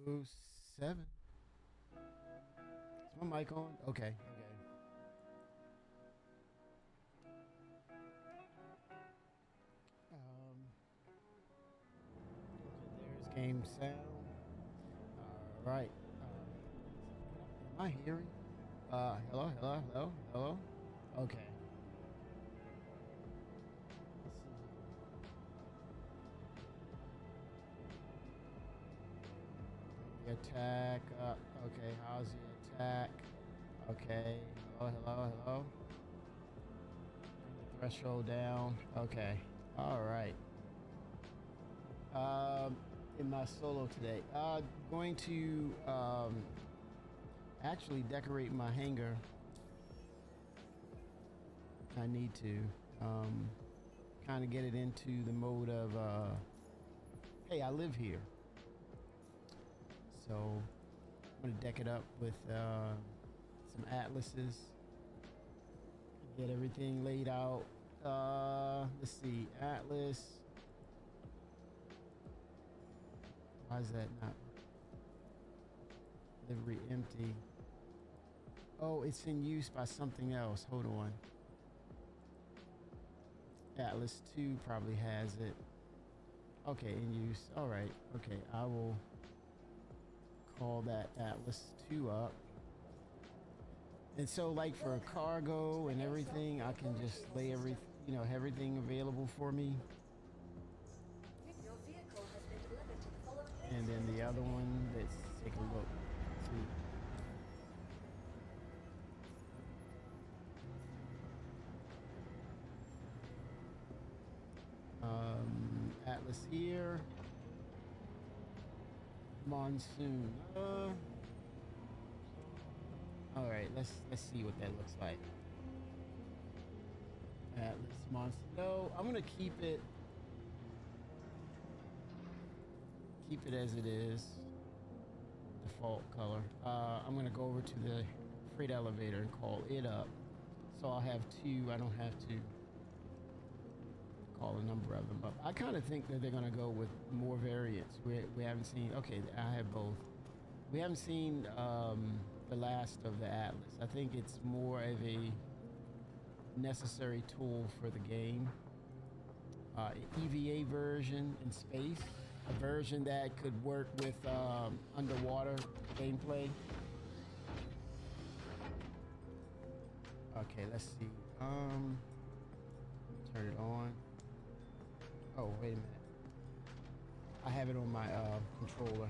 7. Is my mic on? Okay, okay. Um, there's game sound. All right. Am I hearing? Hello, hello, hello, hello. Okay. Let's see. The attack. Okay, how's the attack? Okay. Hello, hello, hello. Bring the threshold down. Okay. All right. In my solo today, going to actually decorate my hangar. I need to kind of get it into the mode of hey, I live here. So I'm gonna deck it up with some atlases. Get everything laid out. Let's see, atlas. Why is that not livery empty? Oh, it's in use by something else. Hold on. Atlas 2 probably has it. Okay, in use. All right. Okay, I will call that Atlas 2 up. And so like for a cargo and everything, I can just lay everything available for me. And then the other one, let's take a look. See. Atlas here. Monsoon. All right, let's see what that looks like. Atlas monster. No, I'm gonna keep it as it is. Default color. I'm gonna go over to the freight elevator and call it up. So I'll have 2. I don't have to call a number of them up. I kind of think that they're gonna go with more variants. We haven't seen. Okay, I have both. We haven't seen the last of the Atlas. I think it's more of a necessary tool for the game. EVA version in space, a version that could work with underwater gameplay. Okay, let's see. Turn it on. Oh, wait a minute. I have it on my controller.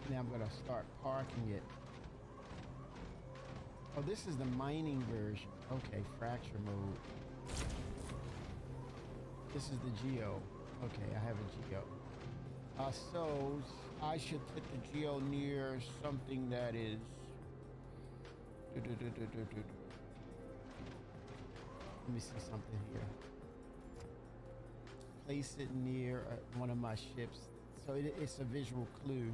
Now I'm gonna start parking it. Oh, this is the mining version. Okay, fracture mode. This is the geo. Okay, I have a geo. So I should put the geo near something that is. Let me see something here. Place it near one of my ships, so it's a visual clue.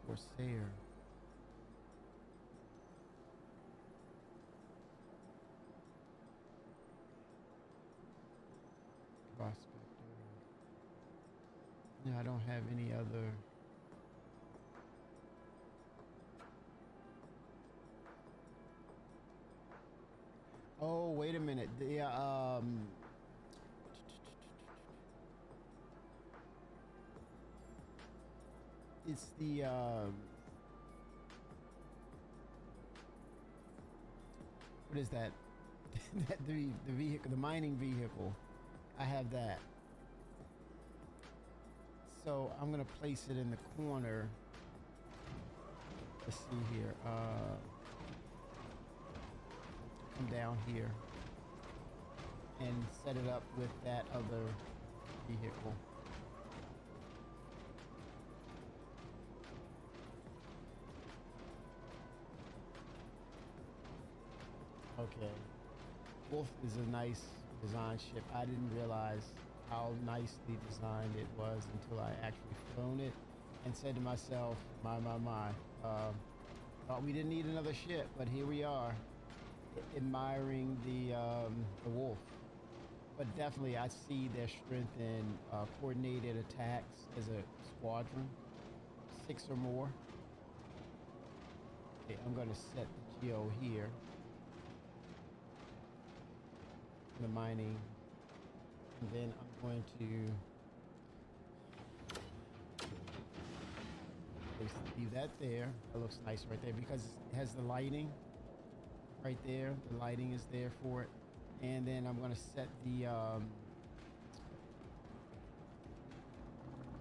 Corsair. Prospector. No, I don't have any other. Oh, wait a minute. It's the what is that? the vehicle, the mining vehicle. I have that. So I'm gonna place it in the corner. Let's see here. Come down here and set it up with that other vehicle. Okay. Wolf is a nice design ship. I didn't realize how nicely designed it was until I actually flown it and said to myself, my. Thought we didn't need another ship, but here we are. admiring the wolf. But definitely, I see their strength in coordinated attacks as a squadron, 6 or more. Okay, I'm going to set the geo here. The mining, and then I'm going to leave that there. That looks nice right there because it has the lighting right there. The lighting is there for it. And then I'm going to set the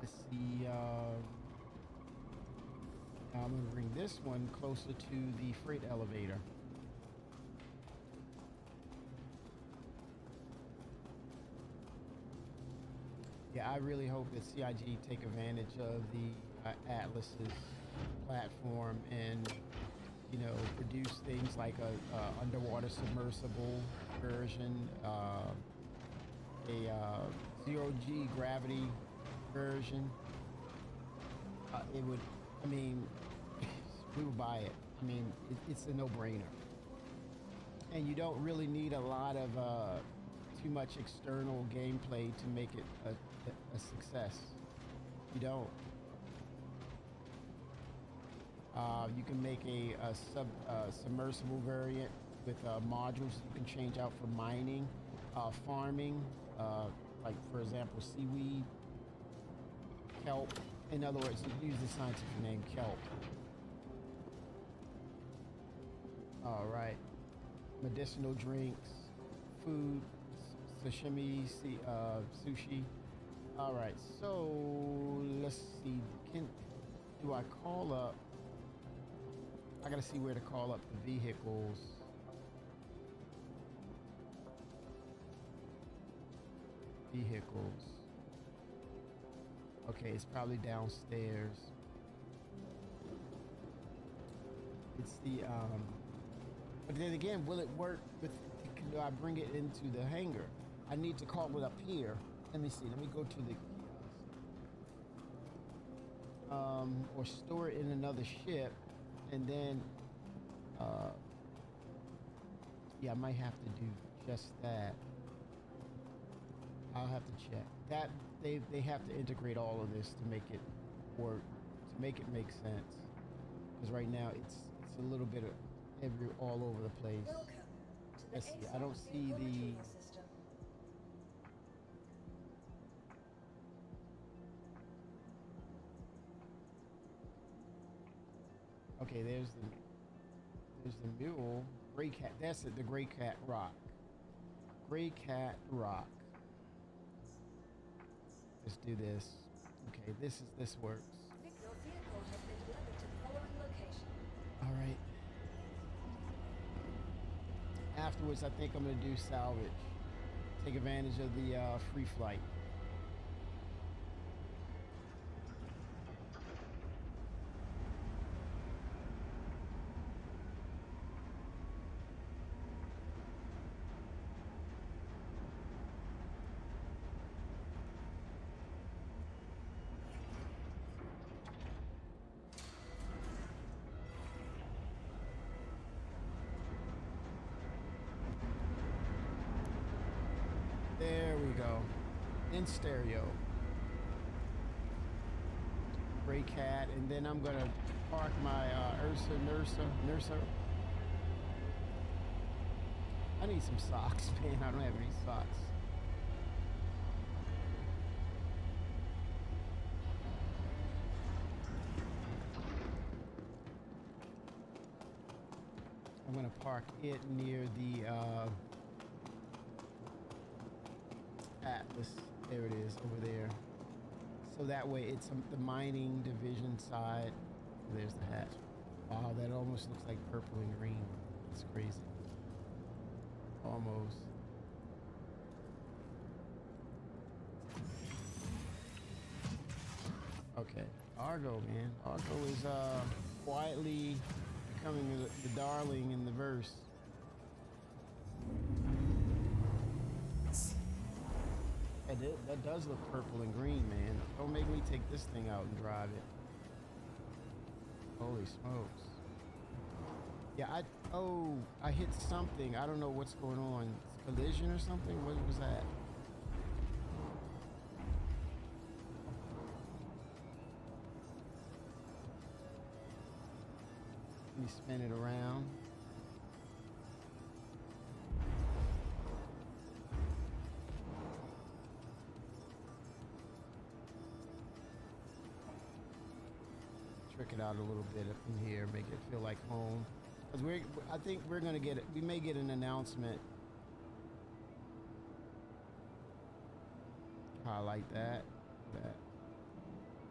let's see, I'm going to bring this one closer to the freight elevator. Yeah, I really hope that CIG take advantage of the Atlas's platform and, you know, produce things like a underwater submersible version, a zero-G gravity version. It would, I mean, we would buy it. I mean, it's a no-brainer. And you don't really need a lot of too much external gameplay to make it a success. You don't. You can make a submersible variant with modules you can change out for mining, farming, like for example seaweed, kelp. In other words, use the scientific name kelp. All right, medicinal drinks, food, sashimi, sushi. All right, so let's see. Do I call up? I gotta see where to call up the vehicles. Vehicles. Okay, it's probably downstairs. It's the but then again, will it work with? Do I bring it into the hangar? I need to call it up here. Let me see. Let me go to the or store it in another ship, and then yeah, I might have to do just that. I'll have to check that. They have to integrate all of this to make it work, to make it make sense. Because right now it's a little bit of all over the place. Let's see. I don't see the. Okay, there's the mule. Gray Cat. That's it. The Gray Cat Rock. Gray Cat Rock. Let's do this. Okay, this works. Your vehicle has been delivered to the following location. All right. Afterwards, I think I'm gonna do salvage. Take advantage of the free flight. There we go. In stereo. Gray Cat, and then I'm gonna park my Nursa. I need some socks, man. I don't have any socks. I'm gonna park it near the Atlas. There it is, over there. So that way it's the mining division side. There's the hatch. Wow, that almost looks like purple and green. It's crazy. Almost. Okay, Argo, man. Argo is quietly becoming the darling in the verse. That does look purple and green, man. Don't make me take this thing out and drive it. Holy smokes. Yeah, I hit something. I don't know what's going on. Collision or something? What was that? Let me spin it around. Trick it out a little bit up in here, make it feel like home. Cause I think we're gonna get it. We may get an announcement. Highlight that.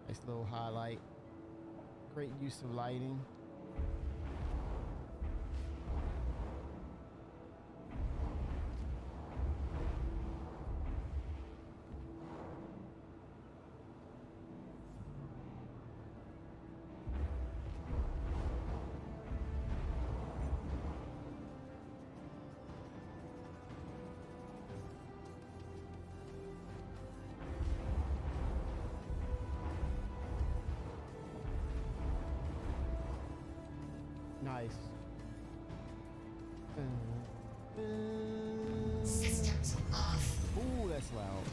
Nice little highlight. Great use of lighting. Nice. Systems off. Ooh, that's loud.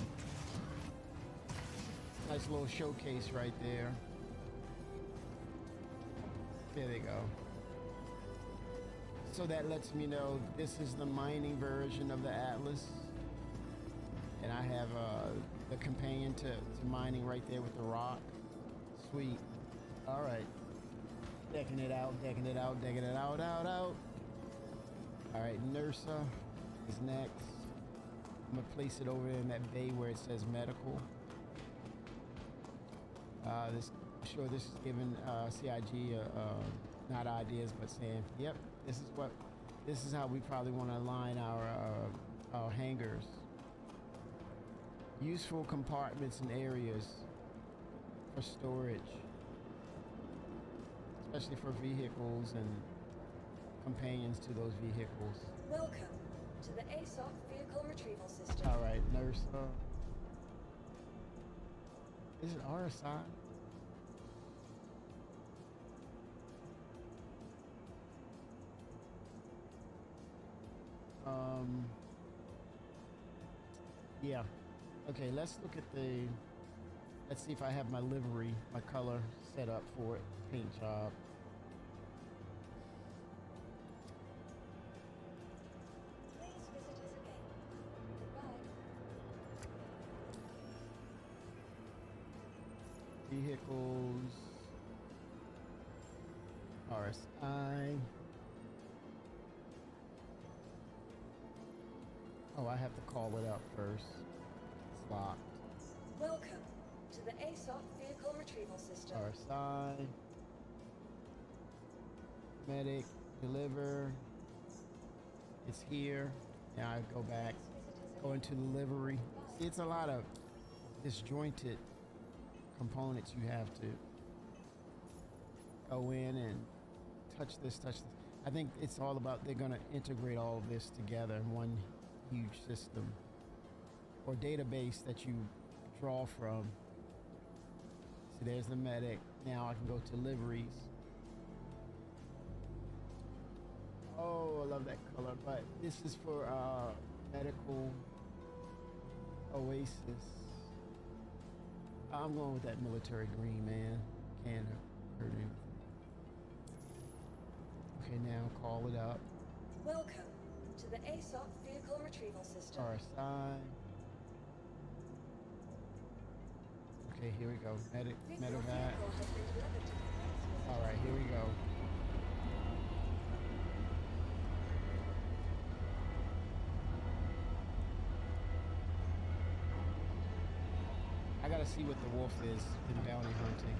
Nice little showcase right there. There they go. So that lets me know this is the mining version of the Atlas. And I have the companion to mining right there with the rock. Sweet. All right. Decking it out, decking it out, decking it out, out. All right, NERSA is next. I'm gonna place it over in that bay where it says medical. I'm sure this is giving CIG not ideas, but saying, yep, this is how we probably want to align our hangars. Useful compartments and areas for storage. Especially for vehicles and companions to those vehicles. Welcome to the ASOP vehicle retrieval system. All right, nurse. Is it RSI? Yeah. Okay, let's look at let's see if I have my livery, my color set up for it. Paint job. Please visit us again. Goodbye. Vehicles. RSI. Oh, I have to call it up first. It's locked. Welcome to the ASOP vehicle retrieval system. RSI. Medic. Deliver. It's here. Now I go back. Go into the livery. See, it's a lot of disjointed components you have to go in and touch this. I think it's all about they're going to integrate all of this together in one huge system or database that you draw from. So there's the medic. Now I can go to liveries. Oh, I love that color, but this is for medical oasis. I'm going with that military green, man. Can't hurt anything. Okay, now call it up. Welcome to the ASOP vehicle retrieval system. RSI. Okay, here we go. Your Medevac. vehicle has been delivered to the place. All right, here we go. I gotta see what the wolf is in bounty hunting.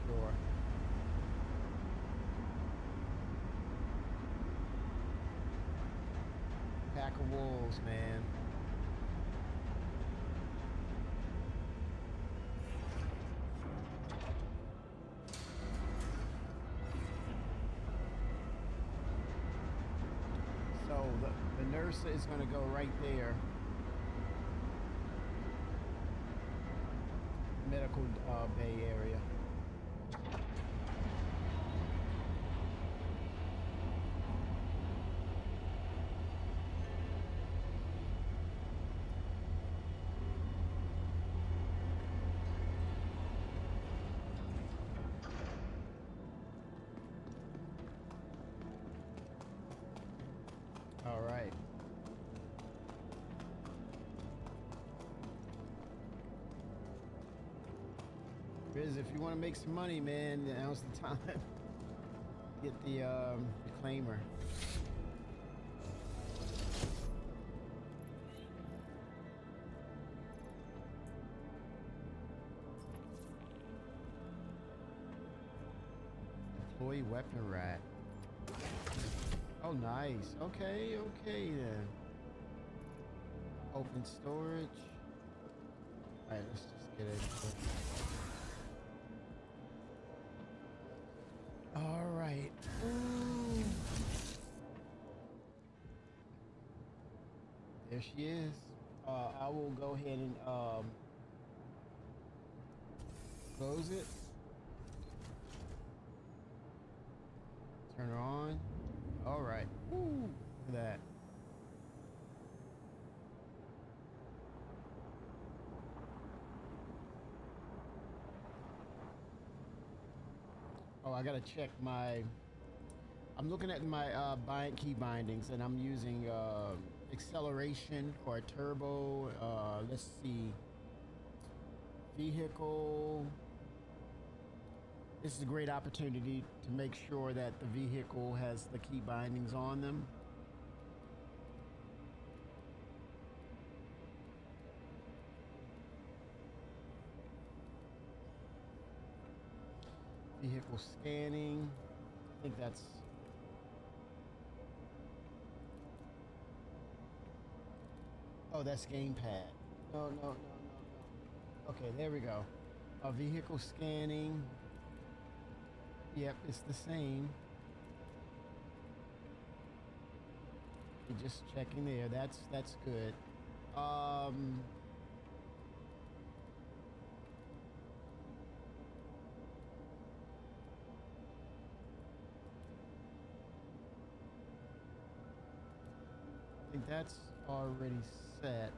Sure. Pack of wolves, man. So the NERSA is gonna go right there. Medical bay area. All right. Riz, if you want to make some money, man, now's the time. Get the reclaimer. Deploy weapon rack. Oh, nice. Okay, okay then. Open storage. All right, let's just get it. All right. Ooh. There she is. I will go ahead and close it. Turn her on. All right. Woo. Look at that. Oh, I gotta check my. I'm looking at my key bindings, and I'm using acceleration or turbo. Let's see. Vehicle. This is a great opportunity to make sure that the vehicle has the key bindings on them. Vehicle scanning. I think that's. Oh, that's gamepad. No. Okay, there we go. Vehicle scanning. Yep, it's the same. You're just checking there. That's good. I think that's already set.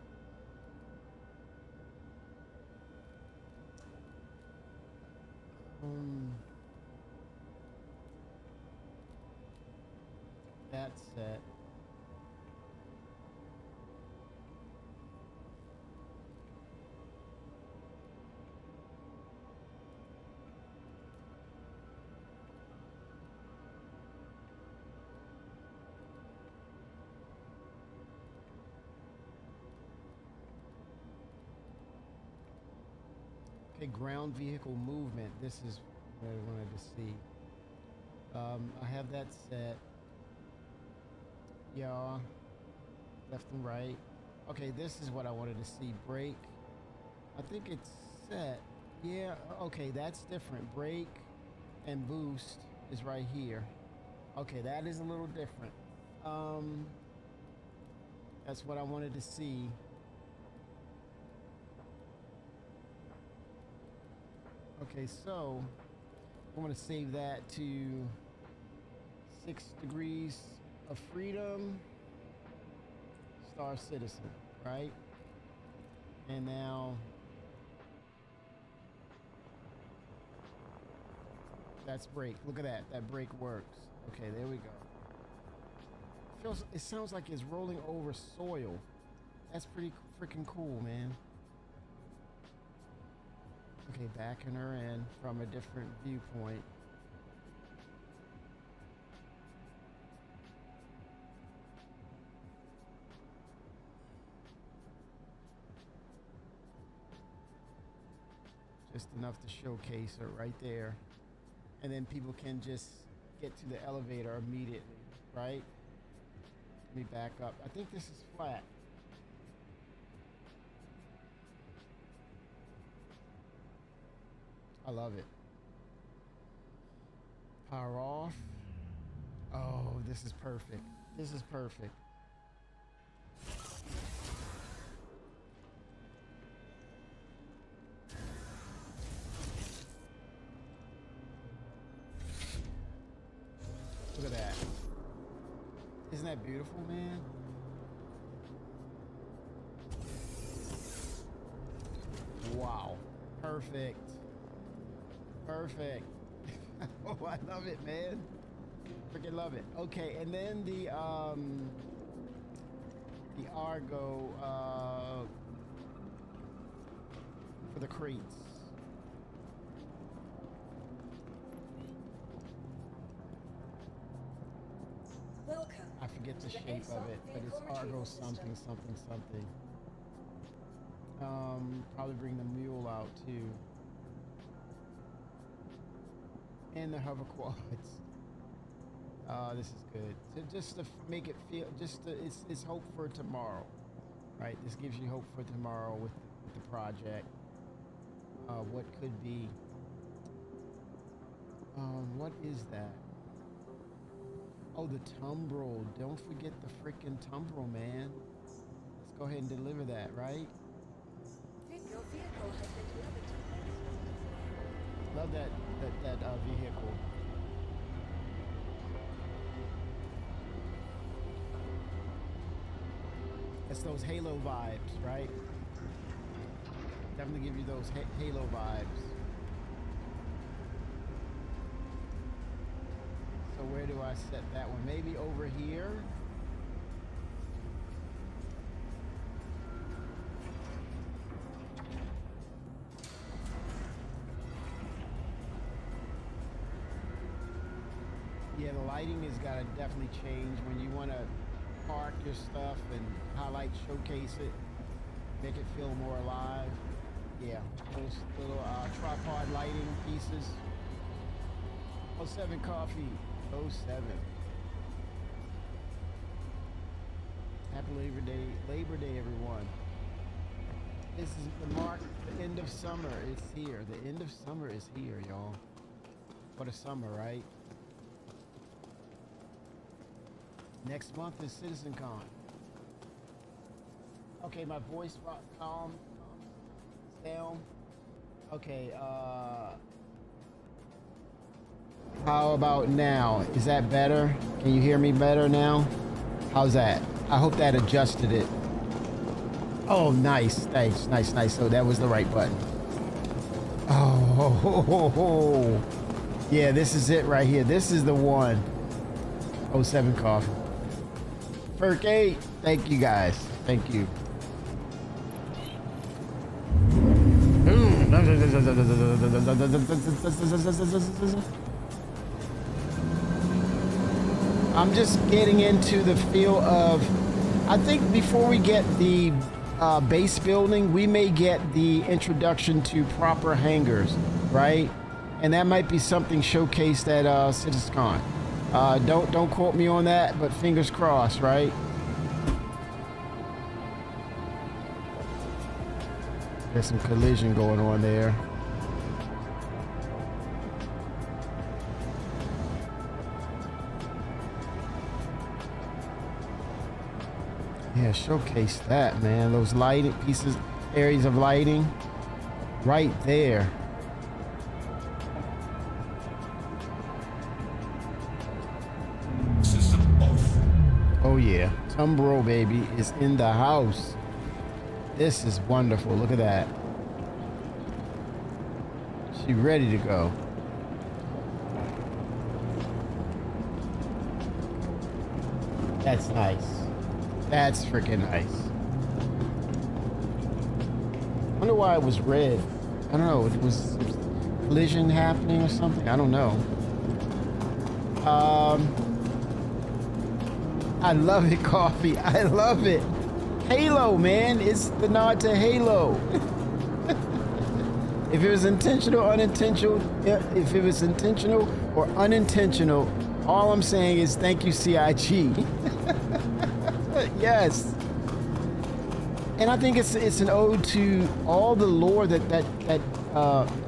That's set. Okay, ground vehicle movement. This is what I wanted to see. I have that set. Yeah, left and right. Okay, this is what I wanted to see. Brake. I think it's set. Yeah, okay, that's different. Brake and boost is right here. Okay, that is a little different. That's what I wanted to see. Okay, so I'm gonna save that to 6 degrees of freedom, Star Citizen, right? And now that's brake. Look at that. That brake works. Okay, there we go. It sounds like it's rolling over soil. That's pretty freaking cool, man. Okay, backing her in from a different viewpoint. Just enough to showcase her right there. And then people can just get to the elevator immediately, right? Let me back up. I think this is flat. I love it. Power off. Oh, this is perfect. This is perfect. Look at that. Isn't that beautiful, man? Wow. Perfect. Perfect. Oh, I love it, man. Freaking love it. Okay, and then the cargo for the crates. Welcome. I forget the shape of it, but it's Argo something, something, something. Probably bring the mule out too. And the hover quads. This is good. So just to make it feel, it's hope for tomorrow, right? This gives you hope for tomorrow with the project. What could be? What is that? Oh, the tumbrel. Don't forget the freaking tumbrel, man. Let's go ahead and deliver that, right? Your vehicle has been delivered to Love that vehicle. It's those Halo vibes, right? Definitely give you those Halo vibes. So where do I set that one? Maybe over here. Yeah, the lighting has got to definitely change when you want to park your stuff and highlight, showcase it, make it feel more alive. Yeah, those little tripod lighting pieces. 07 Coffee, 07. Happy Labor Day, everyone. This is the mark, the end of summer is here. The end of summer is here, y'all. What a summer, right? Next month is CitizenCon. Okay, my voice calm down. Okay, how about now? Is that better? Can you hear me better now? How's that? I hope that adjusted it. Oh, nice. Thanks. Nice. So that was the right button. Oh, yeah, this is it right here. This is the one. 07 Coffee. Perk 8. Thank you guys. Thank you. I'm just getting into the feel of, I think before we get the base building, we may get the introduction to proper hangars, right? And that might be something showcased at CitizenCon. Don't quote me on that, but fingers crossed, right? There's some collision going on there. Yeah, showcase that, man. Those lighting pieces, areas of lighting, right there. Oh yeah, Tumbro baby is in the house. This is wonderful. Look at that. She ready to go. That's nice. That's freaking nice. I wonder why it was red. I don't know. It was collision happening or something. I don't know. I love it, Coffee. I love it. Halo, man. It's the nod to Halo. If it was intentional, unintentional, if it was intentional or unintentional, all I'm saying is thank you, CIG. Yes. And I think it's an ode to all the lore that I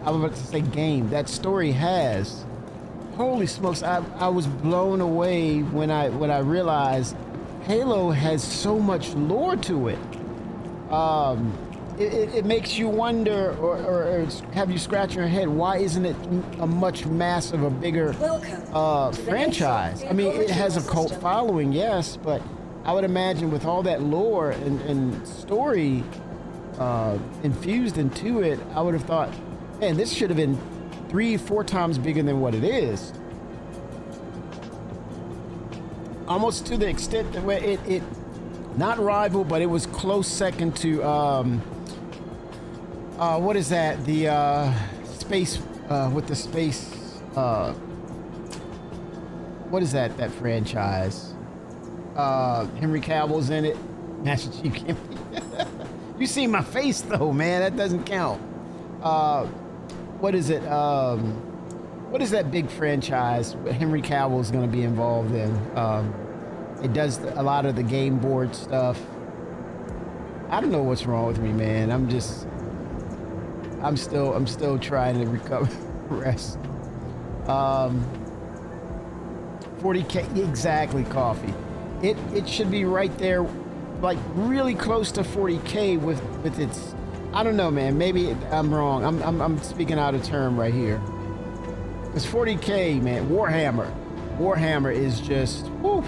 was about to say game, that story has. Holy smokes, I was blown away when I realized Halo has so much lore to it. It makes you wonder or have you scratch your head, why isn't it a much massive, a bigger franchise? I mean, it has a cult following, yes, but I would imagine with all that lore and story infused into it, I would have thought, man, this should have been 3-4 times bigger than what it is. Almost to the extent that where it not rival, but it was close second to what is that? The space with the space. What is that? That franchise? Henry Cavill's in it. Master Chief. You see my face though, man. That doesn't count. What is it? What is that big franchise Henry Cavill is going to be involved in? It does a lot of the game board stuff. I don't know what's wrong with me, man. I'm still trying to recover, rest. 40K, exactly, coffee. It should be right there, like really close to 40K with its. I don't know, man. Maybe I'm wrong. I'm speaking out of term right here. It's 40K, man. Warhammer. Warhammer is just woo,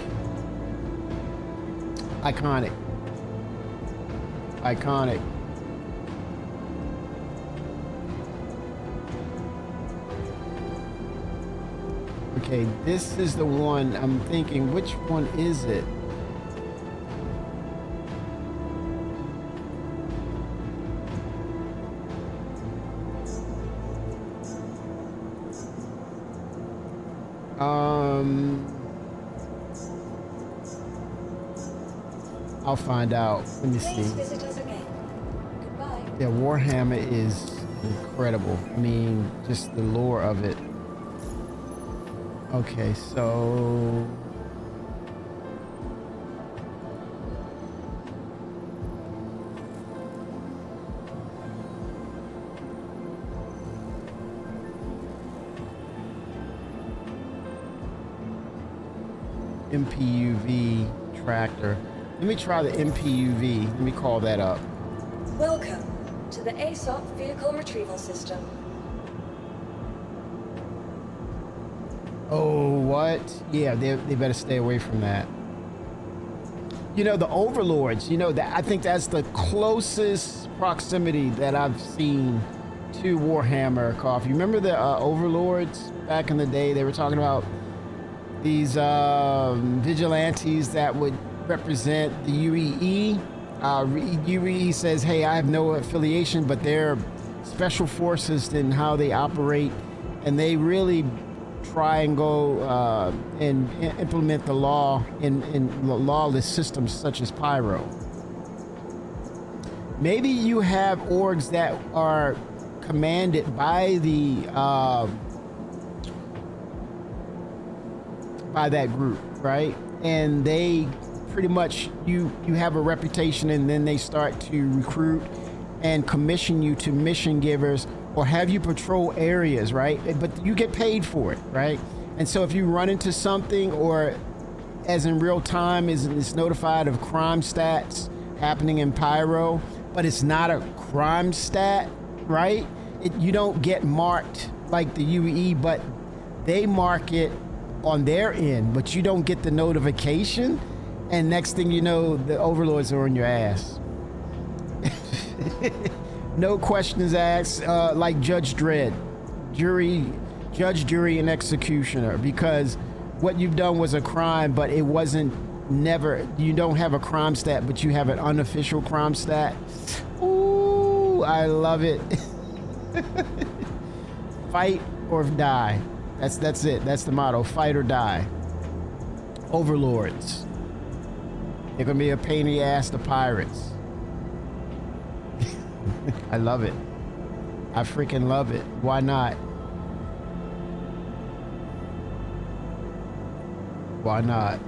iconic. Iconic. Okay, this is the one I'm thinking. Which one is it? I'll find out. Let me see. Please visit us again. Goodbye. Yeah, Warhammer is incredible. I mean, just the lore of it. Okay, so MPUV tractor. Let me try the MPUV. Let me call that up. Welcome to the ASOP Vehicle Retrieval System. Oh, what? Yeah, they better stay away from that. You know, the Overlords, you know, that I think that's the closest proximity that I've seen to Warhammer Coffee. Remember the Overlords back in the day? They were talking about these vigilantes that would represent the UEE. UEE says, hey, I have no affiliation, but they're special forces in how they operate, and they really try and go and implement the law in lawless systems such as Pyro. Maybe you have orgs that are commanded by the by that group, right? And they pretty much you have a reputation, and then they start to recruit and commission you to mission givers or have you patrol areas, right? But you get paid for it, right? And so if you run into something, or as in real time is notified of crime stats happening in Pyro, but it's not a crime stat, right? You don't get marked like the UEE, but they mark it on their end, but you don't get the notification, and next thing you know, the Overlords are on your ass. No questions asked, like Judge Dredd, judge, jury, and executioner, because what you've done was a crime, but it wasn't you don't have a crime stat, but you have an unofficial crime stat. Ooh, I love it. Fight or die. That's it. That's the motto. Fight or die. Overlords. They're gonna be a pain in the ass to pirates. I love it. I freaking love it. Why not? Why not?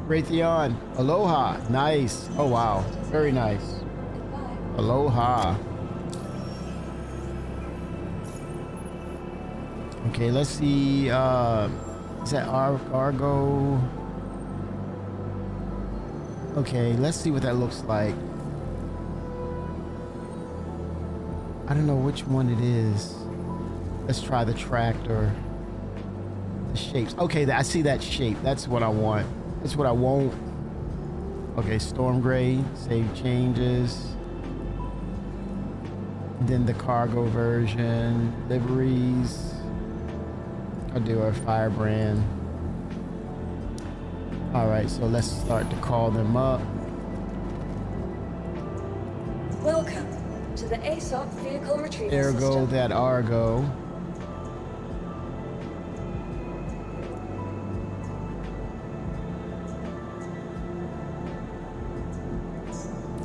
Raytheon. Aloha. Nice. Oh wow. Very nice. Goodbye. Aloha. Okay, let's see. Is that Argo? Okay, let's see what that looks like. I don't know which one it is. Let's try the tractor. The shapes. Okay, I see that shape. That's what I want. That's what I want. Okay, Storm Gray. Save changes. Then the cargo version. Liveries. I'll do a Firebrand. All right, so let's start to call them up. Welcome to the ASOP vehicle retrieval There system. go that Argo.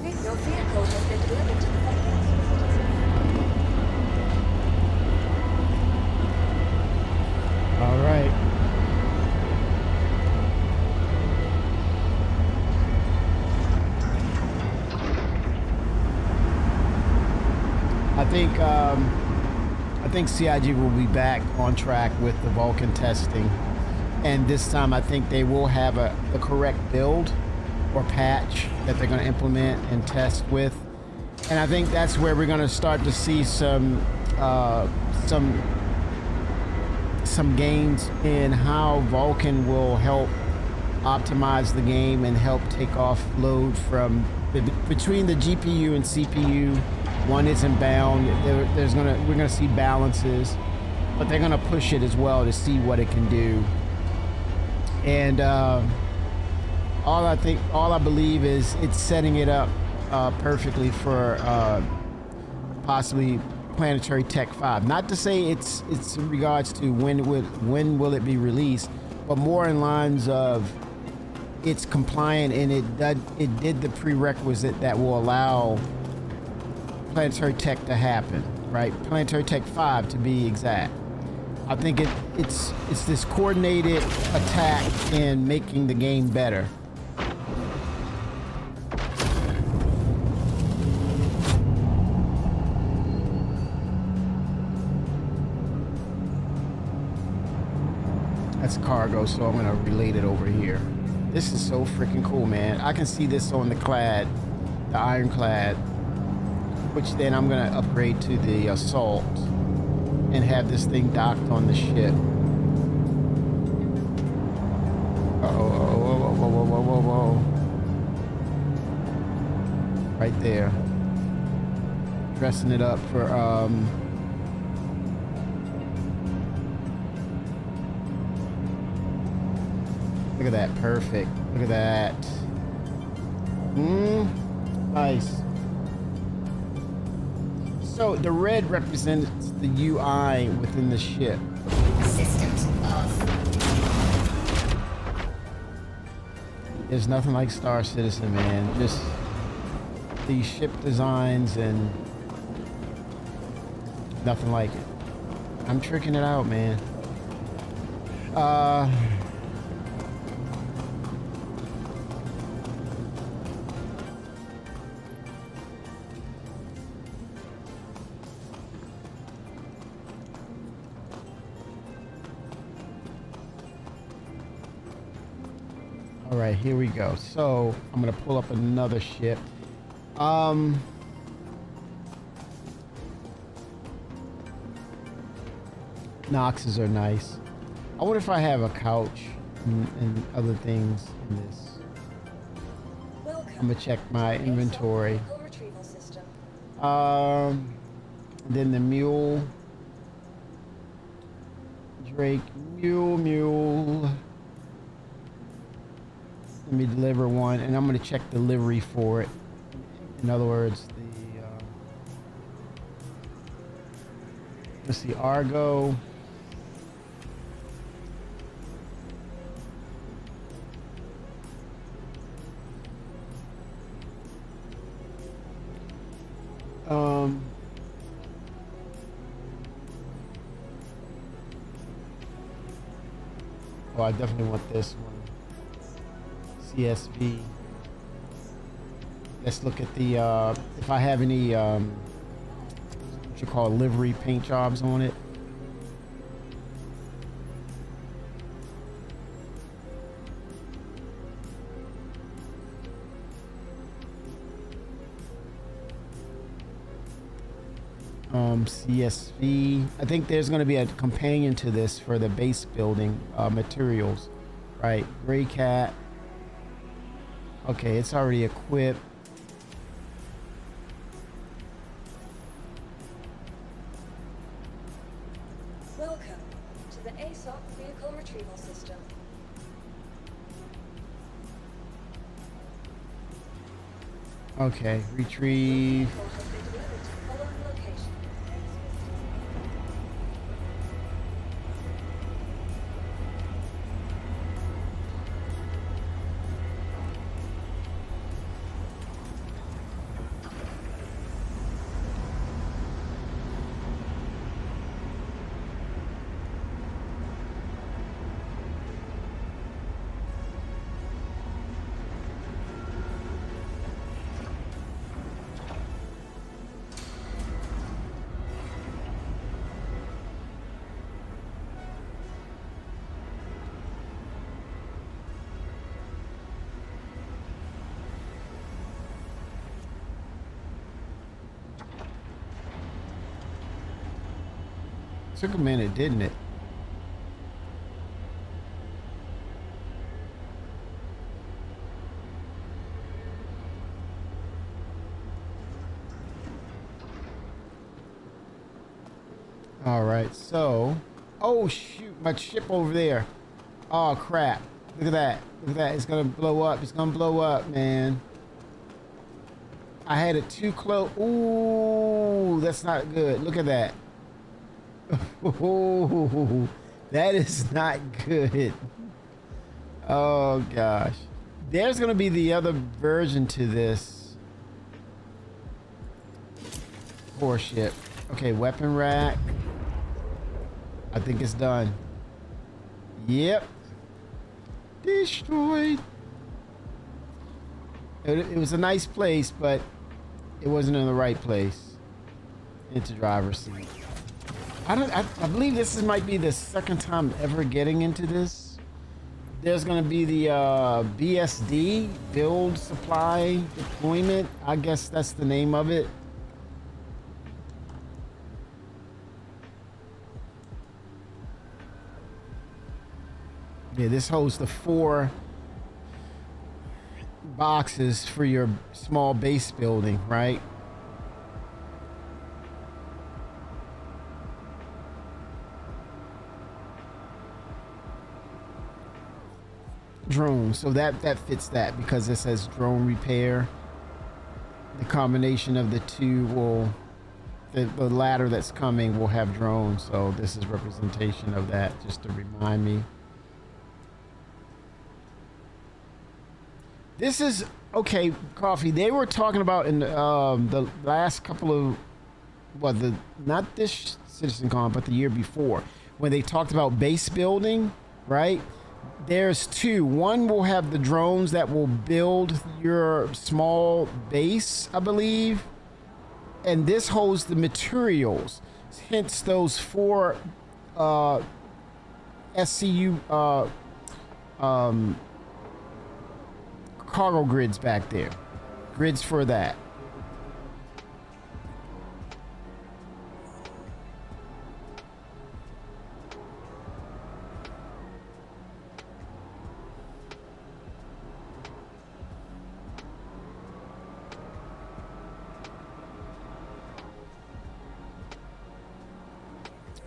Your vehicle has been delivered to the following. All right. I think CIG will be back on track with the Vulcan testing, and this time I think they will have the correct build or patch that they're going to implement and test with, and I think that's where we're going to start to see some gains in how Vulcan will help optimize the game and help take off load from between the GPU and CPU. One isn't bound. We're gonna see balances, but they're gonna push it as well to see what it can do. And all I believe is it's setting it up perfectly for possibly Planetary Tech 5. Not to say it's in regards to when will it be released, but more in lines of it's compliant and it did the prerequisite that will allow Planetary Tech to happen, right? Planetary Tech 5 to be exact. I think it's this coordinated attack in making the game better. That's cargo, so I'm gonna relate it over here. This is so freaking cool, man. I can see this on the clad, the ironclad, which then I'm gonna upgrade to the assault and have this thing docked on the ship. Whoa. Right there. Dressing it up for look at that, perfect. Look at that. Nice. So the red represents the UI within the ship. Systems off. There's nothing like Star Citizen, man. Just these ship designs and nothing like it. I'm tricking it out, man. All right, here we go. So I'm gonna pull up another ship. Noxes are nice. I wonder if I have a couch and other things in this. Welcome I'm gonna check my to the ASOP inventory. vehicle retrieval system. Then the mule. Drake mule. Let me deliver one, and I'm gonna check delivery for it. In other words, let's see, Argo. Oh, I definitely want this one. CSV. Let's look at the if I have any what you call livery paint jobs on it. CSV. I think there's going to be a companion to this for the base building materials, right? Gray Cat. Okay, it's already equipped. Welcome to the ASOP vehicle retrieval system. Okay, retrieve. Vehicle has been delivered to the following location. Took a minute, didn't it? All right, so, oh shoot, my ship over there. Oh crap! Look at that! Look at that! It's gonna blow up! It's gonna blow up, man! I had it too close. Ooh, that's not good. Look at that! Ooh, that is not good. Oh gosh, there's gonna be the other version to this. Poor ship. Okay, weapon rack. I think it's done. Yep. Destroyed. It was a nice place, but it wasn't in the right place. Into driver's seat. I believe this might be the second time ever getting into this. There's gonna be the BSD, build supply deployment. I guess that's the name of it. Yeah, this holds the 4 boxes for your small base building, right? Drone, so that fits that because it says drone repair. The combination of the two will, the ladder that's coming will have drones, so this is representation of that, just to remind me. This is okay, Coffee. They were talking about in the last couple of, not this CitizenCon, but the year before, when they talked about base building, right? There's 2. One will have the drones that will build your small base, I believe, and this holds the materials. Hence those 4 SCU cargo grids back there. Grids for that.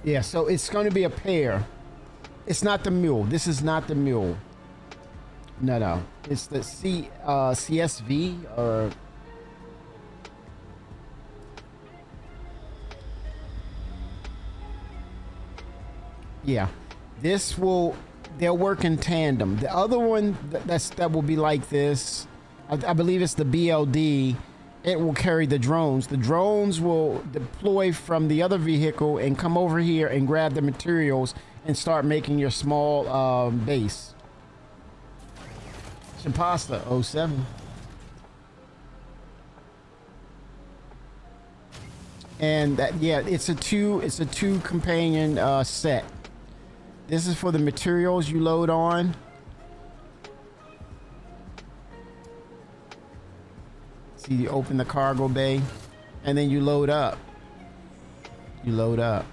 Yeah, so it's going to be a pair. It's not the mule. This is not the mule. No. It's the CSV or... Yeah. This will... They'll work in tandem. The other one that will be like this, I believe it's the BLD. It will carry the drones. The drones will deploy from the other vehicle and come over here and grab the materials and start making your small base. Shapasta 07. And that, yeah, it's a two companion set. This is for the materials you load on. See, you open the cargo bay and then you load up. You load up.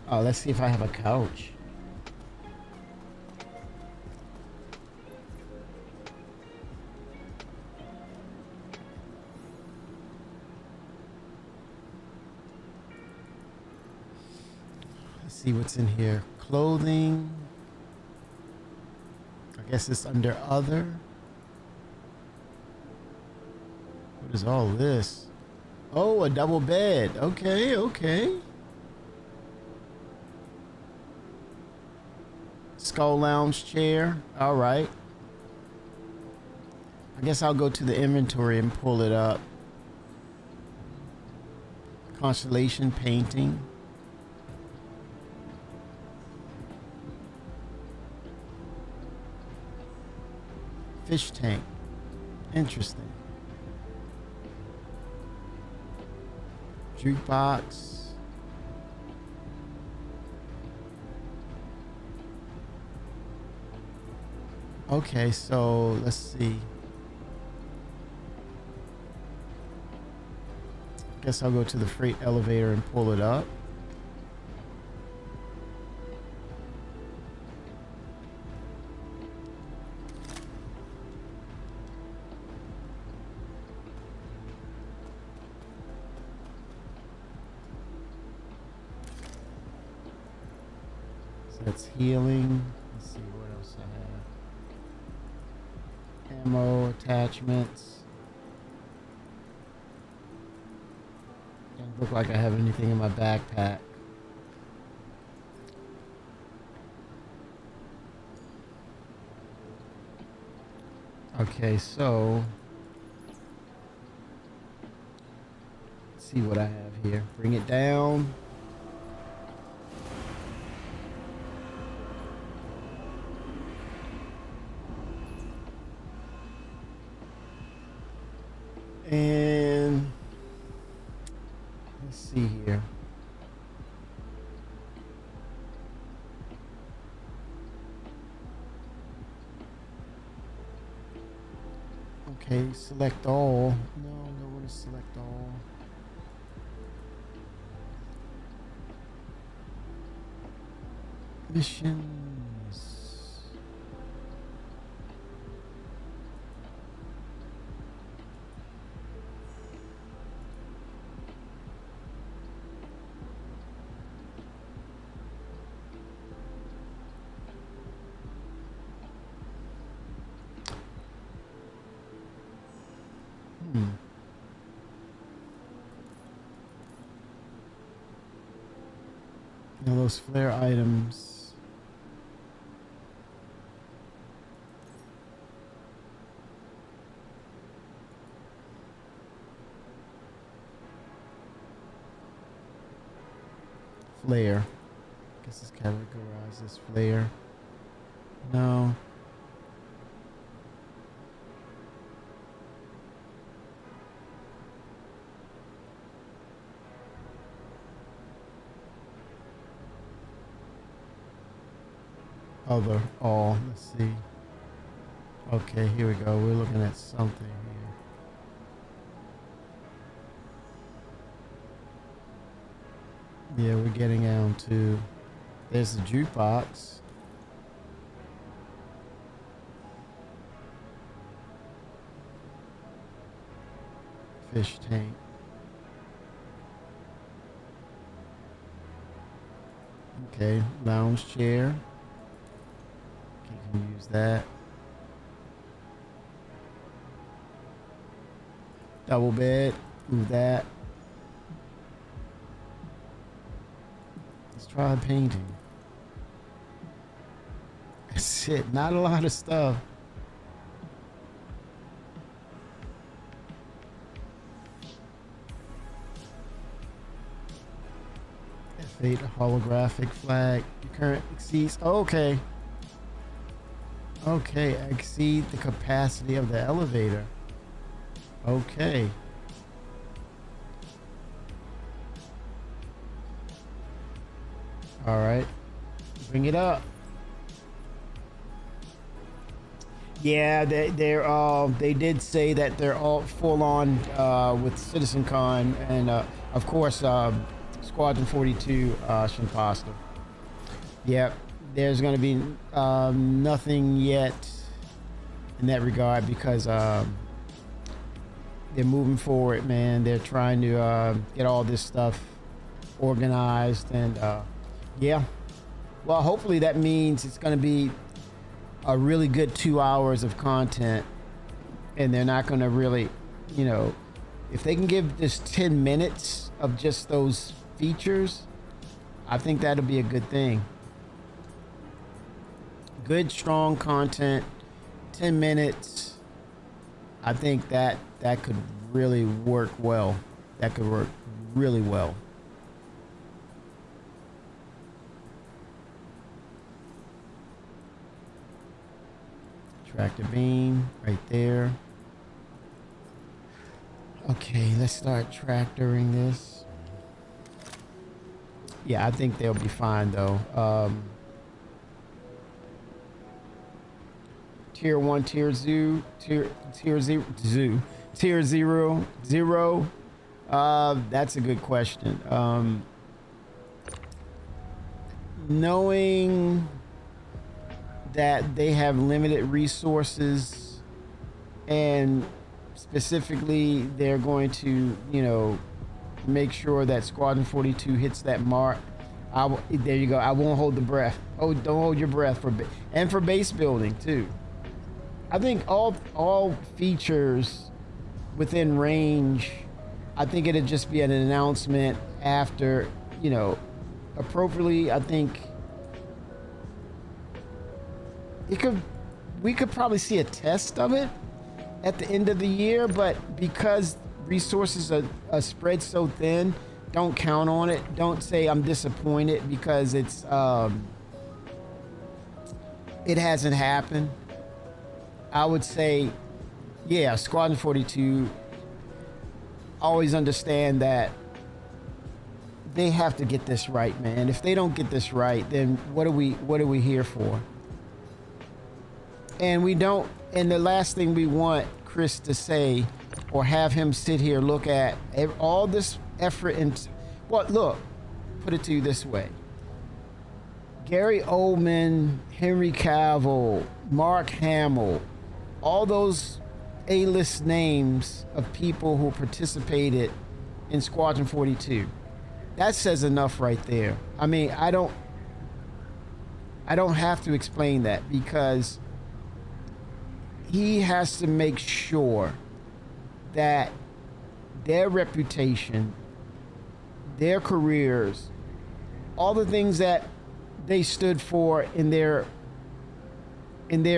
Oh, let's see if I have a couch. see what's in here. Clothing. I guess it's under other. What is all this? Oh, a double bed. Okay, okay. Skull lounge chair. All right. I guess I'll go to the inventory and pull it up. Constellation painting. Fish tank. Interesting. Jukebox. Okay, so let's see. Guess I'll go to the freight elevator and pull it up. So that's healing. Let's see what else I have. Ammo, attachments. Doesn't look like I have anything in my backpack. Okay, so let's see what I have here. Bring it down. And let's see here. Okay, select all. No, no one to select all. Missions. Now those flare items. Flare. Guess it's categorized as flare. No. Other, all, let's see. Okay, here we go. We're looking at something here. Yeah, we're getting down to, there's the jukebox. Fish tank. Okay, lounge chair. You can use that. Double bed, move that. Let's try painting. That's it, not a lot of stuff. F8 holographic flag. Your current exceeds. Okay. Okay, exceed the capacity of the elevator. Okay. All right. Bring it up. Yeah, they did say that they're all full on with CitizenCon and of course Squadron 42 Shimposter. Yep. There's going to be nothing yet in that regard because they're moving forward, man. They're trying to get all this stuff organized and Yeah. Well, hopefully that means it's going to be a really good 2 hours of content, and they're not going to really, you know, if they can give just 10 minutes of just those features, I think that'll be a good thing. Good, strong content, 10 minutes. I think that could really work well. That could work really well. Tractor beam right there. Okay, let's start tractoring this. Yeah, I think they'll be fine though. Tier 1, tier 0, tier 0. That's a good question. Knowing that they have limited resources, and specifically they're going to, you know, make sure that Squadron 42 hits that mark. There you go. I won't hold the breath. Oh, don't hold your breath for base building too. I think all features within range. I think it'd just be an announcement after, you know, appropriately. I think we could probably see a test of it at the end of the year, but because resources are spread so thin, don't count on it. Don't say I'm disappointed because it hasn't happened. I would say, yeah, Squadron 42, always understand that they have to get this right, man. If they don't get this right, then what are we here for? And we don't, and the last thing we want Chris to say or have him sit here look at all this effort and, well, look, put it to you this way. Gary Oldman, Henry Cavill, Mark Hamill, all those A-list names of people who participated in Squadron 42. That says enough right there. I mean, I don't have to explain that, because he has to make sure that their reputation, their careers, all the things that they stood for in their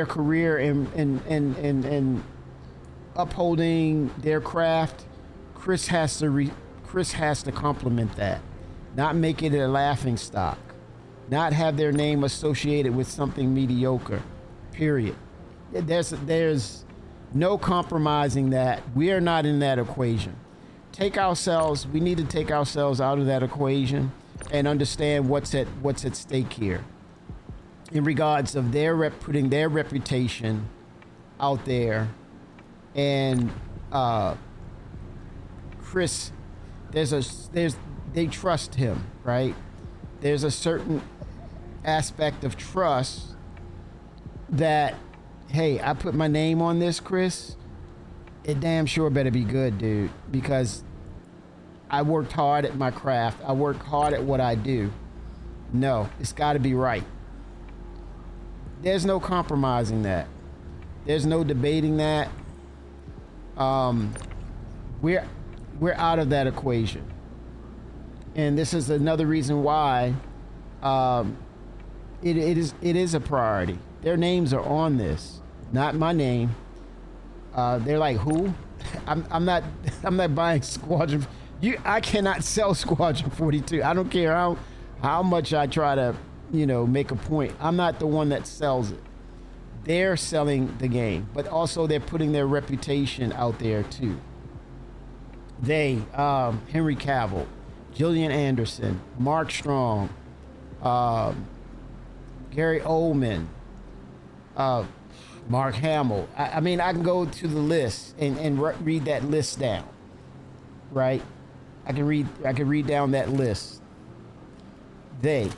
career and upholding their craft, Chris has to compliment that, not make it a laughing stock, not have their name associated with something mediocre, period. There's no compromising that. We are not in that equation. We need to take ourselves out of that equation and understand what's at stake here in regards of putting their reputation out there. And Chris, they trust him, right? There's a certain aspect of trust that, hey, I put my name on this, Chris, it damn sure better be good, dude, because I worked hard at my craft. I worked hard at what I do. No, it's got to be right. There's no compromising that. There's no debating that. We're out of that equation. And this is another reason why it is a priority. Their names are on this, not my name. They're like, who? I'm not buying Squadron. I cannot sell Squadron 42. I don't care how much I try to, make a point. I'm not the one that sells it. They're selling the game, but also they're putting their reputation out there too. Henry Cavill, Gillian Anderson, Mark Strong, Gary Oldman, Mark Hamill. I mean, I can go to the list and read that list down, right? I can read down that list. Their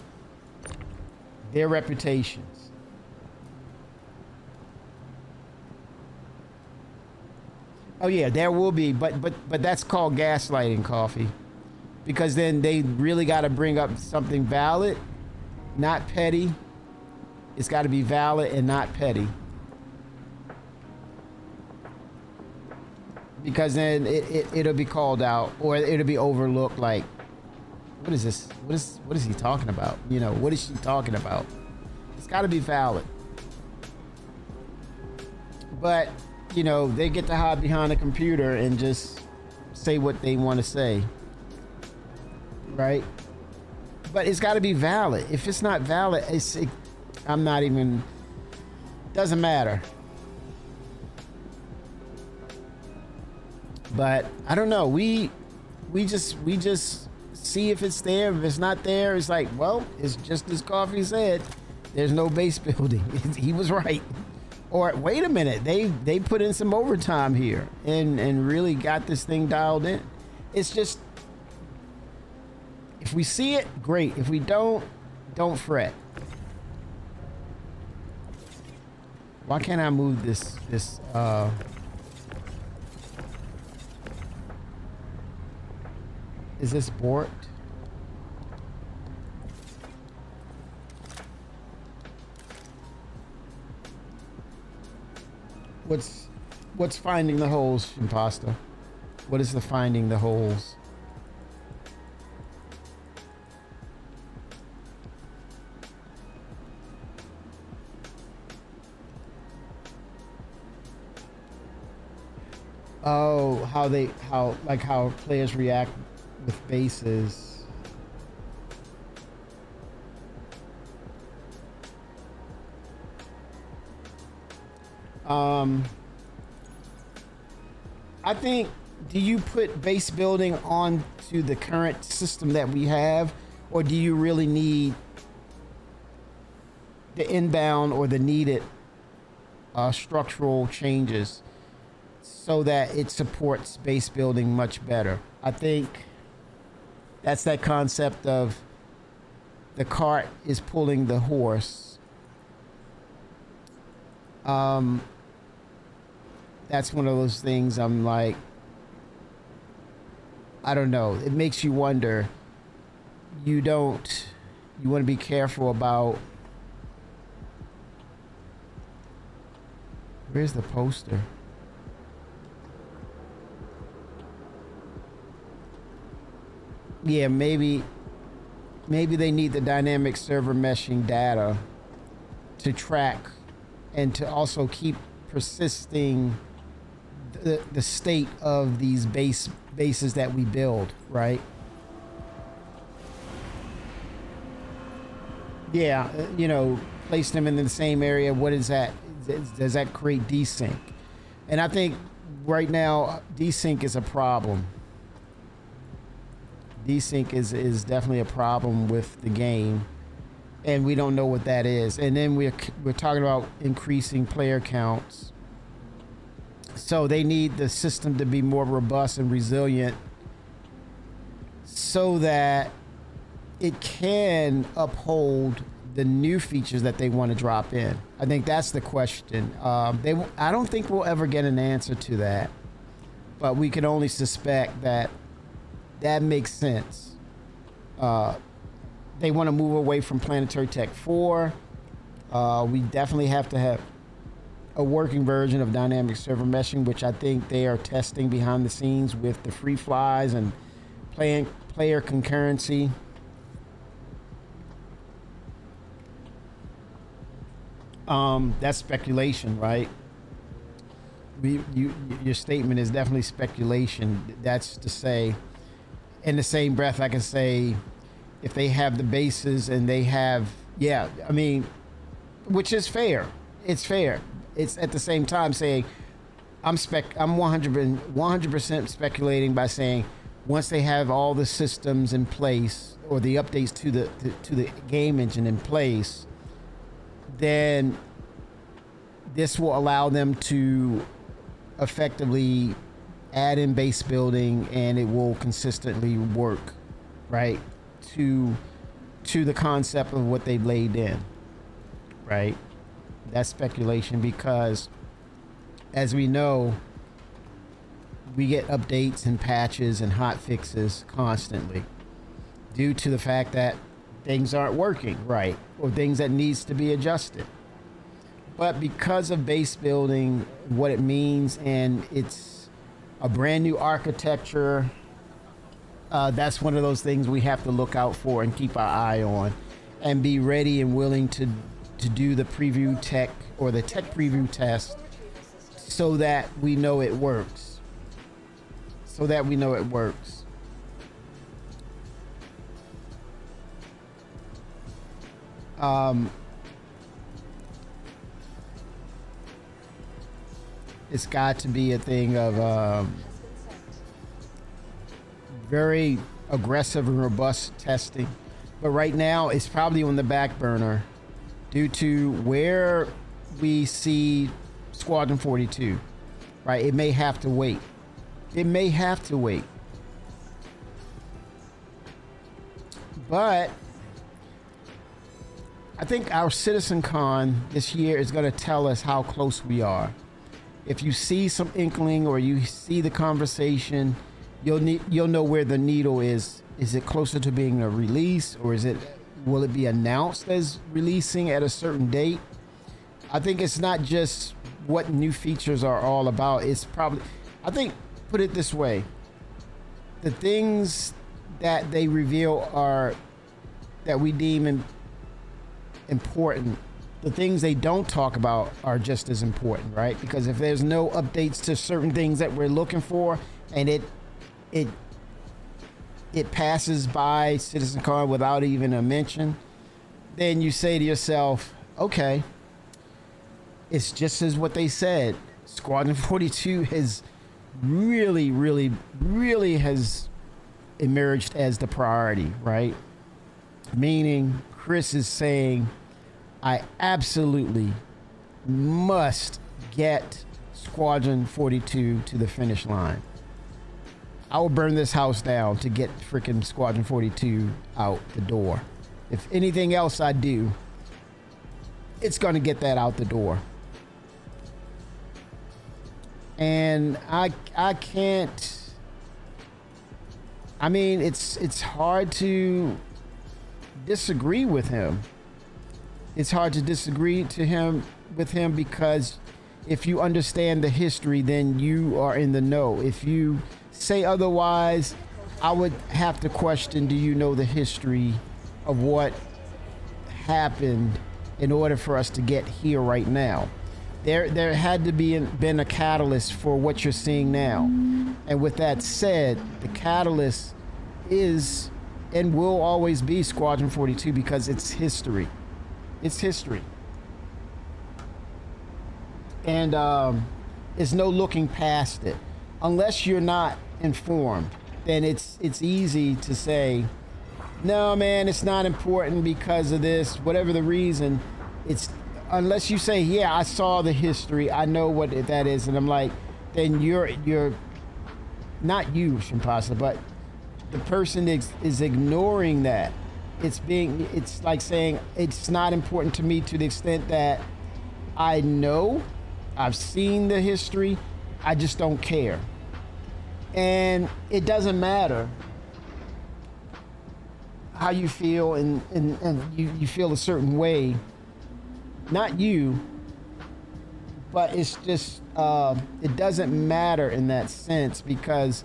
reputations. Oh yeah, there will be, but that's called gaslighting, Coffee, because then they really got to bring up something valid, not petty. It's got to be valid and not petty. Because then it'll be called out, or it'll be overlooked like, what is this? What is he talking about? You know, what is she talking about? It's got to be valid. But, you know, they get to hide behind a computer and just say what they want to say. Right? But it's got to be valid. If it's not valid, I'm not even, doesn't matter. But I don't know. We just see if it's there. If it's not there, it's like, well, it's just as Coffee said. There's no base building. He was right. Or wait a minute, they put in some overtime here and really got this thing dialed in. It's just, if we see it, great. If we don't fret. Why can't I move this is this borked? What's finding the holes, Impasta? What is the finding the holes? Oh, how players react with bases. I think, do you put base building on to the current system that we have, or do you really need the inbound or the needed structural changes so that it supports base building much better? I think that's that concept of the cart is pulling the horse. That's one of those things I'm like, I don't know. It makes you wonder. You want to be careful about, where's the poster? Yeah, maybe they need the dynamic server meshing data to track and to also keep persisting the state of these bases that we build, right? Yeah, you know, place them in the same area. What is that? Does that create desync? And I think right now desync is a problem. Desync is definitely a problem with the game, and we don't know what that is. And then we're talking about increasing player counts, so they need the system to be more robust and resilient so that it can uphold the new features that they want to drop in. I think that's the question. I don't think we'll ever get an answer to that, but we can only suspect that makes sense. They want to move away from Planetary Tech 4. We definitely have to have a working version of dynamic server meshing, which I think they are testing behind the scenes with the free flies and player concurrency. That's speculation, right? Your statement is definitely speculation. That's to say, in the same breath, I can say, if they have the bases and they have, yeah, I mean, which is fair. It's fair. It's at the same time saying, I'm 100% speculating by saying, once they have all the systems in place or the updates to the game engine in place, then this will allow them to effectively add in base building, and it will consistently work, right, to the concept of what they've laid in, right? That's speculation, because as we know, we get updates and patches and hot fixes constantly due to the fact that things aren't working right or things that needs to be adjusted. But because of base building, what it means, and it's a brand new architecture, that's one of those things we have to look out for and keep our eye on and be ready and willing to do the preview tech or the tech preview test so that we know it works. So that we know it works. It's got to be a thing of very aggressive and robust testing. But right now, it's probably on the back burner due to where we see Squadron 42, right? It may have to wait. It may have to wait. But I think our CitizenCon this year is going to tell us how close we are. If you see some inkling or you see the conversation, you'll know where the needle is. Is it closer to being a release, or will it be announced as releasing at a certain date? I think it's not just what new features are all about. It's probably, I think, put it this way, the things that they reveal are that we deem important. The things they don't talk about are just as important, right? Because if there's no updates to certain things that we're looking for, and it passes by CitizenCon without even a mention, then you say to yourself, okay, it's just as what they said. Squadron 42 has really has emerged as the priority, right? Meaning Chris is saying, I absolutely must get Squadron 42 to the finish line. I will burn this house down to get freaking Squadron 42 out the door. If anything else I do, it's going to get that out the door. And I can't, I mean, it's hard to disagree with him. It's hard to disagree with him because if you understand the history, then you are in the know. If you say otherwise, I would have to question, do you know the history of what happened in order for us to get here right now? There had to been a catalyst for what you're seeing now. And with that said, the catalyst is and will always be Squadron 42 because it's history. It's history. And there's no looking past it. Unless you're not informed, then it's easy to say, no, man, it's not important because of this, whatever the reason. It's unless you say, yeah, I saw the history, I know what that is, and I'm like, then you're not you, Shimpasa, but the person is ignoring that. It's like saying it's not important to me to the extent that I know, I've seen the history, I just don't care. And it doesn't matter how you feel and you feel a certain way. Not you, but it's just, it doesn't matter in that sense because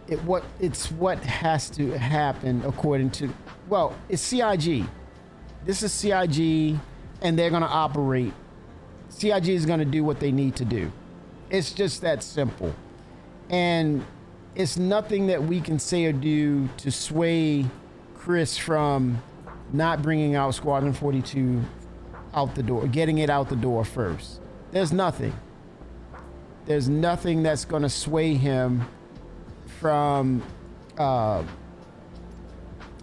it's what has to happen according to, well, it's CIG. This is CIG and they're going to operate. CIG is going to do what they need to do. It's just that simple. And it's nothing that we can say or do to sway Chris from not bringing out Squadron 42 out the door, getting it out the door first. There's nothing. There's nothing that's going to sway him from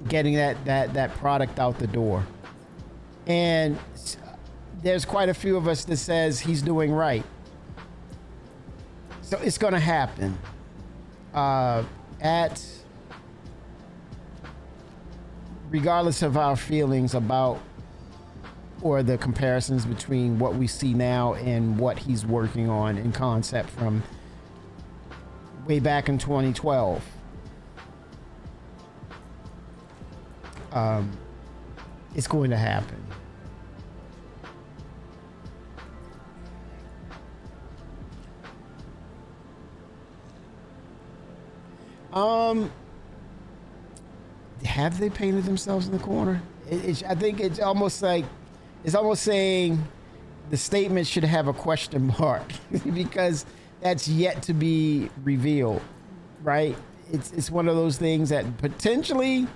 getting that product out the door. And there's quite a few of us that says he's doing right. So it's going to happen. Regardless of our feelings about or the comparisons between what we see now and what he's working on in concept from way back in 2012. it's going to happen. Have they painted themselves in the corner? I think it's almost saying the statement should have a question mark because that's yet to be revealed, right? It's one of those things that potentially,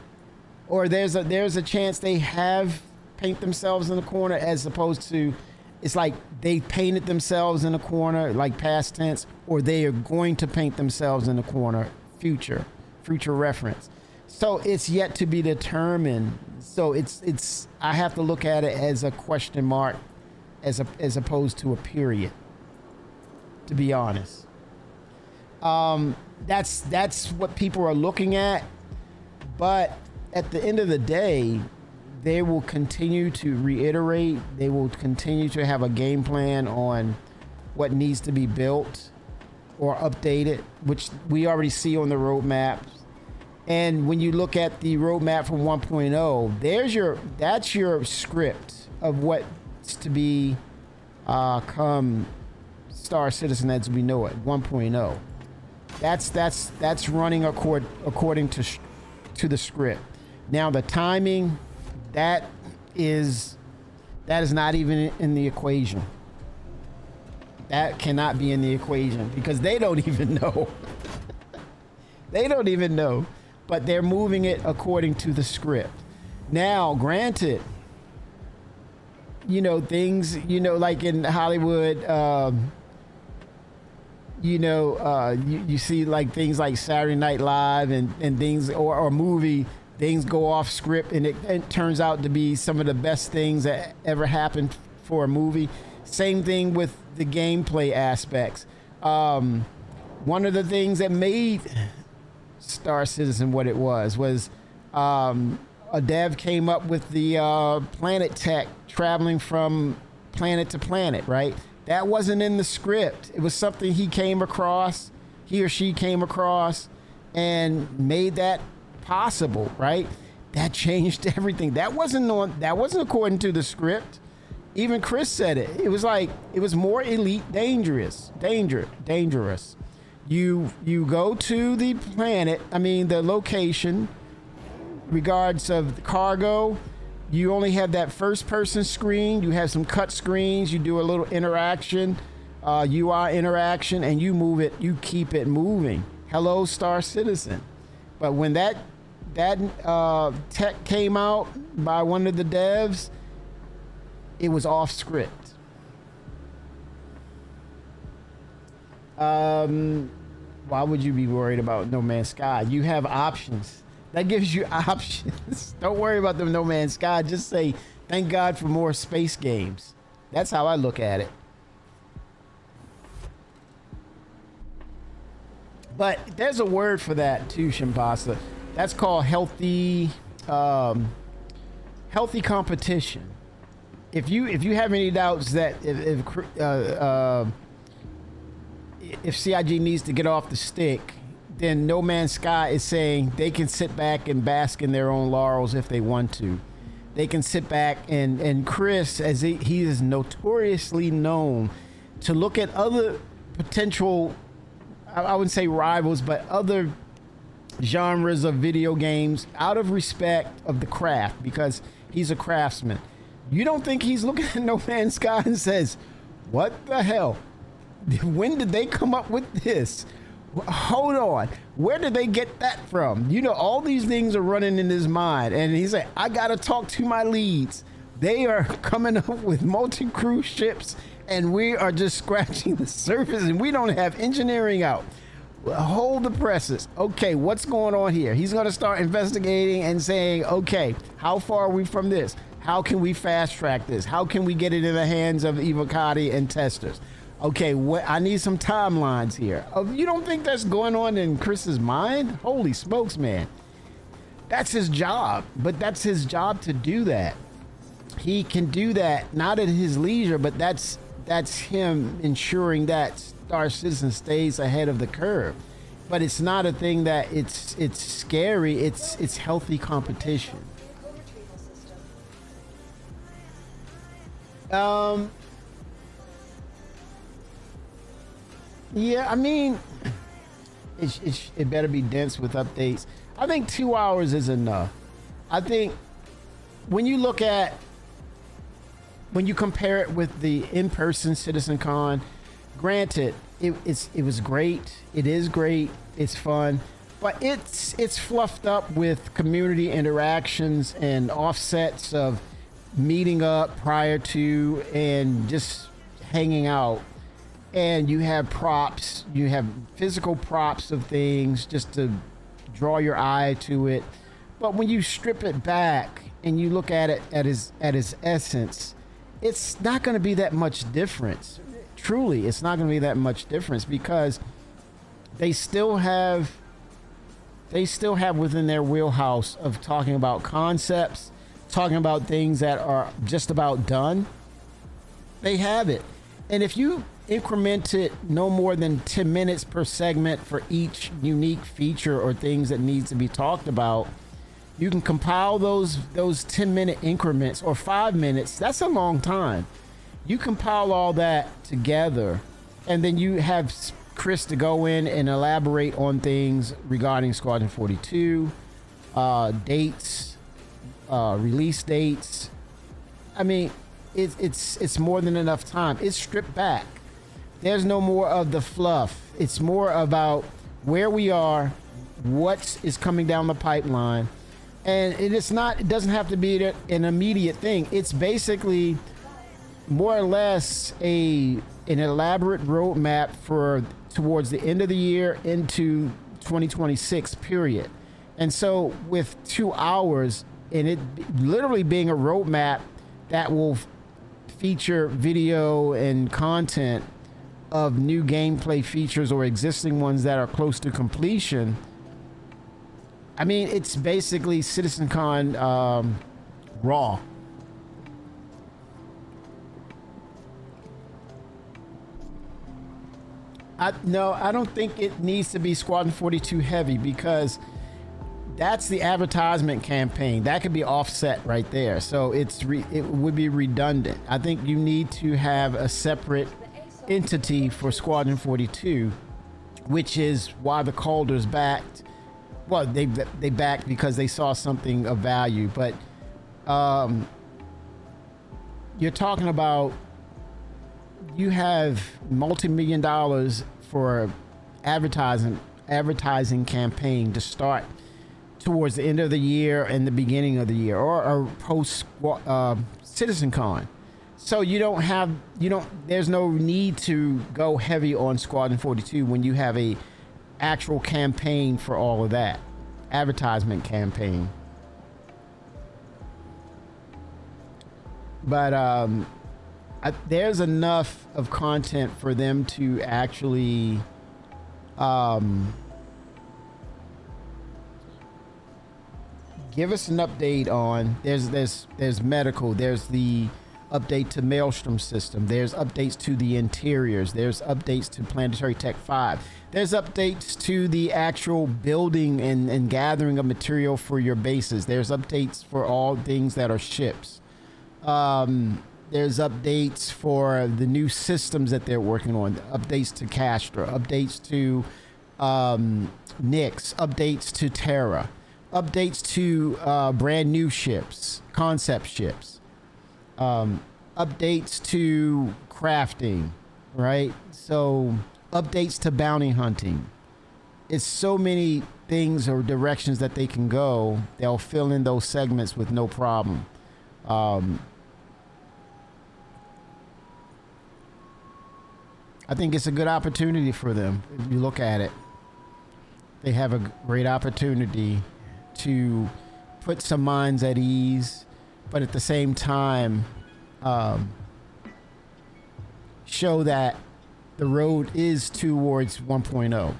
or there's a chance they have paint themselves in the corner, as opposed to it's like they painted themselves in the corner, like past tense, or they are going to paint themselves in the corner, future reference. So it's yet to be determined. So it's I have to look at it as a question mark, as opposed to a period, to be honest. That's what people are looking at, but at the end of the day, they will continue to reiterate, they will continue to have a game plan on what needs to be built or updated, which we already see on the roadmap. And when you look at the roadmap from 1.0, that's your script of what's to be come Star Citizen as we know it, 1.0. That's running according to the script. Now the timing, that is not even in the equation. That cannot be in the equation because they don't even know. They don't even know, but they're moving it according to the script. Now, granted, things, like in Hollywood, you see like things like Saturday Night Live and things, or movie, things go off script and it turns out to be some of the best things that ever happened for a movie. Same thing with the gameplay aspects. One of the things that made Star Citizen what it was a dev came up with the planet tech traveling from planet to planet, right? That wasn't in the script. It was something he or she came across and made that possible, right? That changed everything. That wasn't according to the script. Even Chris said it. It was like, it was more elite dangerous. You go to the planet, the location, regards of the cargo, you only have that first person screen, you have some cut screens, you do a little interaction, UI interaction, and you move it, you keep it moving. Hello, Star Citizen. But when that tech came out by one of the devs, it was off script. Why would you be worried about No Man's Sky? You have options. That gives you options. Don't worry about the No Man's Sky. Just say, thank God for more space games. That's how I look at it. But there's a word for that too, Shimpasa. That's called healthy competition. If you have any doubts that if CIG needs to get off the stick, then No Man's Sky is saying they can sit back and bask in their own laurels if they want to. They can sit back and Chris, as he is notoriously known to look at other potential, I wouldn't say rivals, but other genres of video games out of respect of the craft, because he's a craftsman. You don't think he's looking at No Man's Sky and says, what the hell? When did they come up with this? Hold on. Where did they get that from? All these things are running in his mind. And he's like, I got to talk to my leads. They are coming up with multi-cruise ships and we are just scratching the surface and we don't have engineering out. Hold the presses. Okay, what's going on here? He's going to start investigating and saying, okay, how far are we from this? How can we fast track this? How can we get it in the hands of Evocati and testers? Okay, I need some timelines here. You don't think that's going on in Chris's mind? Holy smokes, man. That's his job, but that's his job to do that. He can do that, not at his leisure, but that's him ensuring that Star Citizen stays ahead of the curve. But it's not a thing that it's scary, it's healthy competition. Um, yeah, I mean, it better be dense with updates. I think 2 hours is enough. I think when you look at, when you compare it with the in-person CitizenCon, granted, it was great. It is great. It's fun, but it's fluffed up with community interactions and offsets of meeting up prior to and just hanging out. And you have props, you have physical props of things just to draw your eye to it. But when you strip it back and you look at it at its essence, it's not going to be that much difference. Truly, it's not going to be that much difference because they still have within their wheelhouse of talking about concepts, talking about things that are just about done. They have it. And if you increment it no more than 10 minutes per segment for each unique feature or things that needs to be talked about, you can compile those 10-minute increments or 5 minutes. That's a long time. You compile all that together, and then you have Chris to go in and elaborate on things regarding Squadron 42, dates, release dates. I mean, it's more than enough time. It's stripped back. There's no more of the fluff. It's more about where we are, what is coming down the pipeline. And it doesn't have to be an immediate thing. It's basically more or less an elaborate roadmap for towards the end of the year into 2026 period. And so with 2 hours and it literally being a roadmap that will feature video and content of new gameplay features or existing ones that are close to completion. I mean, it's basically CitizenCon raw. No, I don't think it needs to be Squadron 42 heavy because that's the advertisement campaign. That could be offset right there. So it would be redundant. I think you need to have a separate entity for Squadron 42, which is why the Calders backed. Well, they backed because they saw something of value, but you're talking about you have multi-million dollars for advertising campaign to start towards the end of the year and the beginning of the year or post CitizenCon. So there's no need to go heavy on Squadron 42 when you have a actual campaign for all of that advertisement campaign. But there's enough of content for them to actually give us an update on. There's medical, there's the update to Maelstrom system, there's updates to the interiors, there's updates to Planetary Tech 5, there's updates to the actual building and gathering of material for your bases, there's updates for all things that are ships, there's updates for the new systems that they're working on, updates to Castra, updates to Nyx, updates to Terra, updates to brand new ships, concept ships, updates to crafting, right? So updates to bounty hunting. It's so many things or directions that they can go. They'll fill in those segments with no problem. I think it's a good opportunity for them. If you look at it, they have a great opportunity to put some minds at ease, but at the same time, show that the road is towards 1.0.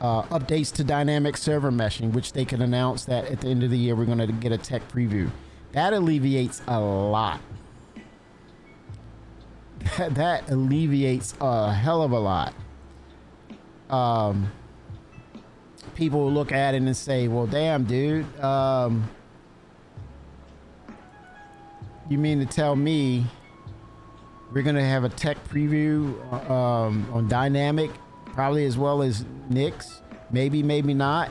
Updates to dynamic server meshing, which they can announce that at the end of the year we're going to get a tech preview. That alleviates a lot. That alleviates a hell of a lot. People will look at it and say, well, damn, dude, You mean to tell me we're gonna have a tech preview on Dynamic, probably as well as Nyx? Maybe, maybe not.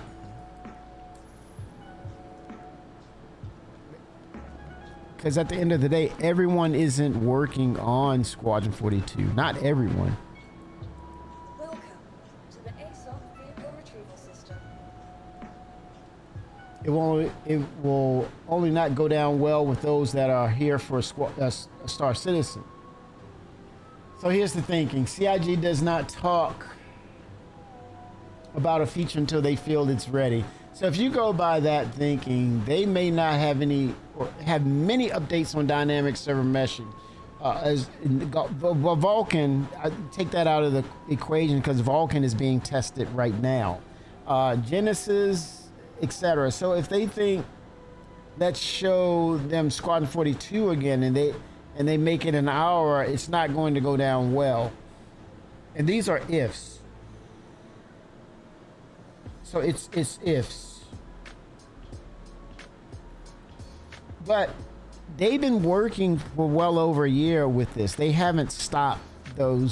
Because at the end of the day, everyone isn't working on Squadron 42. Not everyone. Welcome to the ASOC vehicle retrieval system. It will only not go down well with those that are here for a Star Citizen. So here's the thinking. CIG does not talk about a feature until they feel it's ready. So if you go by that thinking, they may not have any or have many updates on dynamic server meshing. Vulkan, I take that out of the equation because Vulkan is being tested right now. Genesis, etc. So if they think, let's show them Squadron 42 again, and they make it an hour, it's not going to go down well. And these are ifs. So it's ifs. But they've been working for well over a year with this. They haven't stopped the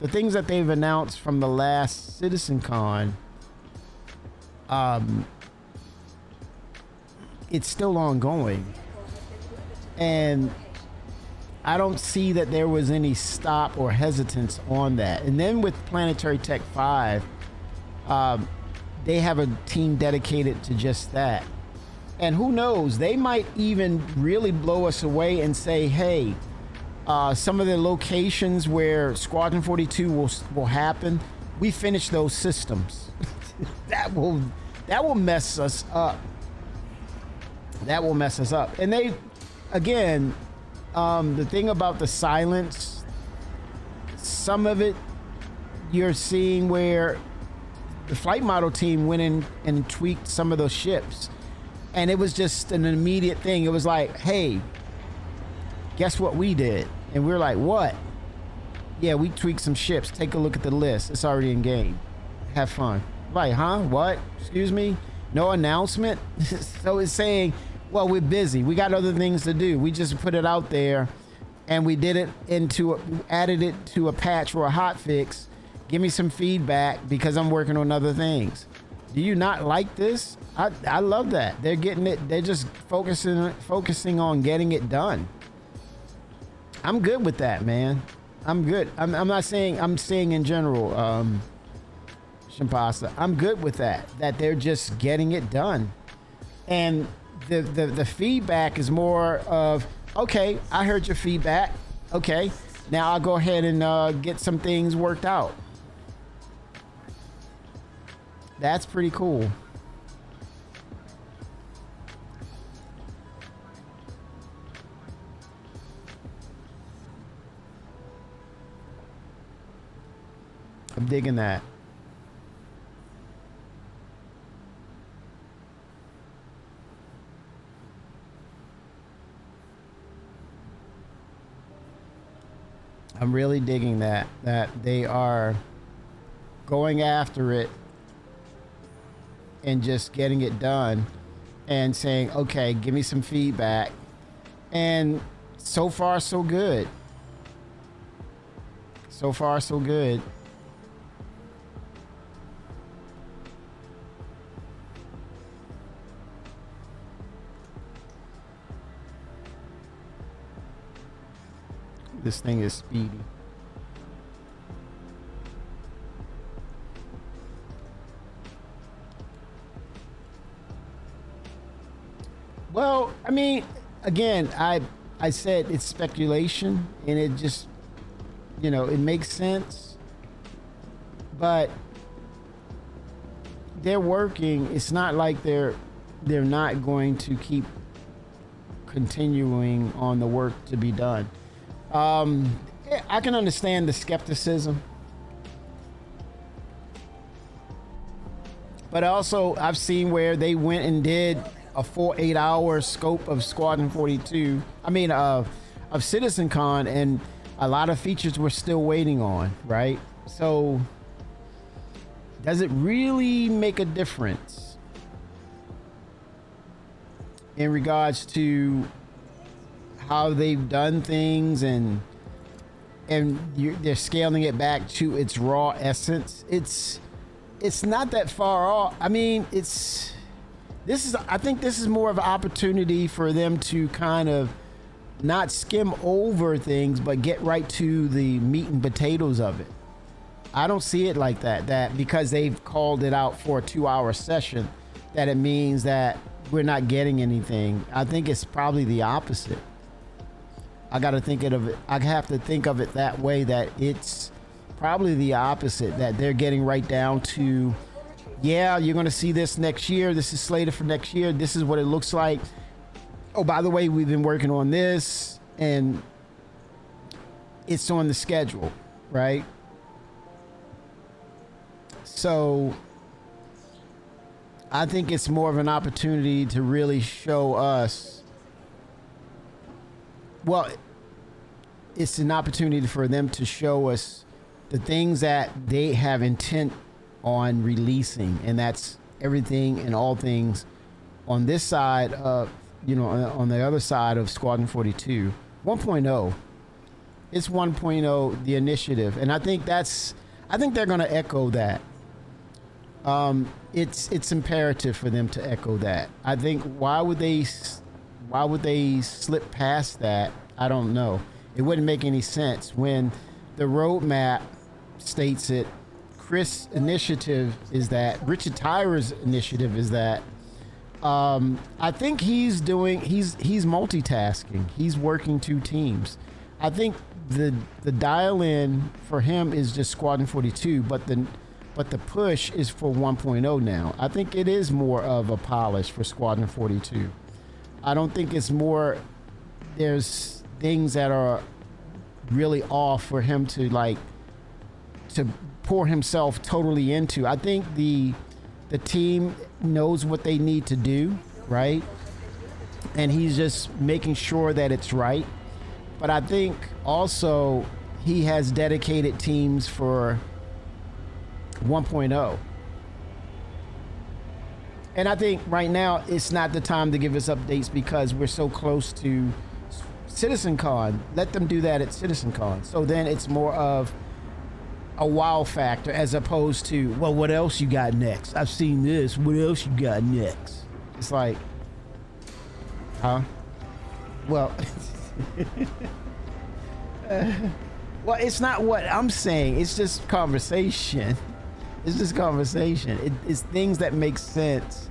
things that they've announced from the last CitizenCon. It's still ongoing. And I don't see that there was any stop or hesitance on that. And then with Planetary Tech 5, they have a team dedicated to just that. And who knows, they might even really blow us away and say, hey, some of the locations where Squadron 42 will happen, we finished those systems. that will mess us up. That will mess us up. And they, again, the thing about the silence, some of it you're seeing where the flight model team went in and tweaked some of those ships. And it was just an immediate thing. It was like, hey, guess what we did? And we were like, what? Yeah, we tweaked some ships. Take a look at the list. It's already in game. Have fun. Like, huh? What? Excuse me? No announcement? So it's saying, well, we're busy. We got other things to do. We just put it out there and we did it added it to a patch or a hot fix. Give me some feedback because I'm working on other things. Do you not like this? I love that. They're getting it. They're just focusing on getting it done. I'm good with that, man. I'm good. I'm not saying, I'm saying in general, Shimpasa, I'm good with that they're just getting it done. And the feedback is more of, okay, I heard your feedback. Okay, now I'll go ahead and get some things worked out. That's pretty cool. I'm digging that. I'm really digging that they are going after it and just getting it done and saying, okay, give me some feedback. And so far, so good. So far, so good. This thing is speedy. Well, I mean, again, I said it's speculation, and it just, you know, it makes sense. But they're working. It's not like they're not going to keep continuing on the work to be done. I can understand the skepticism, but also I've seen where they went and did a 8-hour scope of Squadron 42. I mean, of CitizenCon, and a lot of features we're still waiting on, right? So does it really make a difference in regards to how they've done things, and they're scaling it back to its raw essence. It's not that far off. I mean, I think this is more of an opportunity for them to kind of not skim over things, but get right to the meat and potatoes of it. I don't see it like that because they've called it out for a 2-hour session, that it means that we're not getting anything. I think it's probably the opposite. I have to think of it that way, that it's probably the opposite, that they're getting right down to, yeah, you're going to see this next year. This is slated for next year. This is what it looks like. Oh, by the way, we've been working on this, and it's on the schedule, right? So I think it's more of an opportunity to really show us, well, it's an opportunity for them to show us the things that they have intent on releasing, and that's everything and all things on this side of, on the other side of Squadron 42 1.0. It's 1.0, the initiative, and I think they're going to echo that. It's imperative for them to echo that. I think why would they slip past that? I don't know. It wouldn't make any sense when the roadmap states it. Chris' initiative is that. Richard Tyra's initiative is that. I think he's multitasking. He's working 2 teams. I think the dial-in for him is just Squadron 42, but the push is for 1.0 now. I think it is more of a polish for Squadron 42. I don't think it's more. There's things that are really off for him to pour himself totally into. I think the team knows what they need to do, right? And he's just making sure that it's right. But I think also he has dedicated teams for 1.0. And I think right now it's not the time to give us updates because we're so close to CitizenCon. Let them do that at CitizenCon. So then it's more of a wow factor as opposed to, well, what else you got next? I've seen this. What else you got next? It's like, huh? Well, well, it's not what I'm saying. It's just conversation. It's just conversation. It's things that make sense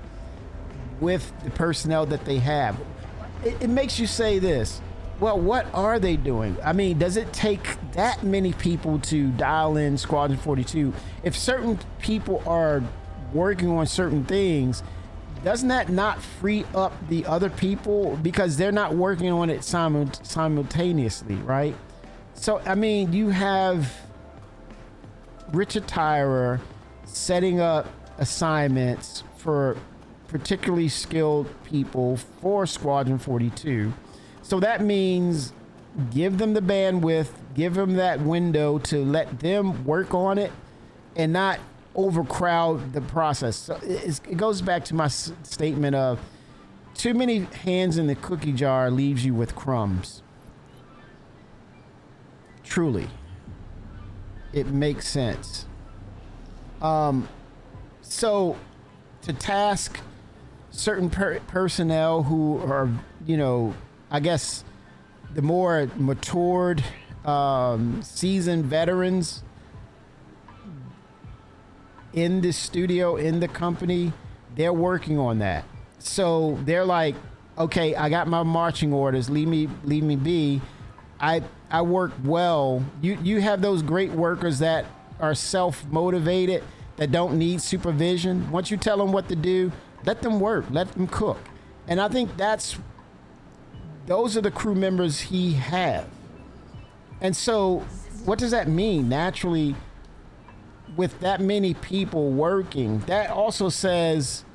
with the personnel that they have. It makes you say this. Well, what are they doing? I mean, does it take that many people to dial in Squadron 42? If certain people are working on certain things, doesn't that not free up the other people because they're not working on it simultaneously, right? So, I mean, you have Richard Tyrer setting up assignments for particularly skilled people for Squadron 42. So that means give them the bandwidth, give them that window to let them work on it and not overcrowd the process. So it goes back to my statement of too many hands in the cookie jar leaves you with crumbs. Truly. It makes sense. So to task certain personnel who are, I guess the more matured, seasoned veterans in the studio, in the company, they're working on that. So they're like, okay, I got my marching orders. Leave me be. I work well. You have those great workers that are self-motivated, that don't need supervision. Once you tell them what to do, let them work, let them cook. And I think those are the crew members he have. And so what does that mean? Naturally, with that many people working, that also says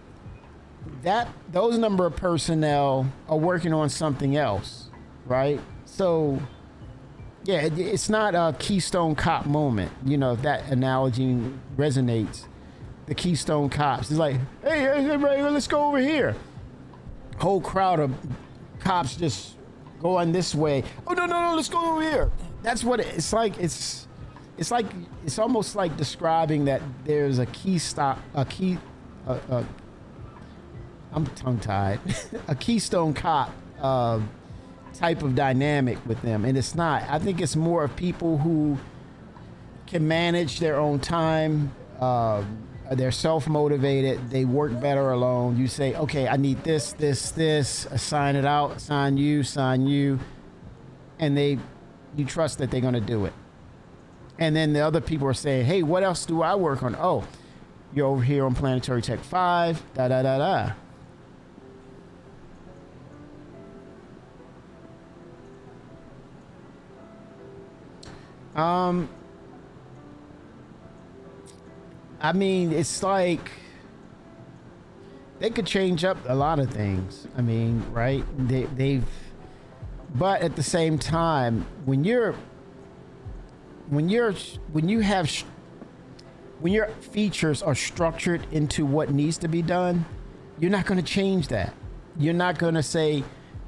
that those number of personnel are working on something else, right? So yeah, it's not a Keystone Cop moment, if that analogy resonates. The Keystone Cops. It's like, hey, everybody, let's go over here. Whole crowd of cops just going this way. Oh no, let's go over here. That's what it's like. It's like it's almost like describing that there's a key stop, I'm tongue tied, a Keystone Cop type of dynamic with them, and it's not. I think it's more of people who can manage their own time. They're self-motivated. They work better alone. You say, okay, I need this, assign it out, assign you, and you trust that they're going to do it. And then the other people are saying, hey, what else do I work on? Oh, you're over here on Planetary Tech 5, da. I mean, it's like they could change up a lot of things. I mean, right? But at the same time, when your features are structured into what needs to be done, you're not going to change that. You're not going to say,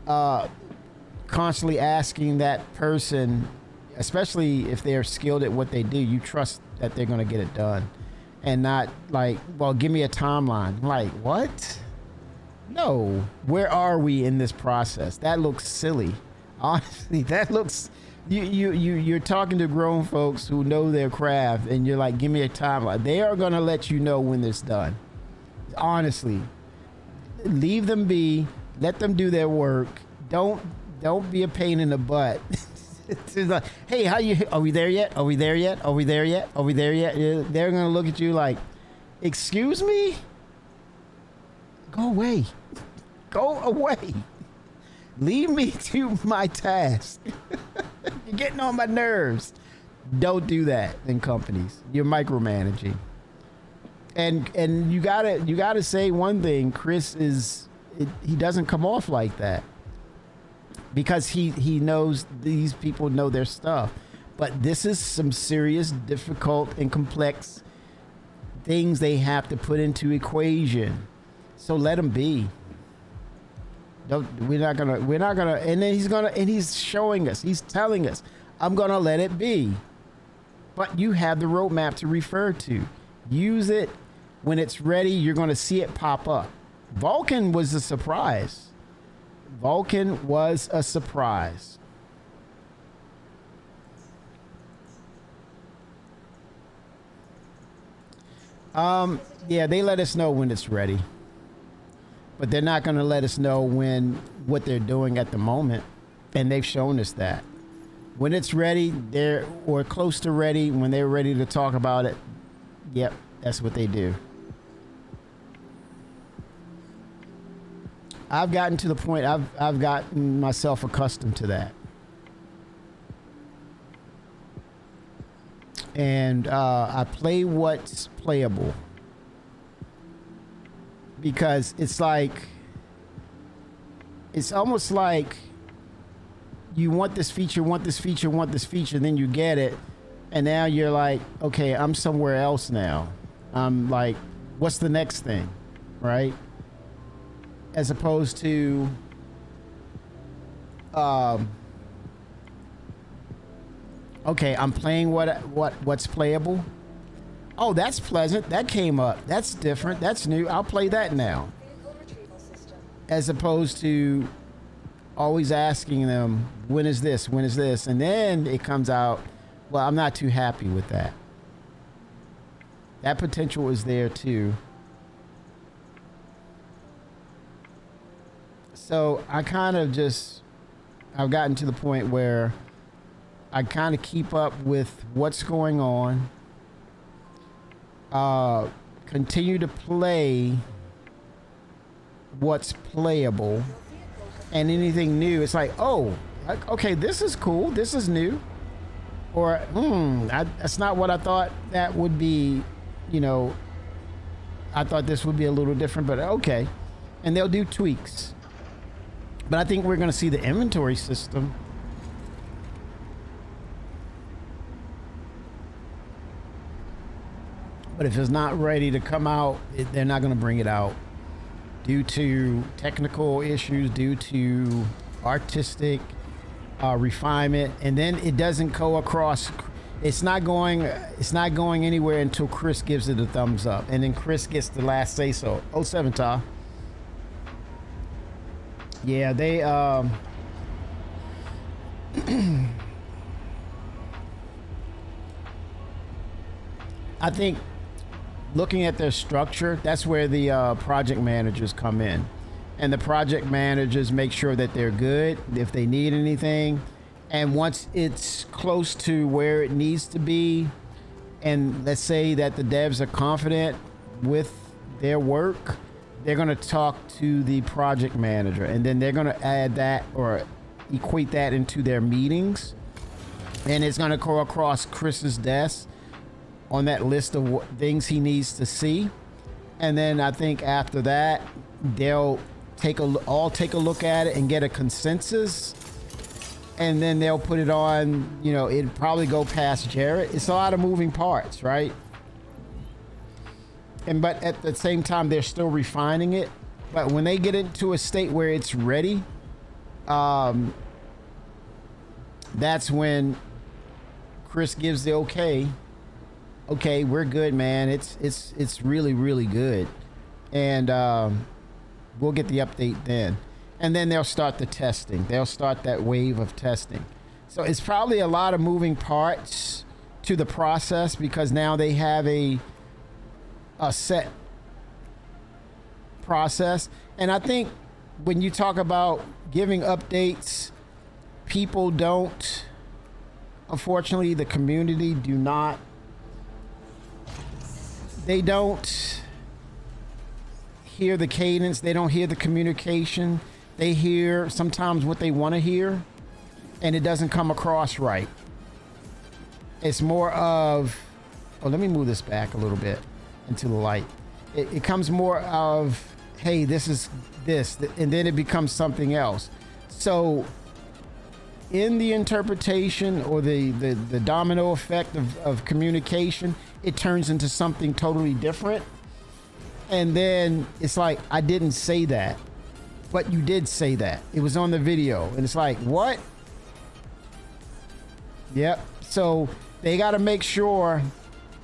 constantly asking that person, especially if they're skilled at what they do, you trust that they're going to get it done. And not like, well, give me a timeline. Like, what? No. Where are we in this process? That looks silly. Honestly, that looks... You're talking to grown folks who know their craft, and you're like, give me a timeline. They are going to let you know when it's done. Honestly. Leave them be. Let them do their work. Don't be a pain in the butt. It's like, hey, are we there yet? Are we there yet? Are we there yet? Are we there yet? They're going to look at you like, excuse me? Go away. Go away. Leave me to my task. You're getting on my nerves. Don't do that in companies. You're micromanaging. And you gotta say one thing. Chris he doesn't come off like that. Because he knows these people know their stuff. But this is some serious, difficult, and complex things they have to put into equation. So let them be. We're not gonna, and then he's showing us, he's telling us, I'm gonna let it be. But you have the roadmap to refer to. Use it. When it's ready, you're gonna see it pop up. Vulcan was a surprise. Vulcan was a surprise. Yeah, they let us know when it's ready. But they're not going to let us know what they're doing at the moment. And they've shown us that. When it's ready, or close to ready, when they're ready to talk about it, yep, that's what they do. I've gotten to the point, I've gotten myself accustomed to that. And I play what's playable. Because it's almost like you want this feature, then you get it. And now you're like, okay, I'm somewhere else now. I'm like, what's the next thing? Right? As opposed to okay, I'm playing what's playable. Oh, that's pleasant. That came up. That's different. That's new. I'll play that now. Vehicle retrieval system. As opposed to always asking them, when is this? When is this? And then it comes out, well, I'm not too happy with that. That potential is there too. So I've gotten to the point where I kind of keep up with what's going on. Continue to play what's playable, and anything new, it's like, oh, okay, this is cool, this is new, or that's not what I thought that would be. I thought this would be a little different, but okay. And they'll do tweaks. But I think we're going to see the inventory system. But if it's not ready to come out, they're not going to bring it out due to technical issues, due to artistic refinement, and then it doesn't go across. It's not going anywhere until Chris gives it a thumbs up, and then Chris gets the last say so. 07 Ta. Yeah, they I think looking at their structure, that's where the project managers come in. And the project managers make sure that they're good if they need anything. And once it's close to where it needs to be, and let's say that the devs are confident with their work, they're going to talk to the project manager, and then they're going to add that or equate that into their meetings. And it's going to go across Chris's desk on that list of things he needs to see. And then I think after that, they'll all take a look at it and get a consensus, and then they'll put it on. You know, it'd probably go past Jared. It's a lot of moving parts, right? But at the same time, they're still refining it. But when they get into a state where it's ready, that's when Chris gives the okay. Okay, we're good, man. It's really, really good. And we'll get the update then. And then they'll start the testing. They'll start that wave of testing. So it's probably a lot of moving parts to the process, because now they have a set process. And I think when you talk about giving updates, people don't, unfortunately, the community do not, they don't hear the cadence. They don't hear the communication. They hear sometimes what they want to hear, and it doesn't come across right. It's more of, oh, let me move this back a little bit into the light. It comes more of, hey, this is this, and then it becomes something else. So in the interpretation or the domino effect of communication, it turns into something totally different. And then it's like, I didn't say that, but you did say that. It was on the video. And it's like, what? Yep. So they got to make sure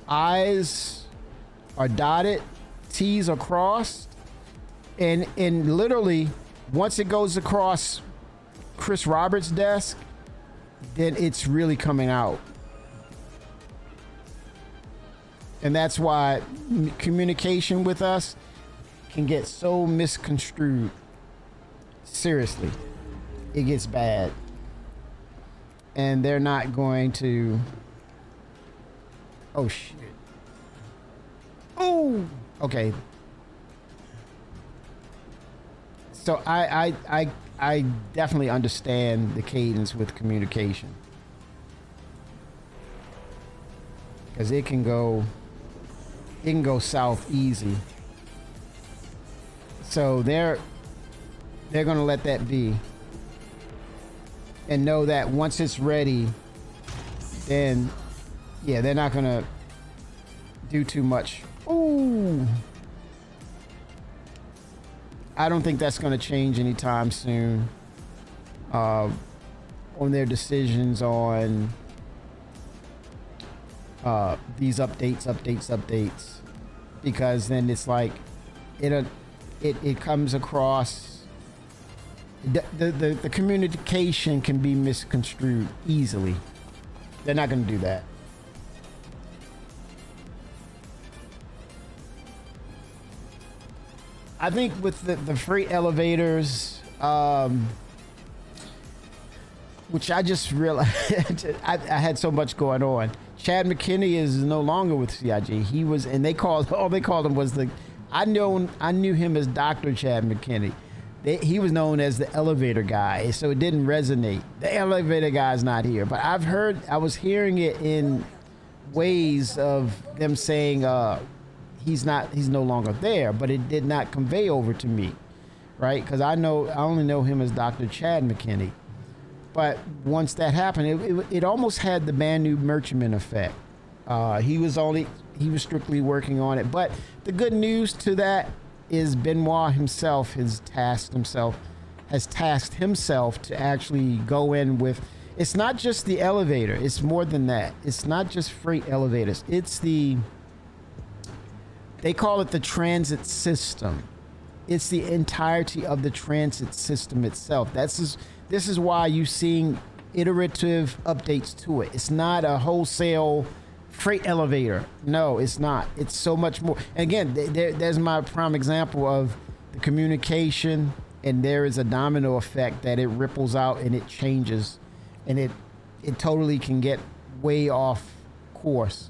I's are dotted, T's are crossed. And literally, once it goes across Chris Roberts' desk, then it's really coming out. And that's why communication with us can get so misconstrued. Seriously, it gets bad. And they're not going to... Oh, shit. Oh! Okay. So I definitely understand the cadence with communication. Because it can go south easy. So they're going to let that be, and know that once it's ready, then yeah, they're not going to do too much. Ooh, I don't think that's going to change anytime soon on their decisions on these updates, because then it's like it comes across, the communication can be misconstrued easily. They're not going to do that. I think with the freight elevators, which I just realized I had so much going on. Chad McKinney is no longer with CIG. He was, and all they called him was I knew him as Dr. Chad McKinney. He was known as the elevator guy, so it didn't resonate. The elevator guy's not here, but I was hearing it in ways of them saying he's no longer there, but it did not convey over to me, right? Because I only know him as Dr. Chad McKinney. But once that happened, it almost had the Manu Merchantman effect. He was strictly working on it. But the good news to that is Benoit himself has has tasked himself to actually go in with. It's not just the elevator. It's more than that. It's not just freight elevators. It's the. They call it the transit system. It's the entirety of the transit system itself. This is why you're seeing iterative updates to it. It's not a wholesale freight elevator. No, it's not. It's so much more. And again, there's my prime example of the communication, and there is a domino effect that it ripples out and it changes, and it totally can get way off course.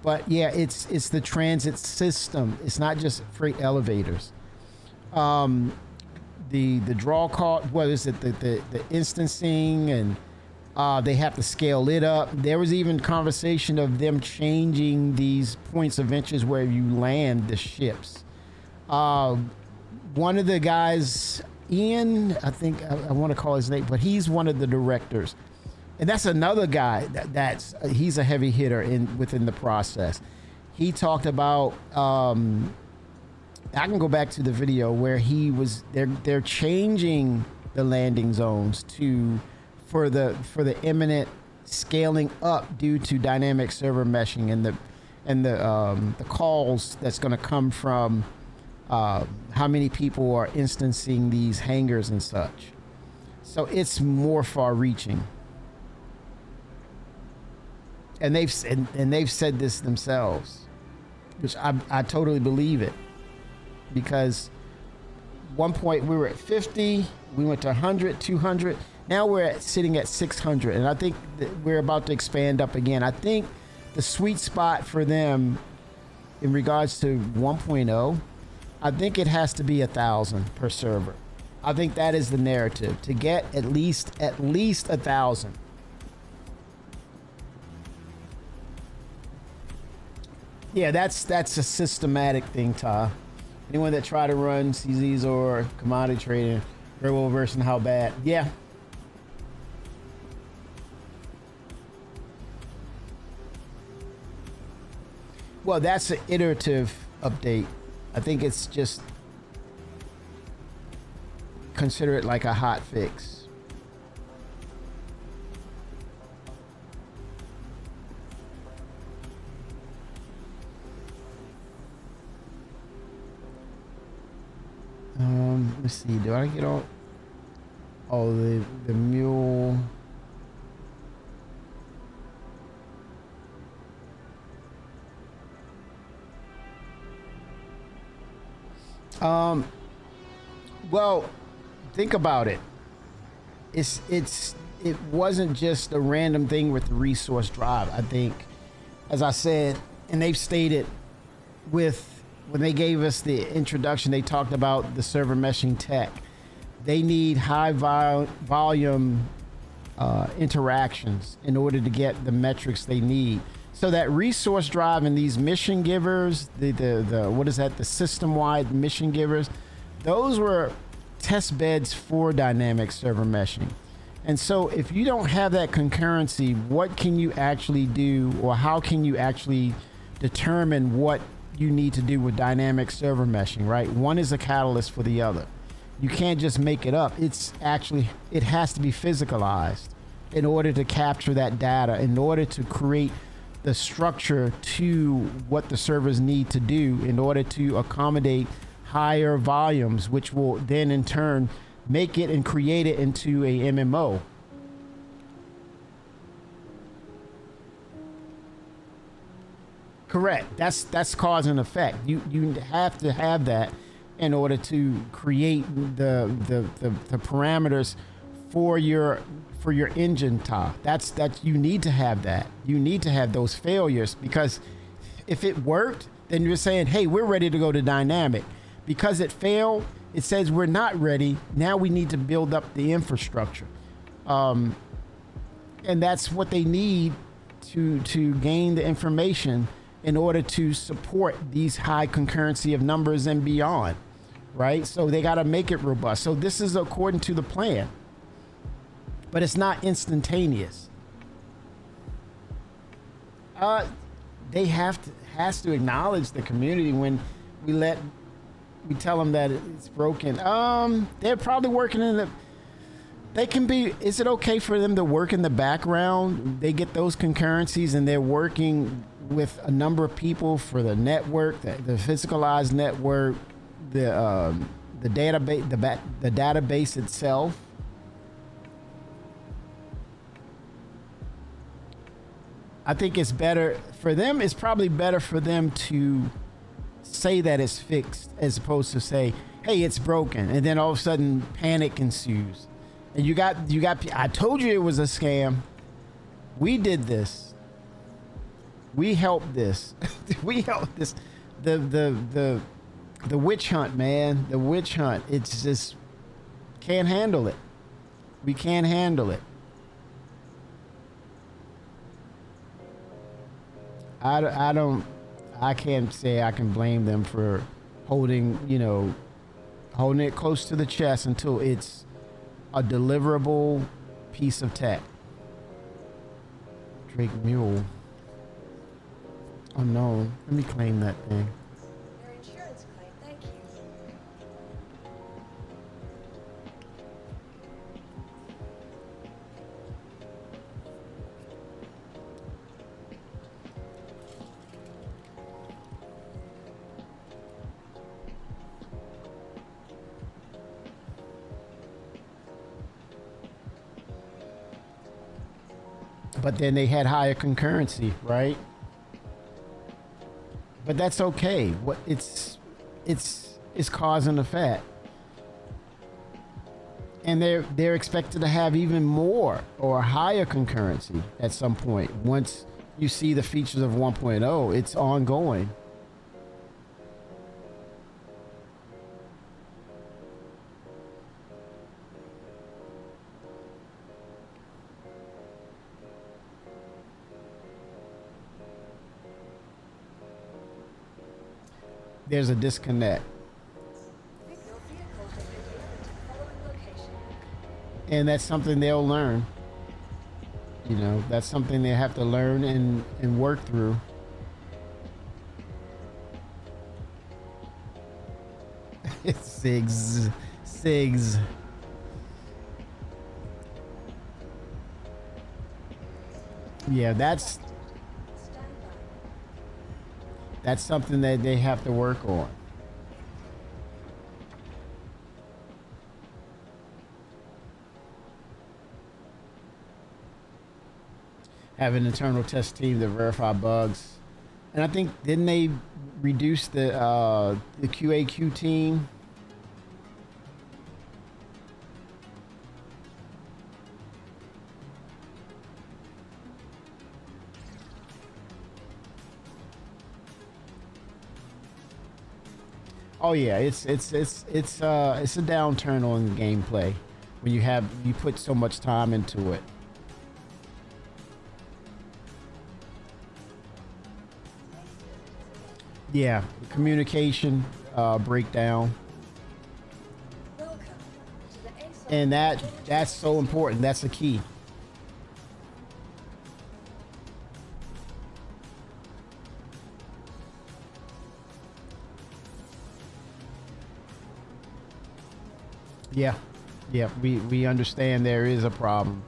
But yeah, it's the transit system. It's not just freight elevators. The draw call, what is it, the instancing, and they have to scale it up. There was even conversation of them changing these points of interest where you land the ships. One of the guys, Ian, I think I want to call his name, but he's one of the directors, and that's another guy he's a heavy hitter within the process. He talked about. I can go back to the video where he was. They're changing the landing zones for the imminent scaling up due to dynamic server meshing and the calls that's going to come from how many people are instancing these hangars and such. So it's more far-reaching, and they've said this themselves, which I totally believe it. Because one point we were at 50, we went to 100, 200. Now we're sitting at 600, and I think that we're about to expand up again. I think the sweet spot for them in regards to 1.0, I think it has to be 1,000 per server. I think that is the narrative, to get at least 1,000. Yeah, that's a systematic thing, Ty. Anyone that try to run CZs or commodity trading, very well versed in how bad. Yeah. Well, that's an iterative update. I think it's just consider it like a hot fix. Let's see. Do I get all? Oh, the mule. Well, think about it. It wasn't just a random thing with the resource drive. I think, as I said, and they've stated when they gave us the introduction, they talked about the server meshing tech. They need high volume interactions in order to get the metrics they need. So that resource drive and these mission givers, the what is that? The system-wide mission givers, those were test beds for dynamic server meshing. And so if you don't have that concurrency, what can you actually do, or how can you actually determine what you need to do with dynamic server meshing, right? One is a catalyst for the other. You can't just make it up. It has to be physicalized in order to capture that data, in order to create the structure to what the servers need to do in order to accommodate higher volumes, which will then in turn make it and create it into a MMO. Correct. That's cause and effect. You have to have that in order to create the parameters for your engine, Ty. That's you need to have that. You need to have those failures, because if it worked, then you're saying, hey, we're ready to go to dynamic. Because it failed, it says we're not ready. Now we need to build up the infrastructure. And that's what they need to gain the information in order to support these high concurrency of numbers and beyond, right? So they got to make it robust. So this is according to the plan, but it's not instantaneous. They has to acknowledge the community when we let we tell them that it's broken. They're probably working in the. They can be. Is it okay for them to work in the background? They get those concurrencies, and they're working with a number of people for the network, the physicalized network, the database, the database itself. I think it's better for them. It's probably better for them to say that it's fixed as opposed to say, "Hey, it's broken," and then all of a sudden panic ensues. And you got. I told you it was a scam. We did this. We helped this. We helped this. The witch hunt, man. The witch hunt. It's just can't handle it. We can't handle it. I can't say I can blame them for holding it close to the chest until it's a deliverable piece of tech. Drake Mule. Oh no, let me claim that thing. Your insurance claim, thank you. But then they had higher concurrency, right? But that's okay. What it's cause and effect. And they're expected to have even more or higher concurrency at some point. Once you see the features of 1.0, it's ongoing. There's a disconnect. Your vehicle has been delivered to the following location. And that's something they'll learn. That's something they have to learn and work through. It's SIGs. Yeah, that's something that they have to work on. Have an internal test team to verify bugs. And I think, didn't they reduce the QAQ team? Oh yeah, it's a downturn on gameplay when you put so much time into it. Yeah, communication breakdown, Welcome to the ASOS and that's so important. That's the key. Yeah, we understand there is a problem,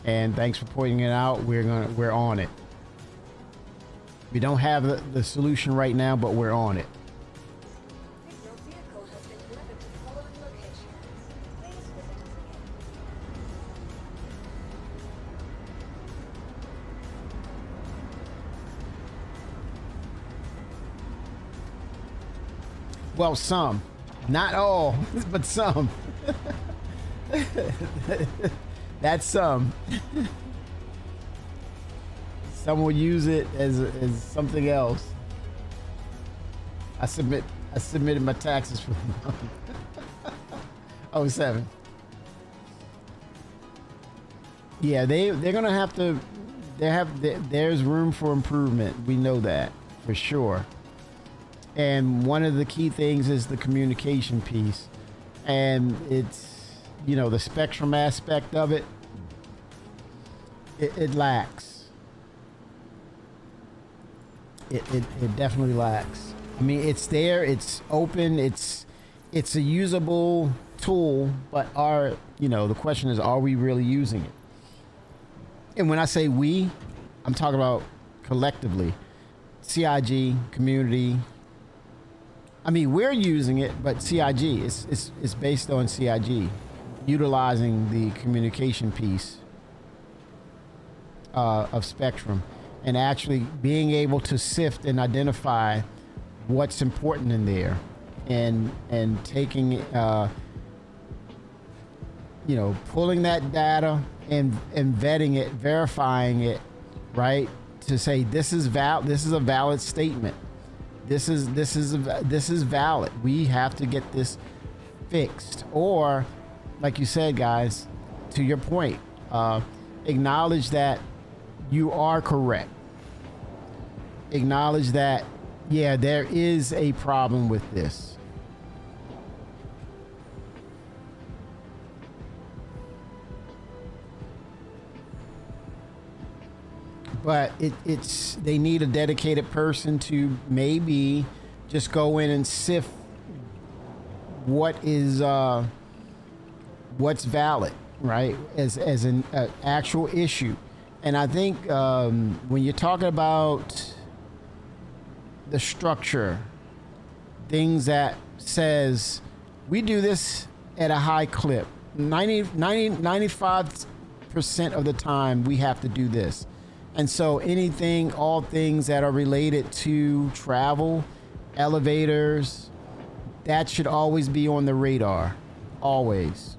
and thanks for pointing it out. We're on it. We don't have the solution right now, but we're on it. Your vehicle has been delivered to the following location. Please visit us again. Well, some, not all, but some. That's some. Some will use it as something else. I submitted my taxes for the month. 07. Yeah, they're gonna have to. There's room for improvement. We know that for sure. And one of the key things is the communication piece, and it's the spectrum aspect of it. It lacks. It definitely lacks. I mean, it's there. It's open. It's it's a usable tool, but the question is, are we really using it? And when I say we, I'm talking about collectively, CIG, community. I mean, we're using it, but CIG, it's based on CIG, utilizing the communication piece of Spectrum and actually being able to sift and identify what's important in there and taking, pulling that data and vetting it, verifying it, right? To say this is a valid statement. This is valid. We have to get this fixed. Or, like you said, guys, to your point, acknowledge that you are correct. Acknowledge that, yeah, there is a problem with this. But they need a dedicated person to maybe just go in and sift what is what's valid, right, as an actual issue. And I think when you're talking about the structure, things that says we do this at a high clip, 95% of the time we have to do this. And so all things that are related to travel, elevators, that should always be on the radar, always.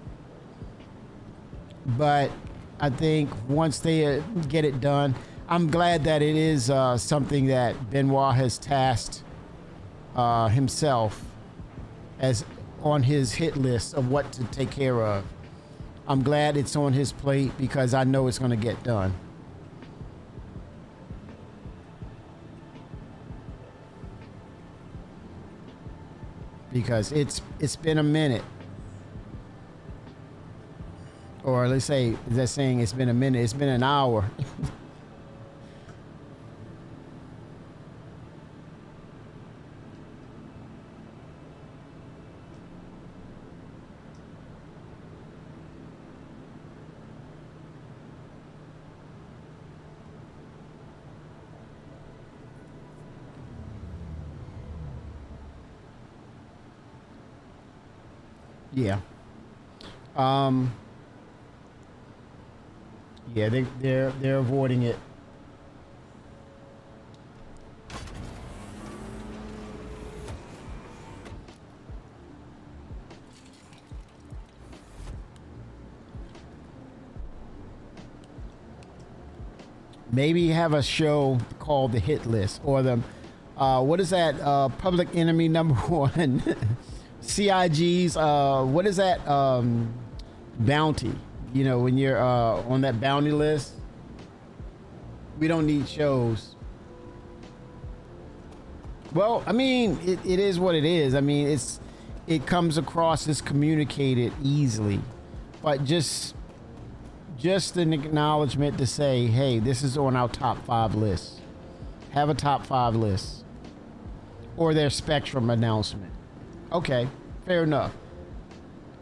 But I think once they get it done, I'm glad that it is something that Benoit has tasked himself as on his hit list of what to take care of. I'm glad it's on his plate because I know it's going to get done. Because it's been a minute, or let's say, is that saying it's been a minute? It's been an hour. Yeah. Yeah, they're avoiding it. Maybe have a show called The Hit List or the what is that? Public Enemy #1. CIG's what is that? Bounty. You know, when you're on that bounty list. We don't need shows. Well, I mean, it is what it is. I mean, it comes across as communicated easily, but just an acknowledgement to say, hey, this is on our top 5 list. Have a top 5 list, or their Spectrum announcement. Okay, fair enough.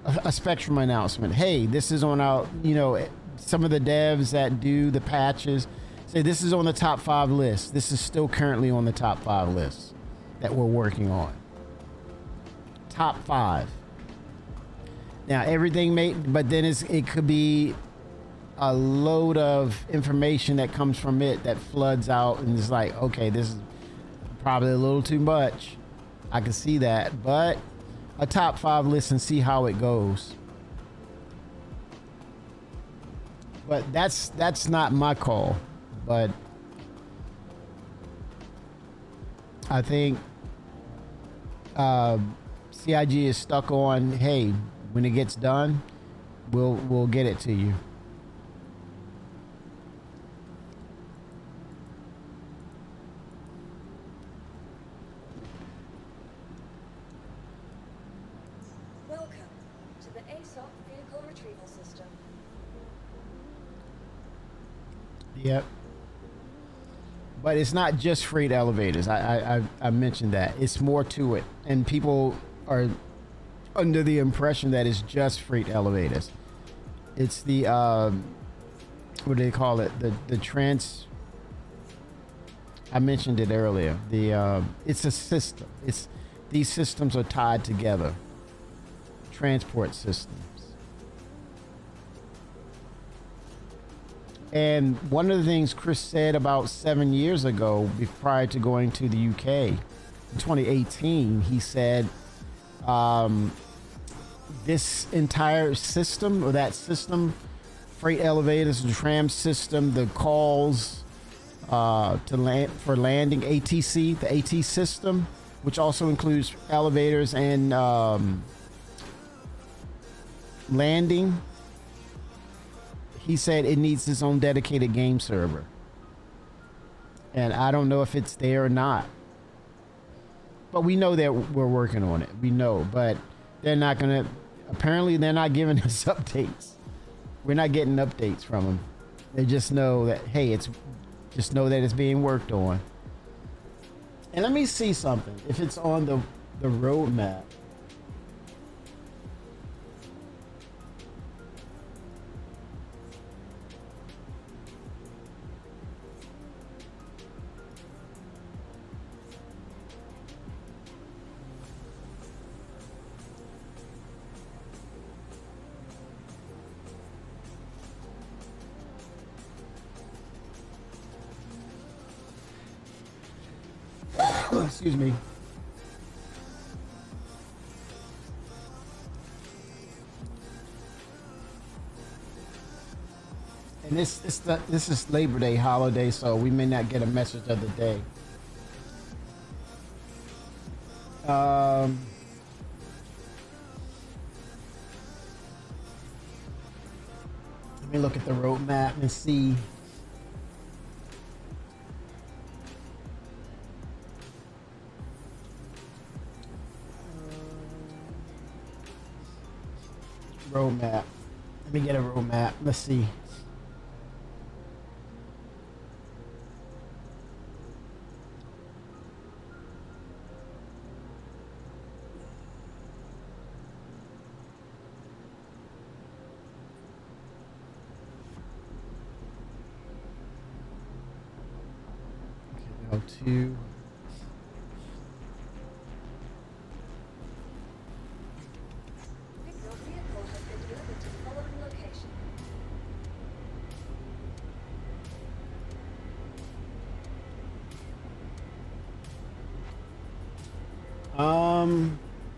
A Spectrum announcement. Hey, this is on our, some of the devs that do the patches say this is on the top 5 list. This is still currently on the top 5 list that we're working on. Top 5. Now everything but then it could be a load of information that comes from it that floods out and it's like, okay, this is probably a little too much. I can see that, but a top 5 list and see how it goes. But that's not my call. But I think CIG is stuck on, hey, when it gets done, we'll get it to you. Welcome to the ASOP vehicle retrieval system. Yep. But it's not just freight elevators. I mentioned that. It's more to it. And people are under the impression that it's just freight elevators. It's the what do they call it? The trans. I mentioned it earlier. It's a system. These systems are tied together. Transport systems. And one of the things Chris said about 7 years ago, prior to going to the UK, in 2018, he said this entire system, or that system, freight elevators, the tram system, the calls to land for landing, ATC, the AT system, which also includes elevators and landing. He said it needs its own dedicated game server. And I don't know if it's there or not. But we know that we're working on it. We know, but they're not going to, apparently they're not giving us updates. We're not getting updates from them. They just know that, hey, just know that it's being worked on. And let me see something. If it's on the roadmap. Excuse me. And this is Labor Day holiday, so we may not get a message of the day. Let me look at the roadmap and see. Roadmap. Let me get a roadmap. Let's see. Okay, L2.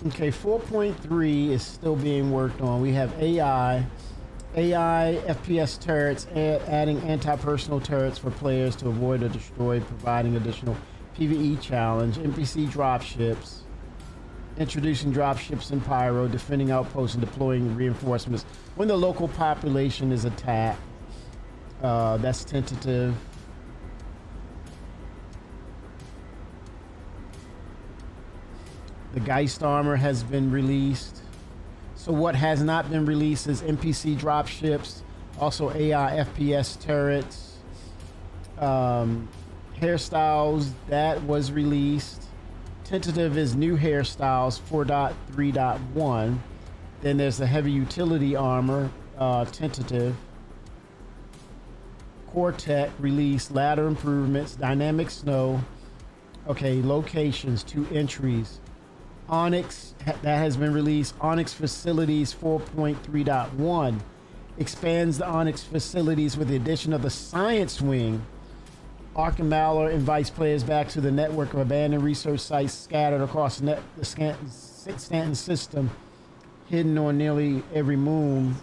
Okay, 4.3 is still being worked on. We have AI FPS turrets, adding anti-personal turrets for players to avoid or destroy, providing additional PvE challenge. NPC dropships, introducing dropships in Pyro, defending outposts and deploying reinforcements when the local population is attacked. That's tentative. The Geist armor has been released. So what has not been released is NPC dropships, also AI FPS turrets, hairstyles that was released. Tentative is new hairstyles 4.3.1. Then there's the heavy utility armor, tentative. Core tech released, ladder improvements, dynamic snow. Okay, locations, 2 entries. Onyx, that has been released. Onyx Facilities 4.3.1 expands the Onyx Facilities with the addition of the Science Wing. Arkham Valor invites players back to the network of abandoned research sites scattered across the Stanton system, hidden on nearly every moon.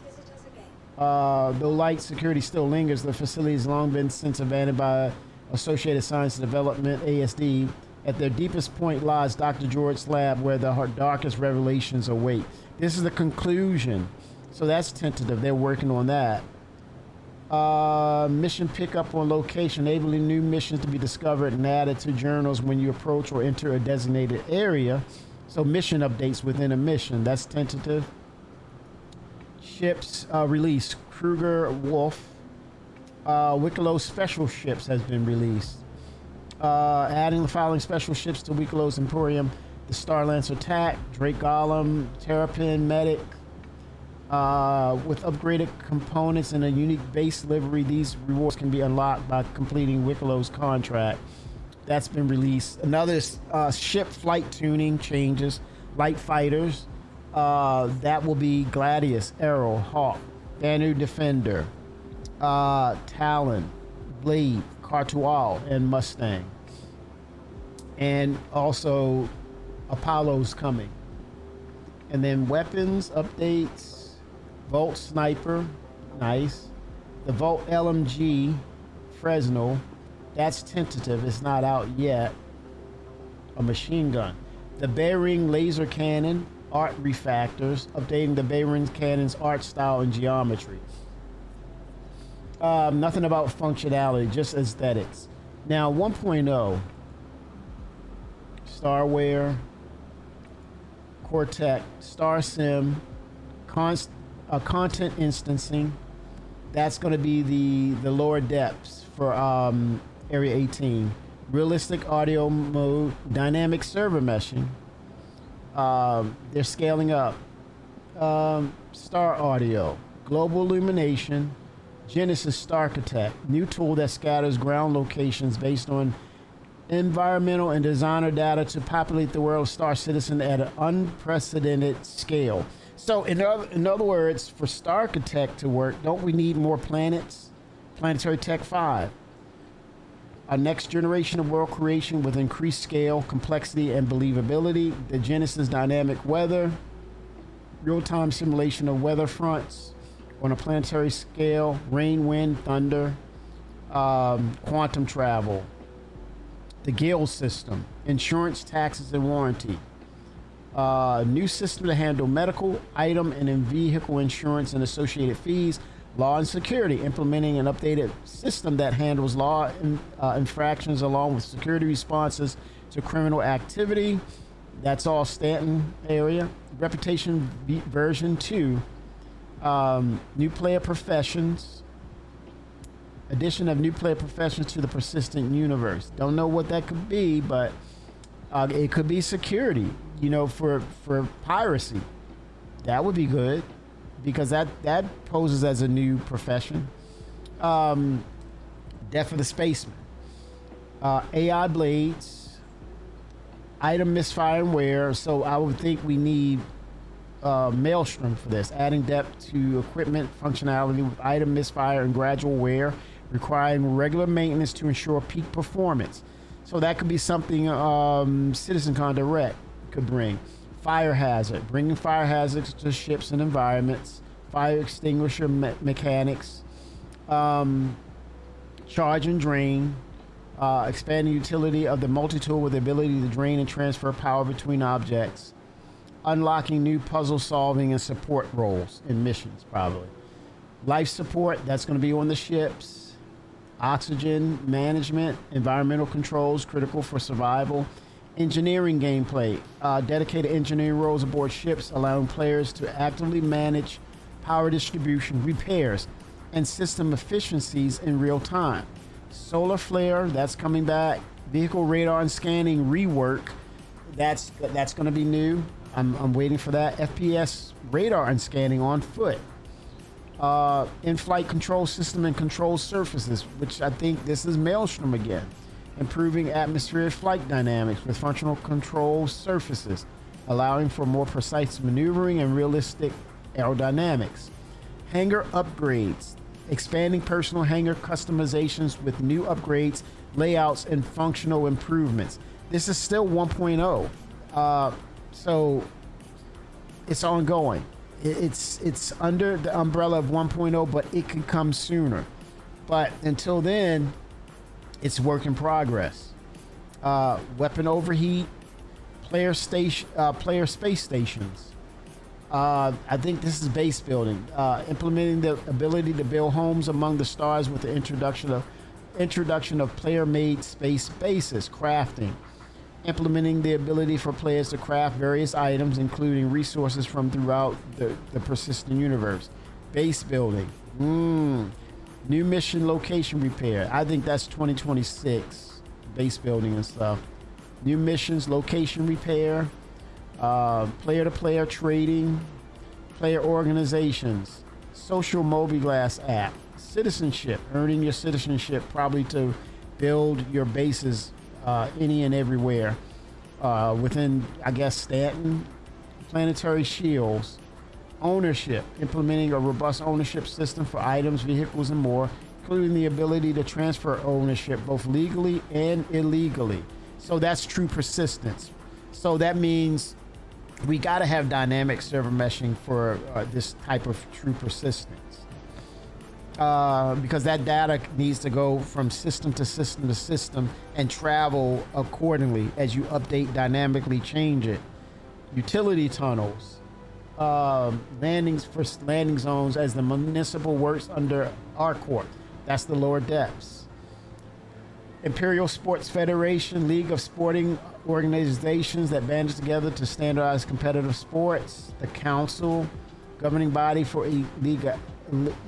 Though light security still lingers, the facility has long been since abandoned by Associated Science and Development, ASD. At their deepest point lies Dr. George's lab, where the darkest revelations await. This is the conclusion. So that's tentative. They're working on that. Mission pickup on location, enabling new missions to be discovered and added to journals when you approach or enter a designated area. So mission updates within a mission. That's tentative. Ships released. Kruger Wolf. Wicklow Special Ships has been released. Adding the following special ships to Wicklow's Emporium: the Star Lancer attack, Drake Golem, Terrapin Medic. With upgraded components and a unique base livery, these rewards can be unlocked by completing Wicklow's contract. That's been released. Another ship flight tuning changes. Light fighters. That will be Gladius, Arrow, Hawk, Banu Defender, Talon, Blade, Cartual, and Mustang. And also Apollo's coming. And then weapons updates. Volt Sniper, nice. The Volt LMG, Fresnel, that's tentative, it's not out yet. A machine gun. The Bearing Laser Cannon, art refactors, updating the Bearing Cannon's art style and geometry. Nothing about functionality, just aesthetics. Now 1.0, Starware, Cortec, Star Sim, content instancing. That's going to be the lower depths for Area 18. Realistic audio mode, dynamic server meshing. They're scaling up. Star Audio, global illumination, Genesis Starkitect, new tool that scatters ground locations based on environmental and designer data to populate the world of Star Citizen at an unprecedented scale. So in other words, for Starkitect to work, don't we need more planets? Planetary Tech 5. A next generation of world creation with increased scale, complexity, and believability. The Genesis dynamic weather. Real-time simulation of weather fronts on a planetary scale. Rain, wind, thunder. Quantum travel. The Gale system. Insurance, taxes, and warranty. New system to handle medical, item, and in-vehicle insurance and associated fees. Law and security, implementing an updated system that handles law infractions along with security responses to criminal activity. That's all Stanton area. Reputation version 2. New player professions. Addition of new player professions to the persistent universe. Don't know what that could be, but it could be security, for piracy. That would be good because that poses as a new profession. Death of the Spaceman. AI blades. Item misfire and wear. So I would think we need Maelstrom for this. Adding depth to equipment functionality with item misfire and gradual wear, requiring regular maintenance to ensure peak performance. So that could be something CitizenCon Direct could bring. Fire hazard, bringing fire hazards to ships and environments. Fire extinguisher mechanics. Charge and drain. Expanding utility of the multi-tool with the ability to drain and transfer power between objects. Unlocking new puzzle solving and support roles in missions, probably. Life support, that's going to be on the ships. Oxygen management, environmental controls, critical for survival. Engineering gameplay, dedicated engineering roles aboard ships, allowing players to actively manage power distribution, repairs, and system efficiencies in real time. Solar flare, that's coming back. Vehicle radar and scanning rework, that's going to be new. I'm waiting for that. FPS radar and scanning on foot. In-flight control system and control surfaces, which I think this is Maelstrom again. Improving atmospheric flight dynamics with functional control surfaces, allowing for more precise maneuvering and realistic aerodynamics. Hangar upgrades, expanding personal hangar customizations with new upgrades, layouts, and functional improvements. This is still 1.0, so it's ongoing. It's under the umbrella of 1.0, but it can come sooner. But until then, it's work in progress. Weapon overheat, player space stations. I think this is base building. Implementing the ability to build homes among the stars with the introduction of player-made space bases. Crafting. Implementing the ability for players to craft various items, including resources from throughout the persistent universe. Base building. New mission location repair. I think that's 2026. Base building and stuff. new missions, location repair, player-to-player trading, player organizations, social mobiGlas app, citizenship, earning your citizenship probably to build your bases any and everywhere within, I guess, Stanton, planetary shields, ownership, implementing a robust ownership system for items, vehicles, and more, including the ability to transfer ownership both legally and illegally. So that's true persistence. So that means we got to have dynamic server meshing for this type of true persistence. Because that data needs to go from system to system to system and travel accordingly as you update, dynamically change it. Utility tunnels, landing zones as the municipal works under ARCORP. That's the lower depths. Imperial Sports Federation, League of Sporting Organizations that banded together to standardize competitive sports. The Council, governing body for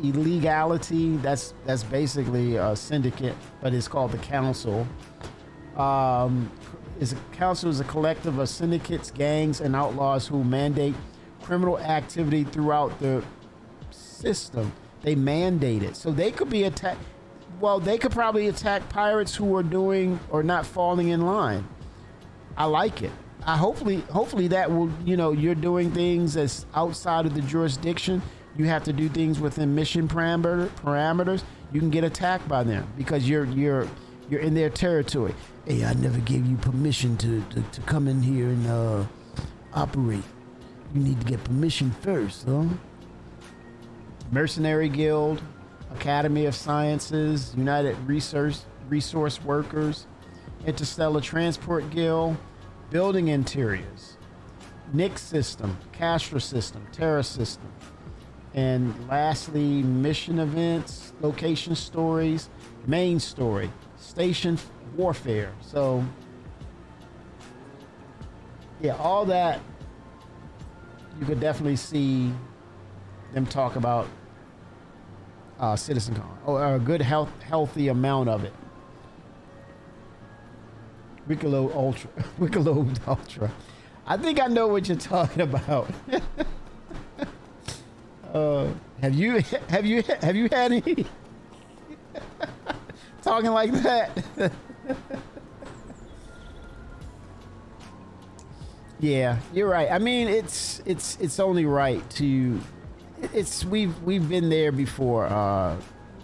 illegality. That's basically a syndicate, but it's called the Council. Council is a collective of syndicates, gangs, and outlaws who mandate criminal activity throughout the system. They mandate it, so they could be attacked. Well, they could probably attack pirates who are doing or not falling in line. I like it. Hopefully that will, you're doing things that's outside of the jurisdiction. You have to do things within mission parameters. You can get attacked by them because you're in their territory. Hey, I never gave you permission to come in here and operate. You need to get permission first, huh? Mercenary Guild, Academy of Sciences, United Resource Workers, Interstellar Transport Guild, Building Interiors, Nix System, Castra System, Terra System, and lastly, mission events, location stories, main story, station warfare. So, yeah, all that you could definitely see them talk about CitizenCon, or a good healthy amount of it. Wicklow Ultra. I think I know what you're talking about. Have you had any talking like that? Yeah, you're right. I mean, it's only right to. We've been there before,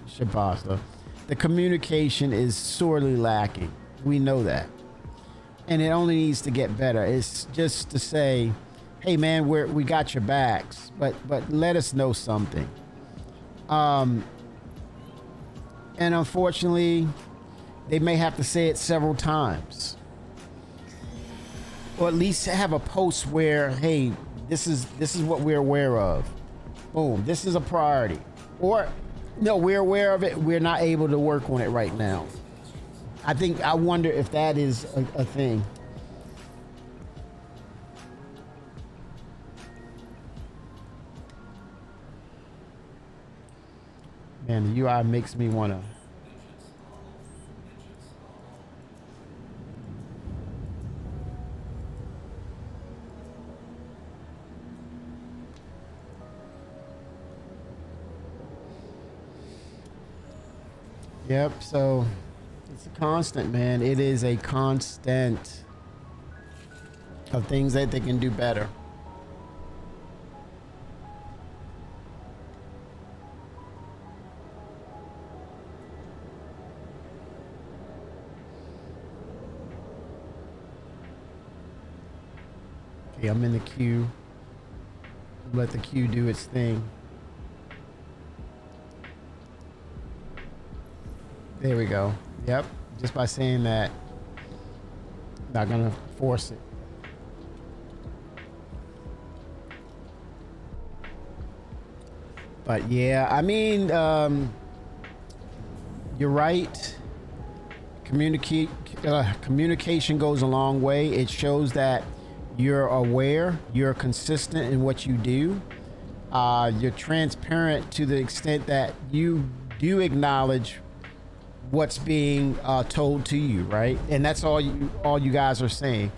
Shabasa. The communication is sorely lacking. We know that, and it only needs to get better. It's just to say, hey man, we got your backs, but let us know something. And unfortunately, they may have to say it several times, or at least have a post where, hey, this is what we're aware of. Boom, this is a priority. Or, no, we're aware of it. We're not able to work on it right now. I wonder if that is a thing. Man, the UI makes me want to. Yep, so it's a constant, man. It is a constant of things that they can do better. Okay, I'm in the queue. Let the queue do its thing. There we go. Yep. Just by saying that, not gonna force it. But yeah, I mean, you're right. Communication goes a long way. It shows that you're aware, you're consistent in what you do. You're transparent to the extent that you do acknowledge what's being told to you, right? And that's all you guys are saying.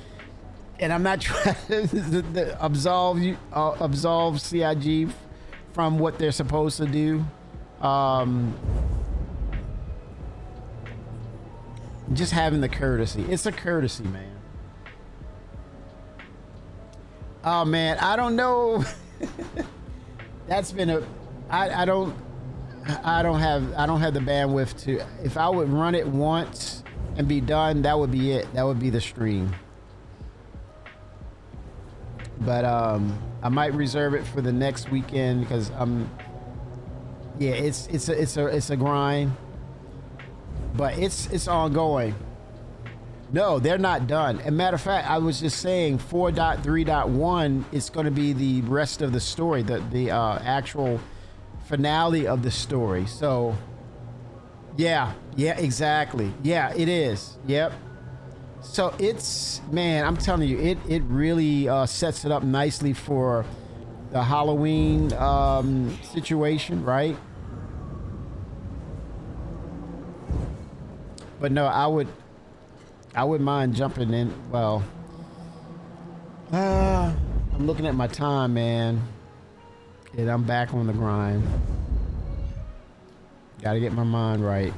And I'm not trying to absolve CIG from what they're supposed to do. Just having the courtesy. It's a courtesy, man. Oh man, I don't know. That's been a. I don't have the bandwidth to. If I would run it once and be done, that would be it. That would be the stream. But I might reserve it for the next weekend because yeah, it's a grind, but it's ongoing. No, they're not done. As a matter of fact, I was just saying 4.3.1 is going to be the rest of the story, the actual finale of the story. So yeah, exactly. Yeah, it is. Yep. So it's, man, I'm telling you, it really sets it up nicely for the Halloween situation, right? But no, I wouldn't mind jumping in. Well, I'm looking at my time, man, and I'm back on the grind. Gotta get my mind right.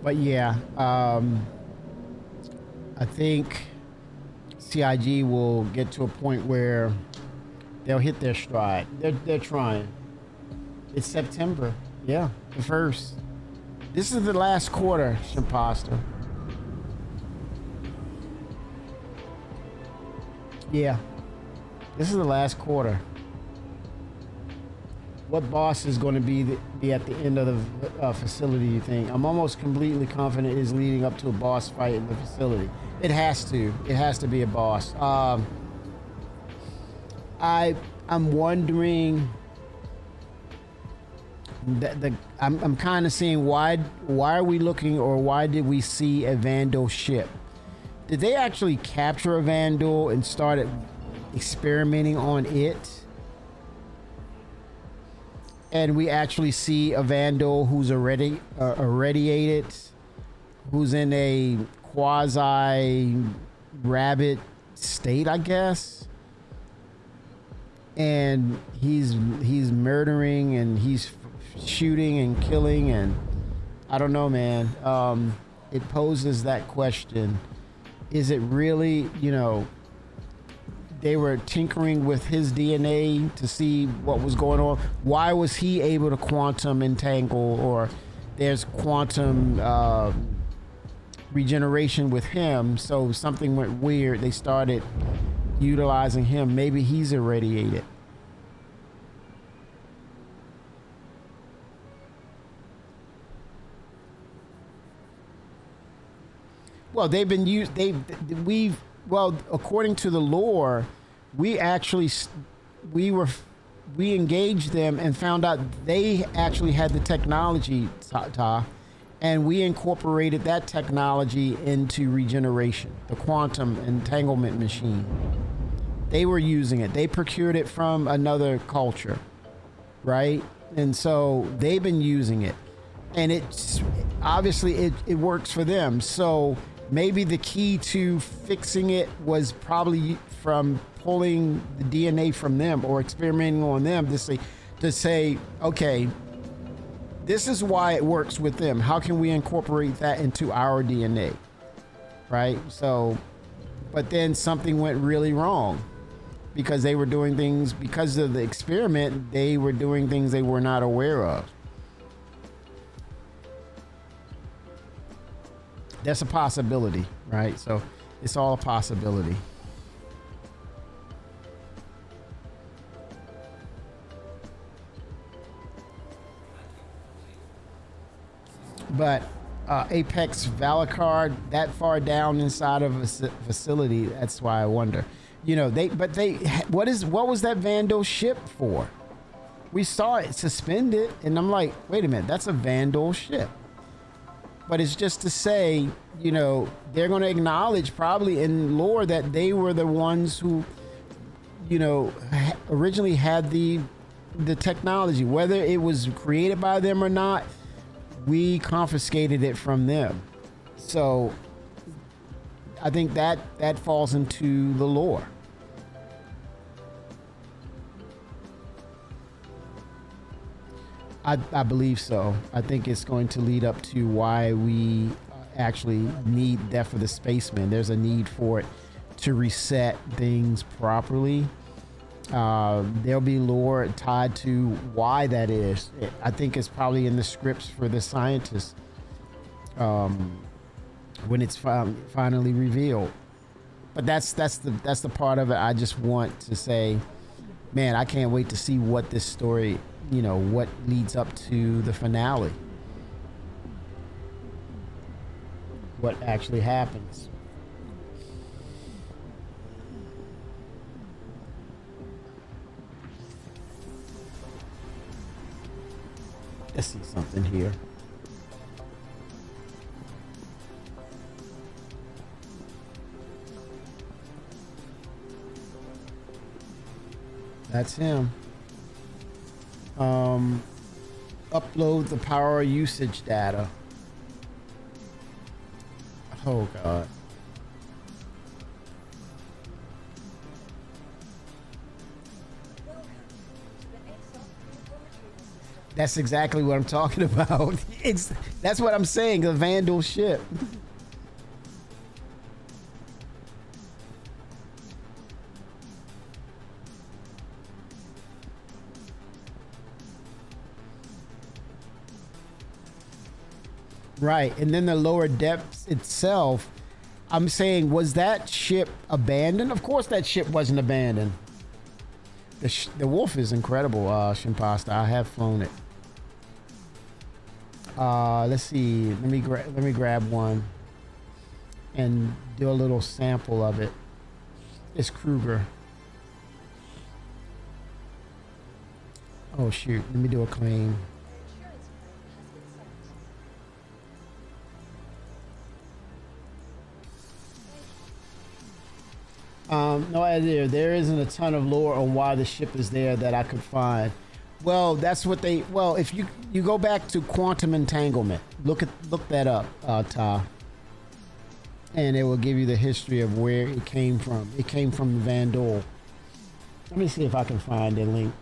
But yeah, I think CIG will get to a point where they'll hit their stride. They're trying. It's September. Yeah, the 1st. This is the last quarter, Shimposter. Yeah, this is the last quarter. What boss is going to be at the end of the facility, you think? I'm almost completely confident it's leading up to a boss fight in the facility. It has to. It has to be a boss. I'm wondering I'm kind of seeing why are we looking, or why did we see a Vandal ship? Did they actually capture a Vandal and started experimenting on it? And we actually see a Vandal who's already irradiated, who's in a quasi rabbit state, I guess. And he's murdering and he's shooting and killing, and I don't know, man. It poses that question: is it really, they were tinkering with his DNA to see what was going on? Why was he able to quantum entangle, or there's quantum regeneration with him? So something went weird. They started utilizing him. Maybe he's irradiated. Well, they've been used. Well, according to the lore, we engaged them and found out they actually had the technology, and we incorporated that technology into regeneration, the quantum entanglement machine. They were using it. They procured it from another culture, right? And so they've been using it, and it's obviously it works for them. So maybe the key to fixing it was probably from pulling the DNA from them or experimenting on them to say, okay, this is why it works with them. How can we incorporate that into our DNA? Right? So, but then something went really wrong because they were doing things, because of the experiment, they were doing things they were not aware of. That's a possibility, right? So it's all a possibility. But Apex Valakar, that far down inside of a facility, that's why I wonder. You know, what was that Vandal ship for? We saw it suspended, and I'm like, wait a minute, that's a Vandal ship. But it's just to say, you know, they're going to acknowledge probably in lore that they were the ones who, you know, originally had the technology. Whether it was created by them or not, we confiscated it from them. So I think that falls into the lore. I believe so. I think it's going to lead up to why we actually need Death of the Spaceman. There's a need for it to reset things properly. There'll be lore tied to why that is. I think it's probably in the scripts for the scientists when it's finally revealed. But that's the part of it I just want to say, man, I can't wait to see what this story, you know, what leads up to the finale. What actually happens. Let's see something here. That's him. Upload the power usage data. Oh God. That's exactly what I'm talking about. That's what I'm saying, the Vandal ship. Right, and then the lower depths itself, I'm saying, was that ship abandoned? Of course that ship wasn't abandoned. The Wolf is incredible, Shimpasta. I have flown it. Let's see. Let me grab one and do a little sample of it. It's Kruger. Oh shoot, let me do a claim. No idea. There isn't a ton of lore on why the ship is there that I could find. Well, that's what they. Well, if you go back to Quantum Entanglement, look that up, Ta, and it will give you the history of where it came from. It came from Vandal. Let me see if I can find a link.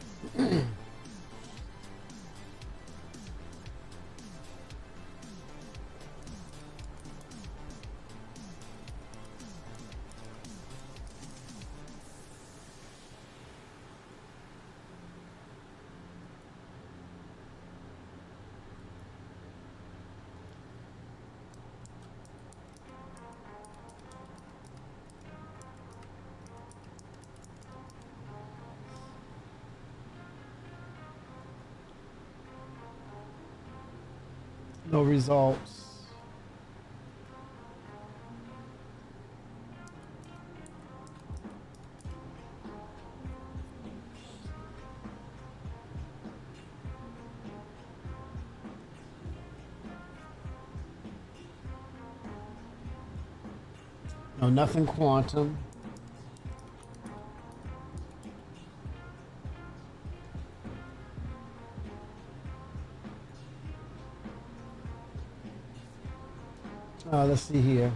No results. No, nothing quantum. Let's see here.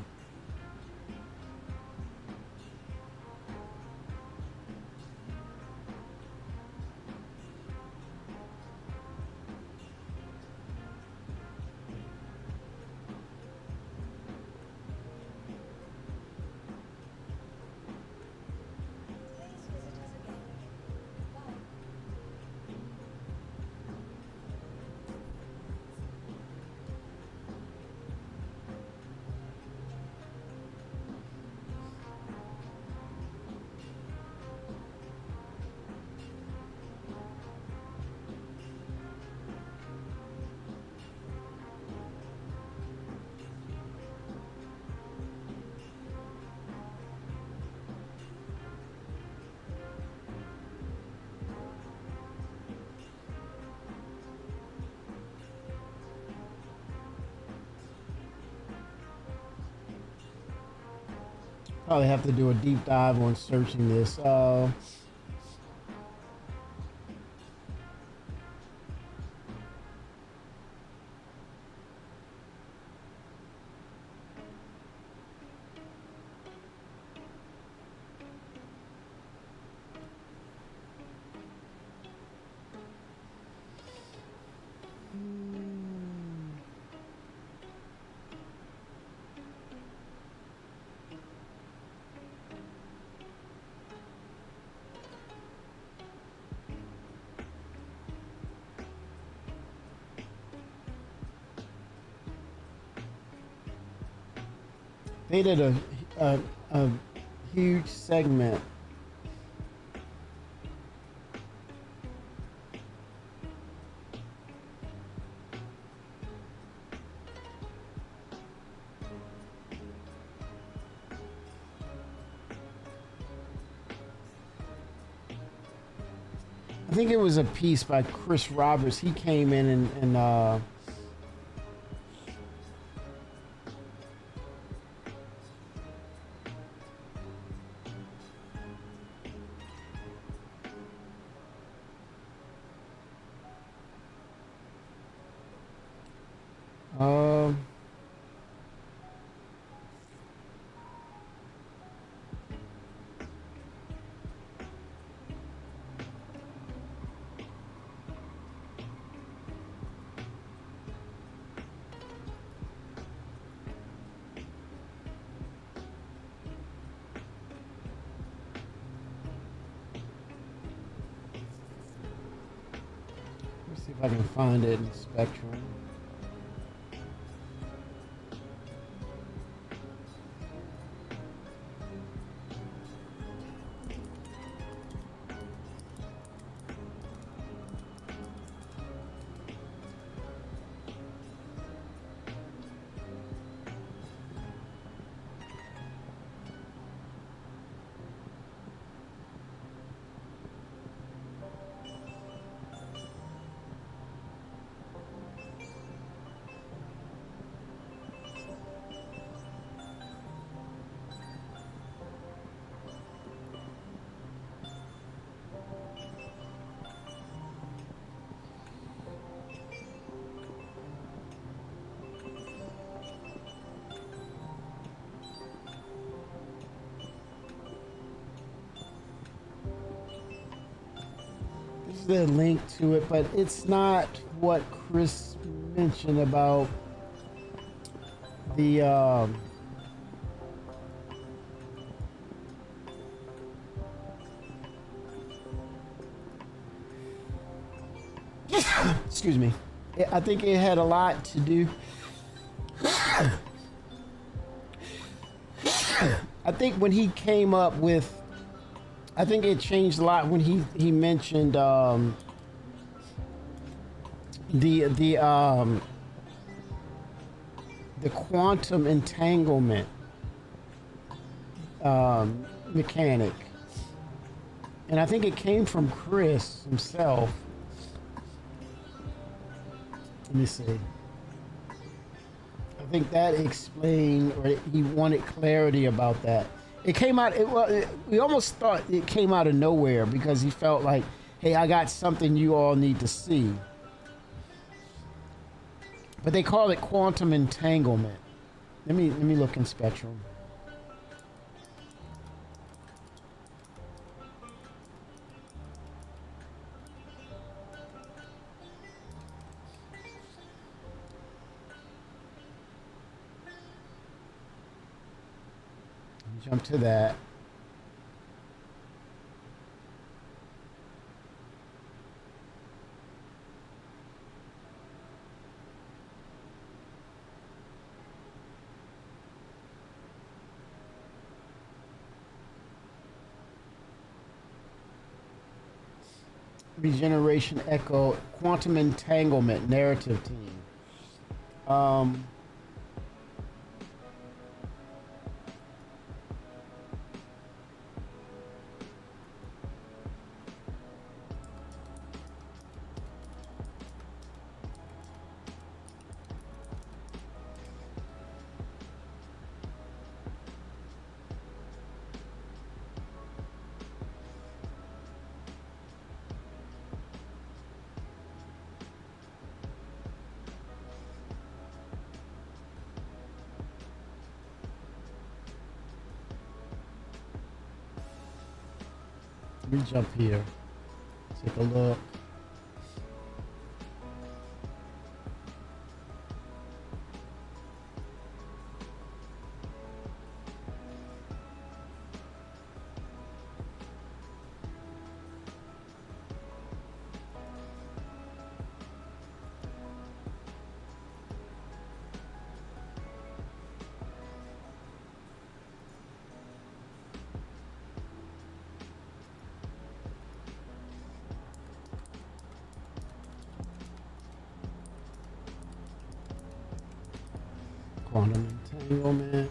Probably have to do a deep dive on searching this. They did a huge segment. I think it was a piece by Chris Roberts. He came in and let's see if I can find it in Spectrum. The link to it, but it's not what Chris mentioned about the excuse me. I think it had a lot to do. I think when he came up with, I think it changed a lot when he mentioned the quantum entanglement mechanic, and I think it came from Chris himself. Let me see. I think that explained, or he wanted clarity about that. It came out. We almost thought it came out of nowhere because he felt like, "Hey, I got something you all need to see." But they call it quantum entanglement. Let me look in Spectrum. Jump to that. Regeneration Echo Quantum Entanglement Narrative Team. Let me jump here. Take a look. Quantum entanglement.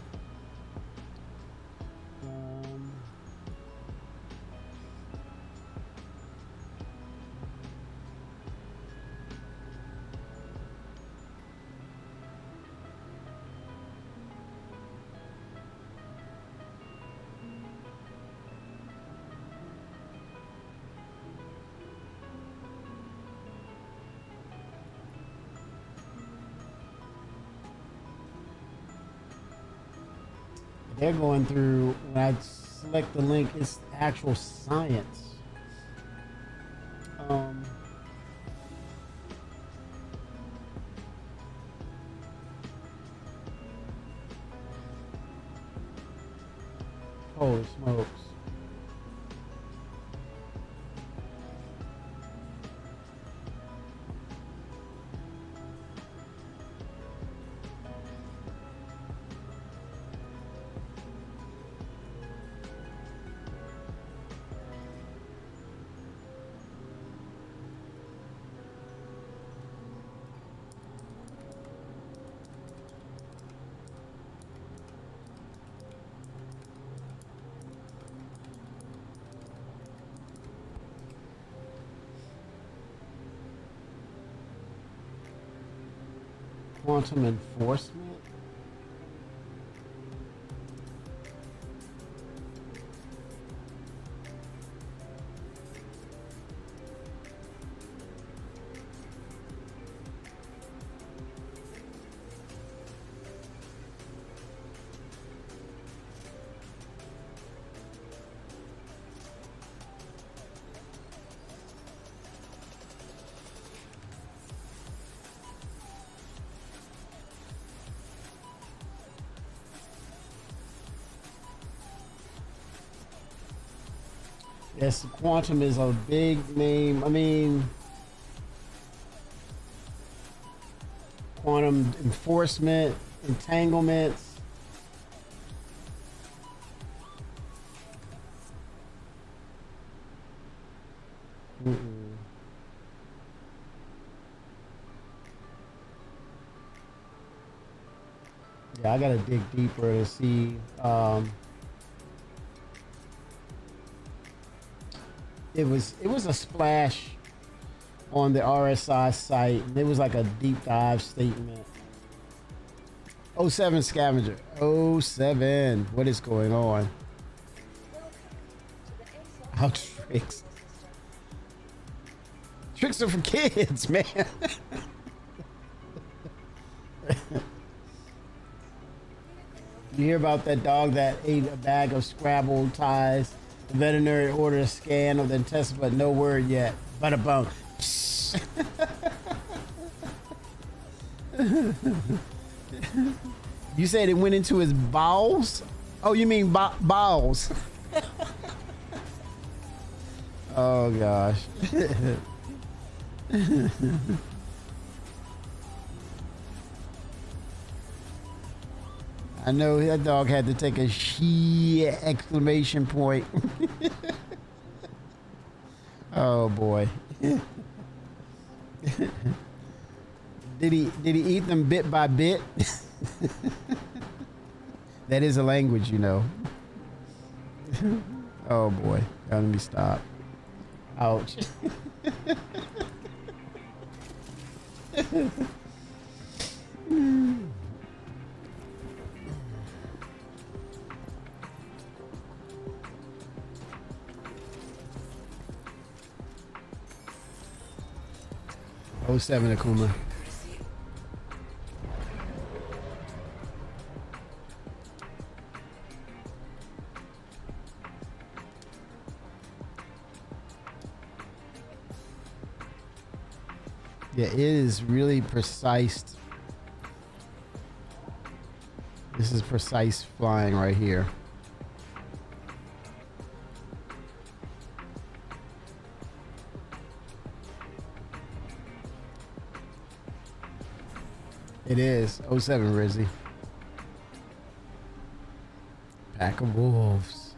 They're going through, when I select the link, it's actual science. Holy smokes. Quantum enforcement? Yes, quantum is a big name. I mean, quantum enforcement, entanglements. Yeah, I gotta dig deeper to see. It was a splash on the RSI site, and it was like a deep dive statement. 07 scavenger. 07. What is going on? How tricks. Tricks are for kids, man. You hear about that dog that ate a bag of Scrabble ties? The veterinary ordered a scan of the intestine, but no word yet. Bada bum. You said it went into his bowels? Oh, you mean bowels? Oh gosh. I know that dog had to take a she exclamation point. Oh boy. Did he eat them bit by bit? That is a language, you know. Oh boy. Let me stop. Ouch. Oh, 07 Akuma. Yeah, it is really precise. This is precise flying right here. It is. 07 Rizzy. Pack of wolves.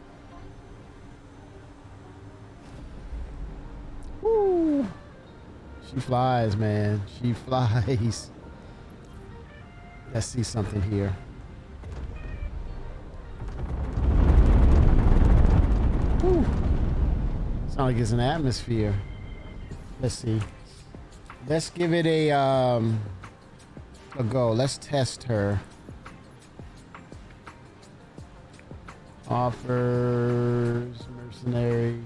Woo! She flies, man. She flies. Let's see something here. Woo! Sounds like it's an atmosphere. Let's see. Let's give it a go. Let's test her. Offers, mercenary.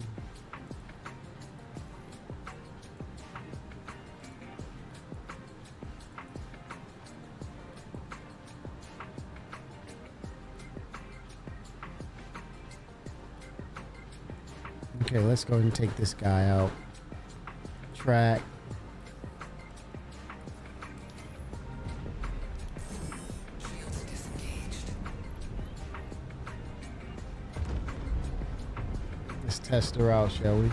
Okay, let's go ahead and take this guy out. Track. Let's test her out, shall we?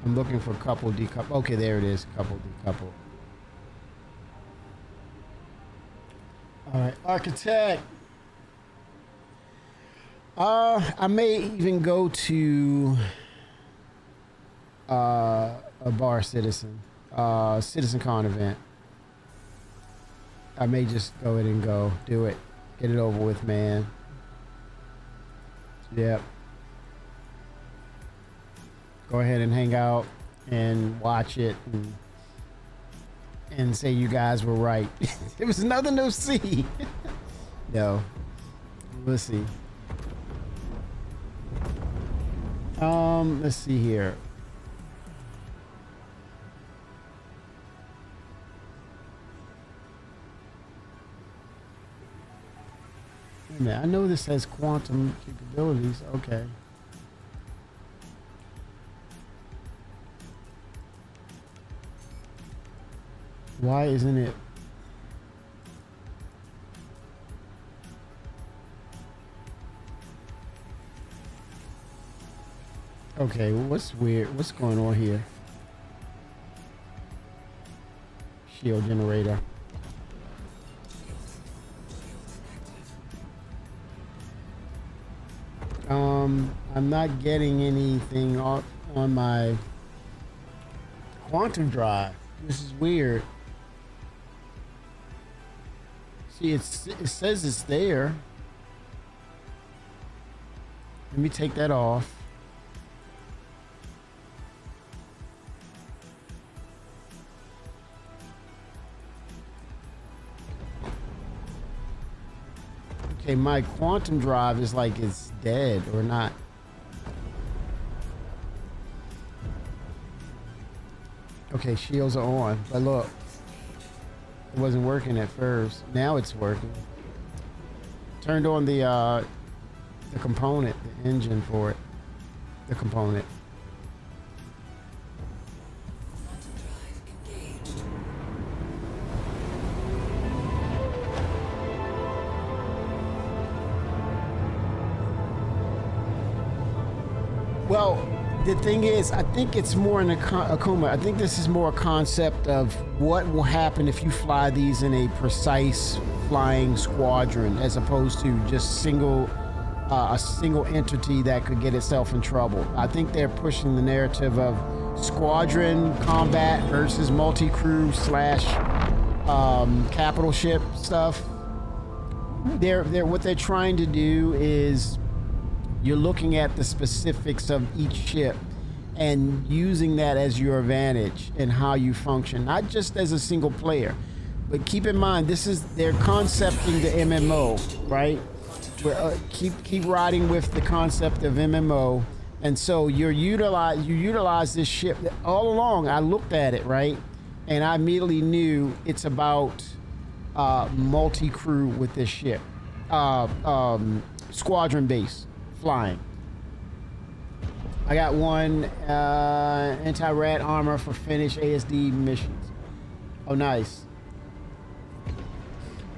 I'm looking for couple decouple. Okay, there it is. Couple decouple. All right, architect. I may even go to a bar citizen, CitizenCon event. I may just go ahead and go do it, get it over with, man. Yep. Go ahead and hang out and watch it and say you guys were right. There was nothing to see. No. We'll see. Let's see here. Wait a minute, I know this has quantum capabilities. Okay. Why isn't it? Okay, what's weird? What's going on here? Shield generator. I'm not getting anything on my quantum drive. This is weird. See, it says it's there. Let me take that off. Okay, my quantum drive is like it's dead or not. Okay, shields are on, but look. It wasn't working at first. Now it's working. Turned on the component, the engine for it. The component. Well, the thing is, I think it's more in Akuma. I think this is more a concept of what will happen if you fly these in a precise flying squadron, as opposed to just a single entity that could get itself in trouble. I think they're pushing the narrative of squadron combat versus multi-crew / capital ship stuff. What they're trying to do is, you're looking at the specifics of each ship and using that as your advantage in how you function, not just as a single player. But keep in mind, they're concepting the MMO, right? Keep riding with the concept of MMO, and so you utilize this ship. All along, I looked at it, right, and I immediately knew it's about multi-crew with this ship. Squadron base flying. I got one anti-rat armor for Finnish ASD missions. Oh, nice.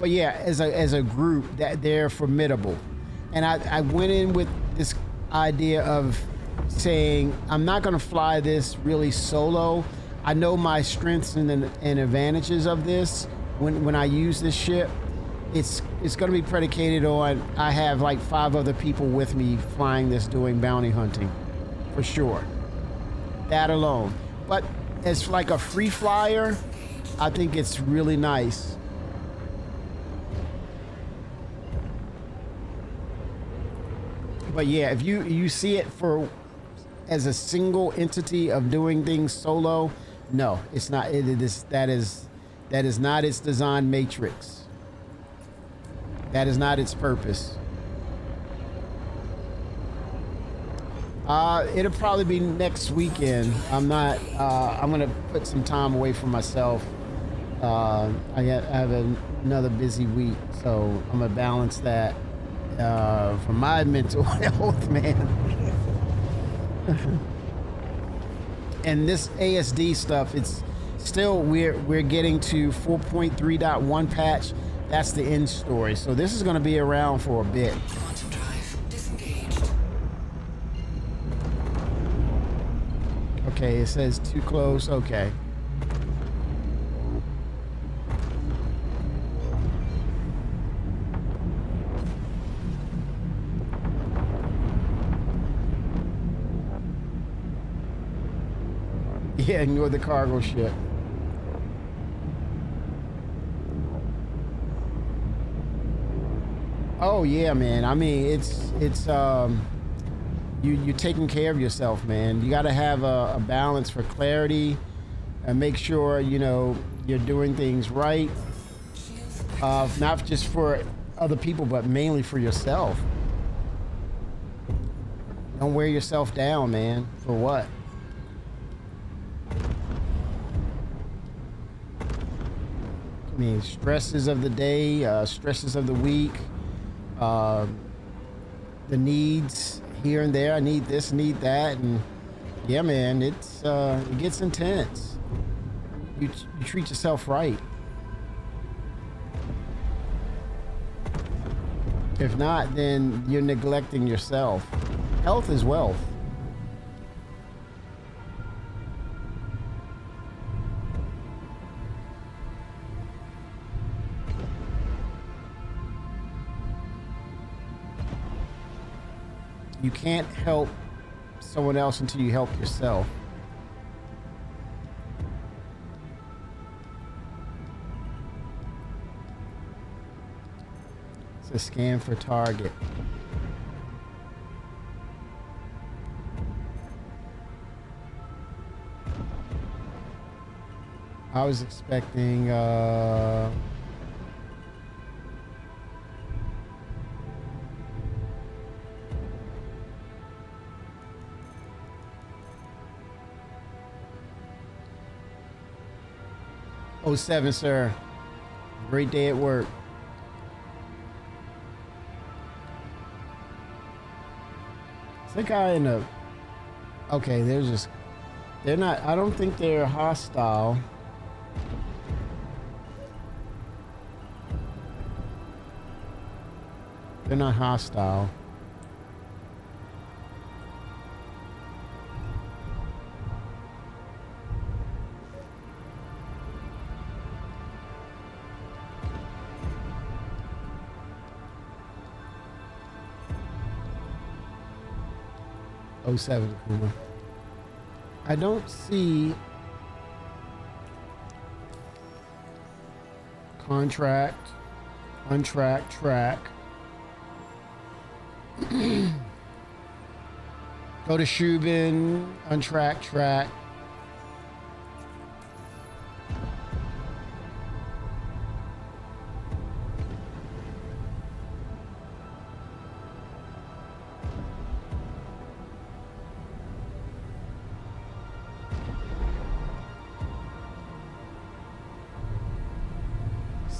But yeah, as a group, that they're formidable. And I went in with this idea of saying I'm not going to fly this really solo. I know my strengths and advantages of this when I use this ship. It's going to be predicated on I have like 5 other people with me flying this, doing bounty hunting, for sure. That alone. But as like a free flyer, I think it's really nice. But yeah, if you see it for as a single entity of doing things solo, no, it's not. That is not its design matrix. That is not its purpose. It'll probably be next weekend. I'm gonna put some time away from myself. I have another busy week, so I'm gonna balance that for my mental health, man. And this ASD stuff, it's still we're getting to 4.3.1 patch. That's the end story. So this is going to be around for a bit. Quantum drive disengaged. Okay, it says too close. Okay. Yeah, ignore the cargo ship. Oh yeah, man. I mean, it's you're taking care of yourself, man. You got to have a balance for clarity and make sure you're doing things right. Not just for other people, but mainly for yourself. Don't wear yourself down, man. For what? I mean, stresses of the day, stresses of the week, the needs here and there. I need this, need that, and yeah, man, it gets intense. You treat yourself right. If not, then you're neglecting yourself. Health is wealth. You can't help someone else until you help yourself. It's a scan for target. I was expecting '07, sir. Great day at work. Is that guy in the... Okay, they're not... I don't think they're hostile. They're not hostile. '07 Kuma. I don't see contract, untracked, track. Go to Shubin, untracked, track.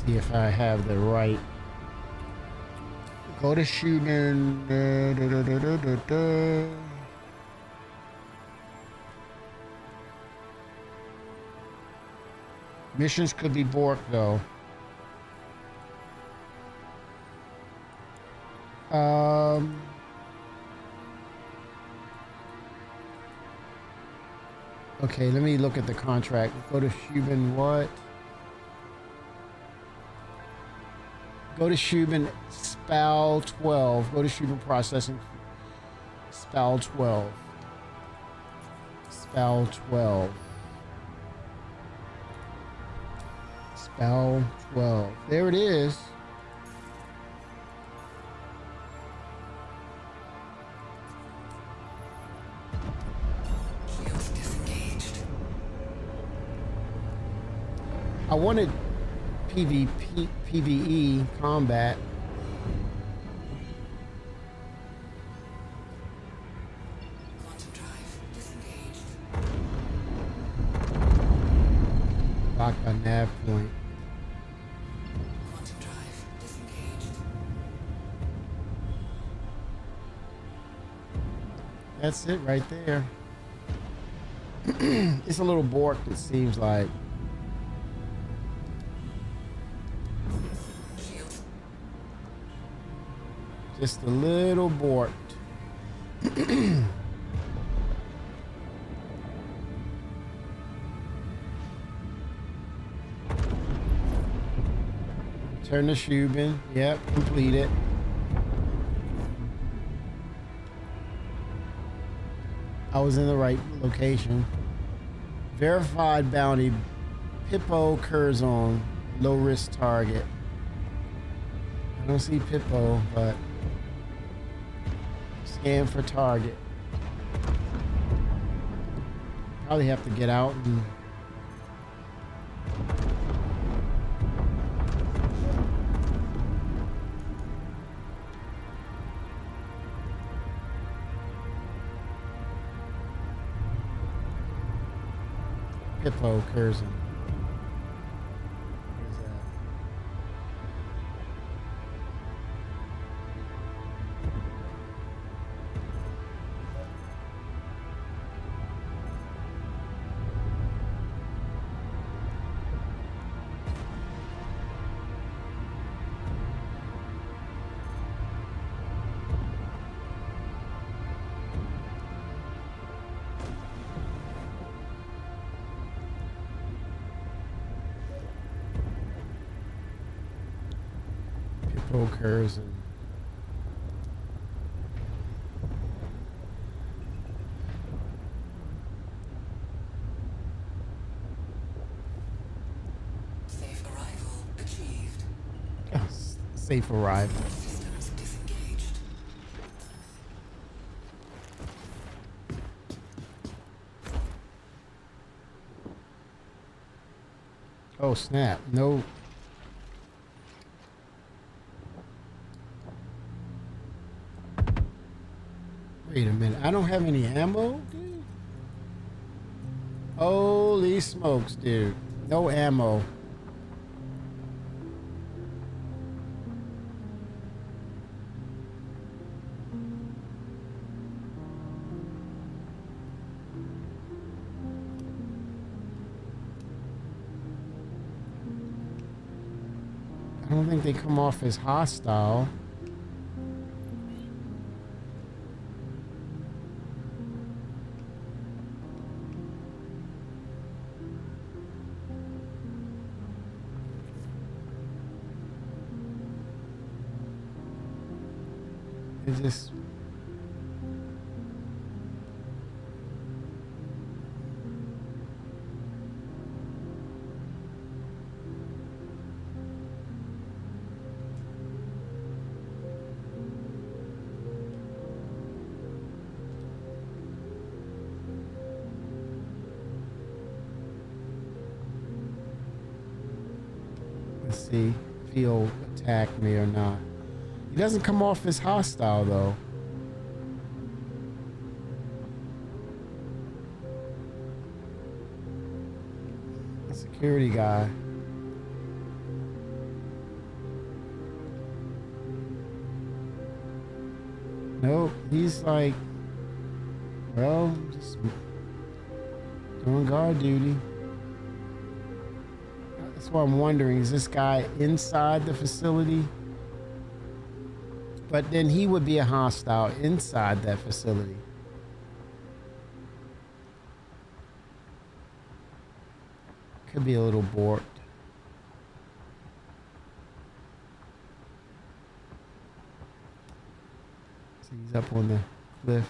See if I have the right. Go to Schumann. Missions could be Bork though. Okay, let me look at the contract. Go to Schumann what? Go to Schumann SPAL 12. Go to Schumann Processing SPAL 12. SPAL 12. SPAL 12. There it is. Shields disengaged. I wanted PvE combat. Quantum drive disengaged. Locked by nav point. Quantum drive disengaged. That's it right there. It's a little borked, it seems like. Shields Just a little borked. Turn the Schumann. Yep, complete it. I was in the right location. Verified bounty. Pippo Curzon. Low risk target. I don't see Pippo, but scan for target. Probably have to get out and Pippo Curzon. Where's that? Pippo Curzon. safe arrival achieved. Safe arrival. Systems disengaged. Oh snap! No. Wait a minute. I don't have any ammo, dude. Holy smokes, dude! No ammo. I don't think they come off as hostile. It just let's see if he'll attack me or not. He doesn't come off as hostile though. The security guy. Nope. He's like, well, just doing guard duty. That's why I'm wondering, is this guy inside the facility? But then he would be a hostile inside that facility. Could be a little borked. So he's up on the cliff.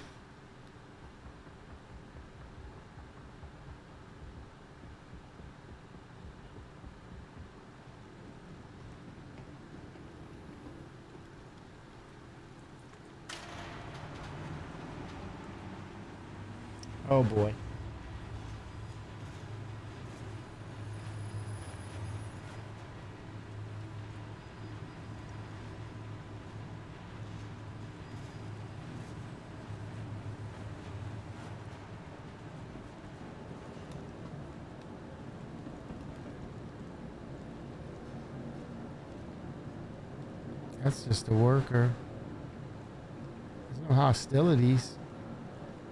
Oh boy. That's just a worker. There's no hostilities.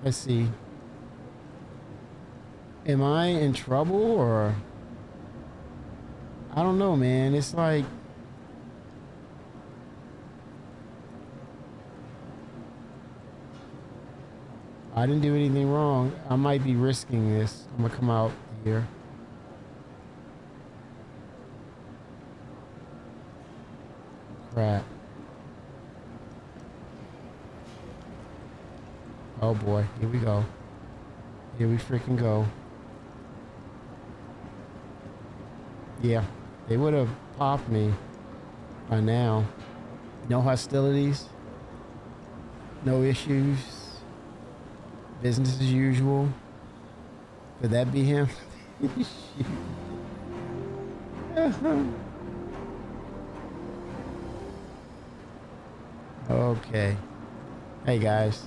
Let's see. Am I in trouble or? I don't know, man. It's like I didn't do anything wrong. I might be risking this. I'm gonna come out here. Crap. Oh boy, here we go. Here we freaking go. Yeah, they would have popped me by now. No hostilities. No issues. Business as usual. Could that be him? Okay. Hey guys.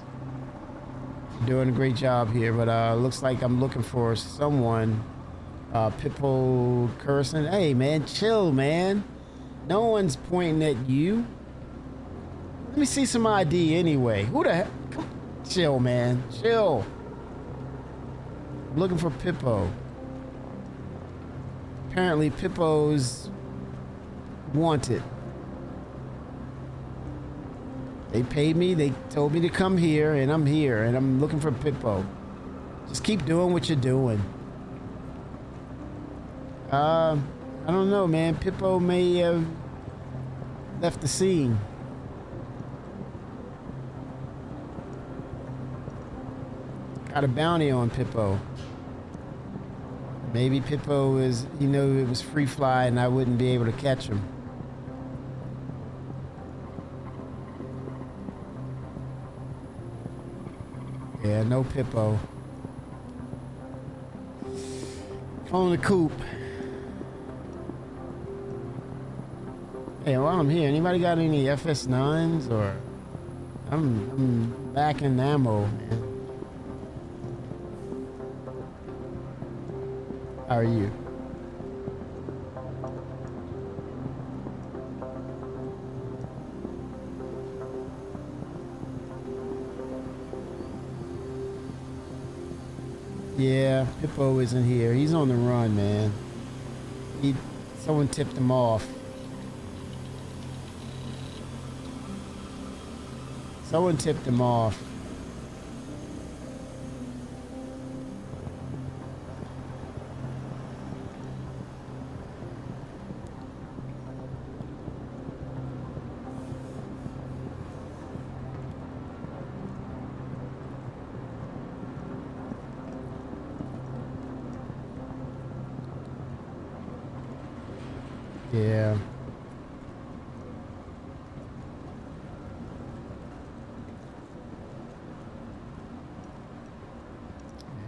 Doing a great job here, but looks like I'm looking for someone. Pippo Curson. Hey man, chill, man. No one's pointing at you. Let me see some ID anyway. Who the heck? Come, chill, man. Chill. I'm looking for Pippo. Apparently Pippo's wanted. They paid me, they told me to come here, and I'm here, and I'm looking for Pippo. Just keep doing what you're doing. I don't know, man. Pippo may have left the scene. Got a bounty on Pippo. Maybe Pippo is, you know, it was free fly and I wouldn't be able to catch him. Yeah, no Pippo. On the coop. Hey, while I'm here, anybody got any FS9s or? I'm back in ammo, man. How are you? Yeah, Pippo isn't here. He's on the run, man. Someone tipped him off. Someone tipped him off. Yeah.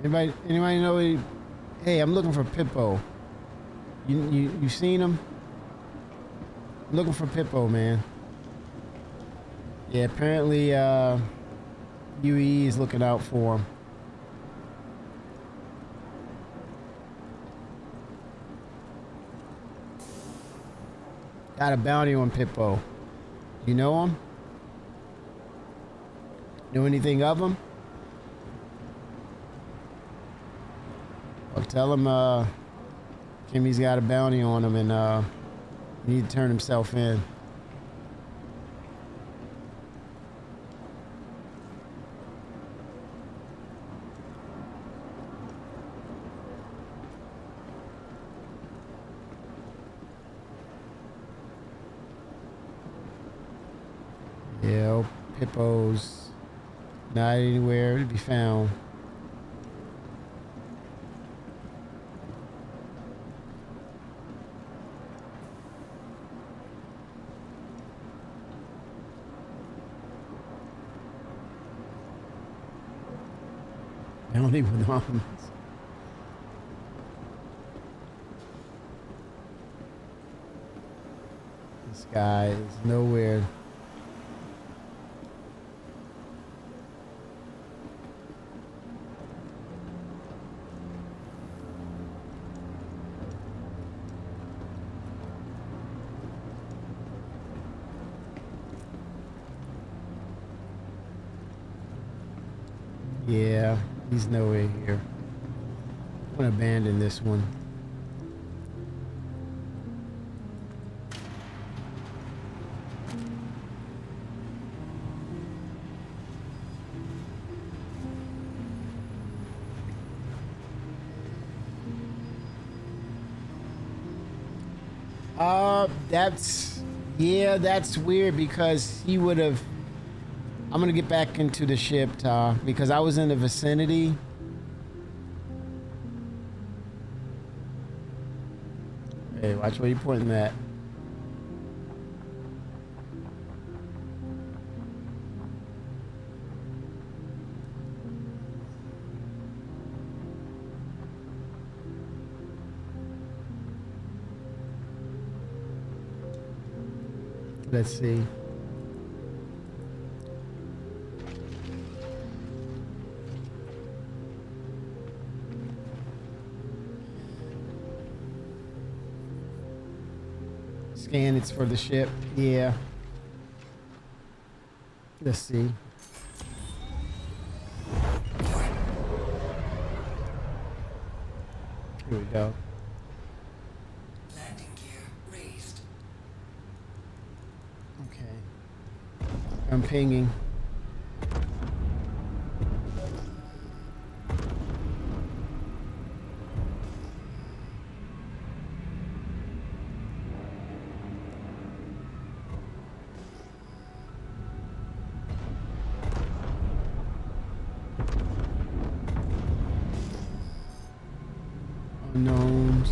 Anybody know? Hey, I'm looking for Pippo. You seen him? I'm looking for Pippo, man. Yeah, apparently UE is looking out for him. Got a bounty on Pippo. You know him? Know anything of him? Well, tell him Kimmy's got a bounty on him and he need to turn himself in. Yeah, Pippo's not anywhere to be found. Bounty with arms. This guy is nowhere. Yeah, he's nowhere here. I'm gonna abandon this one. That's weird because he would have. I'm gonna get back into the ship, because I was in the vicinity. Hey, watch where you're pointing that. Let's see. Scan, it's for the ship. Yeah. Let's see. Here we go. Landing gear raised. Okay. I'm pinging. Gnomes.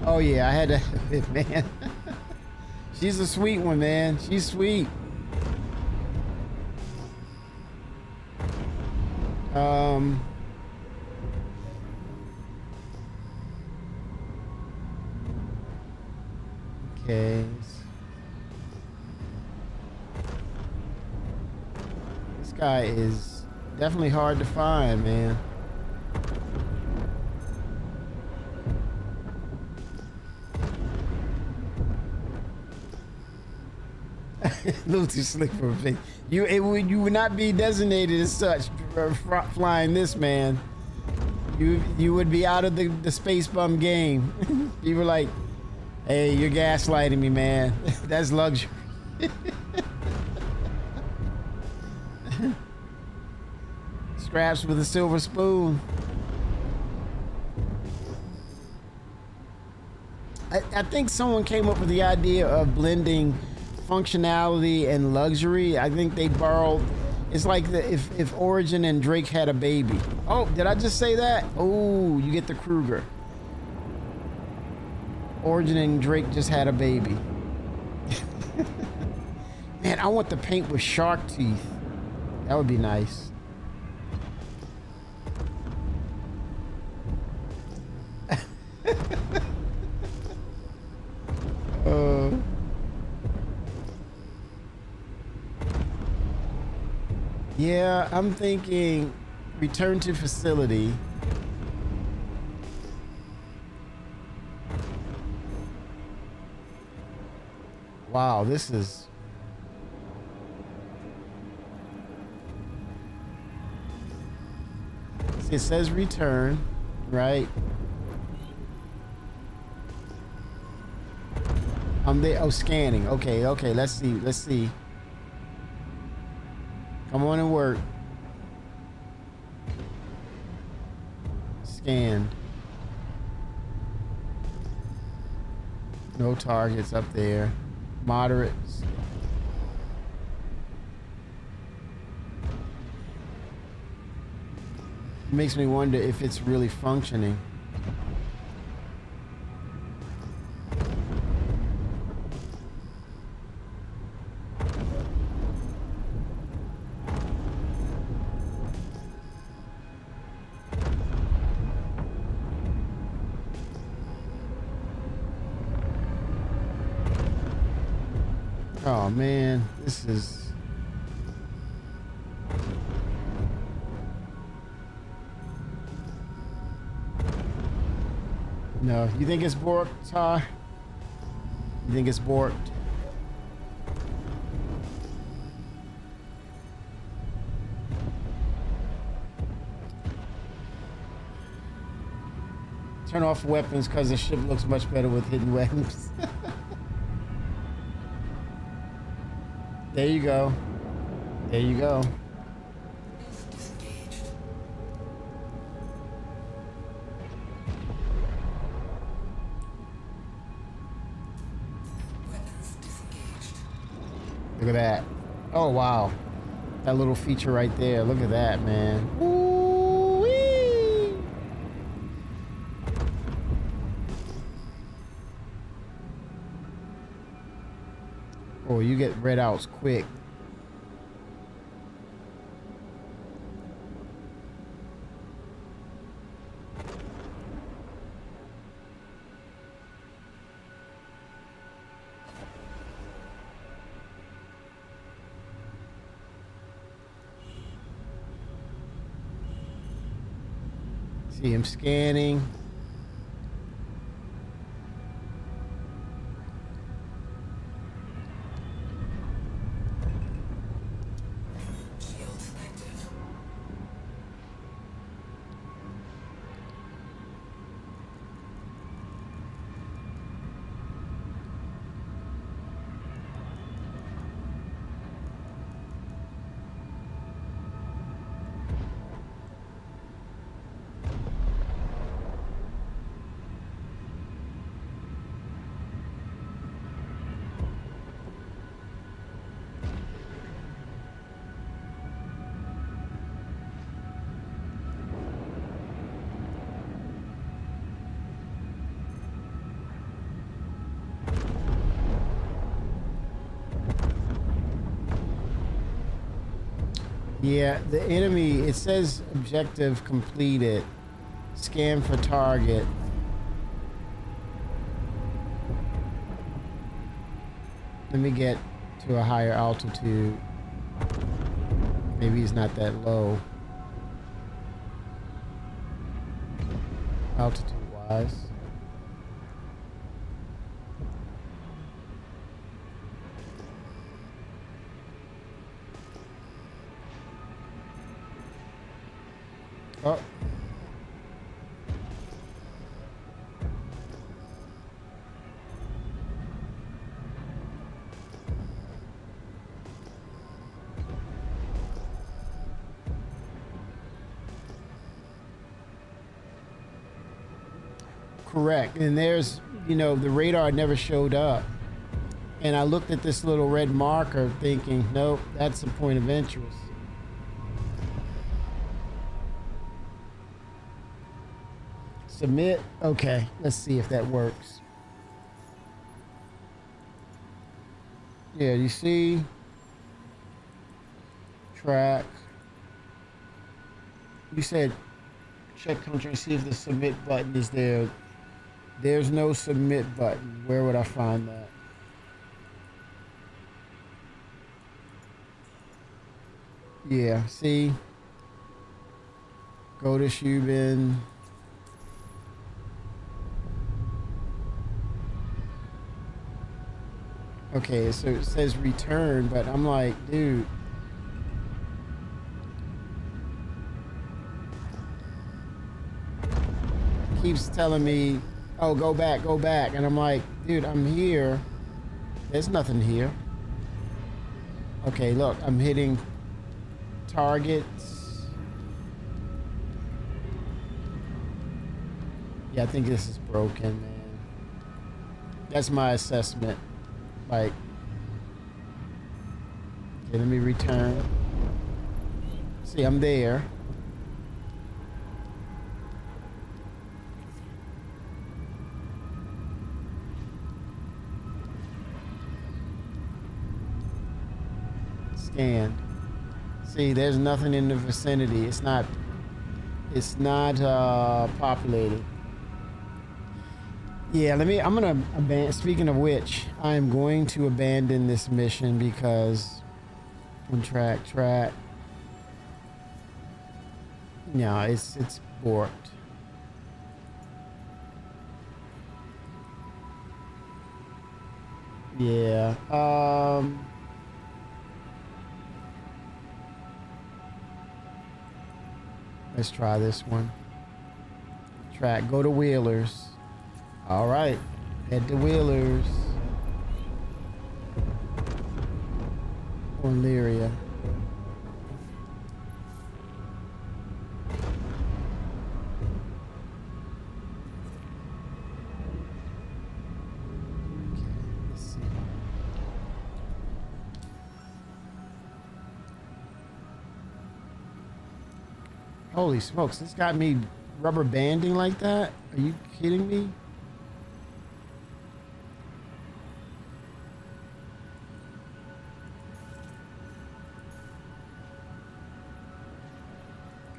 Oh yeah, I had to, man. She's a sweet one, man. She's sweet. Okay. This guy is definitely hard to find, man. A little too slick for a thing. You would not be designated as such for flying this, man. You would be out of the space bum game. You were like, hey, you're gaslighting me, man. That's luxury. Scraps with a silver spoon. I think someone came up with the idea of blending functionality and luxury. I think they borrowed. It's like if Origin and Drake had a baby. Oh, did I just say that? Oh, you get the Kruger. Origin and Drake just had a baby. Man, I want the paint with shark teeth. That would be nice. Yeah, I'm thinking return to facility. Wow, this is See, it says return, right? I'm there. Oh, scanning. Okay, okay. Let's see. Let's see. Come on and work. Scan. No targets up there. Moderate. It makes me wonder if it's really functioning. Oh man, this is... No, you think it's borked, Ty? You think it's borked? Turn off weapons because the ship looks much better with hidden weapons. There you go. There you go. Disengaged. Weapons disengaged. Look at that. Oh, wow. That little feature right there. Look at that, man. Ooh-wee. Oh, you get red outs quick. See him scanning. Shields active. Yeah, the enemy, it says objective completed. Scan for target. Let me get to a higher altitude. Maybe he's not that low. Altitude wise. Oh. Correct. And there's, you know, the radar never showed up. And I looked at this little red marker thinking, nope, that's the point of interest. Submit. Okay, let's see if that works. Yeah, you see? Track. You said check country, see if the submit button is there. There's no submit button. Where would I find that? Yeah, see? Go to Shubin. Okay, so it says return, but I'm like, dude. keeps telling me, oh, go back, and I'm like, dude, I'm here. There's nothing here. Okay, look, I'm hitting targets. Yeah, I think this is broken, man. That's my assessment. Like, okay, let me return. See, I'm there. Scanned. See, there's nothing in the vicinity. It's not populated. Yeah, I'm gonna abandon. Speaking of which, I am going to abandon this mission because on track. No, it's borked. Yeah. Let's try this one. Track. Go to Wheelers. All right. Head to Wheelers. On Lyria. Holy smokes, this got me rubber banding like that? Are you kidding me?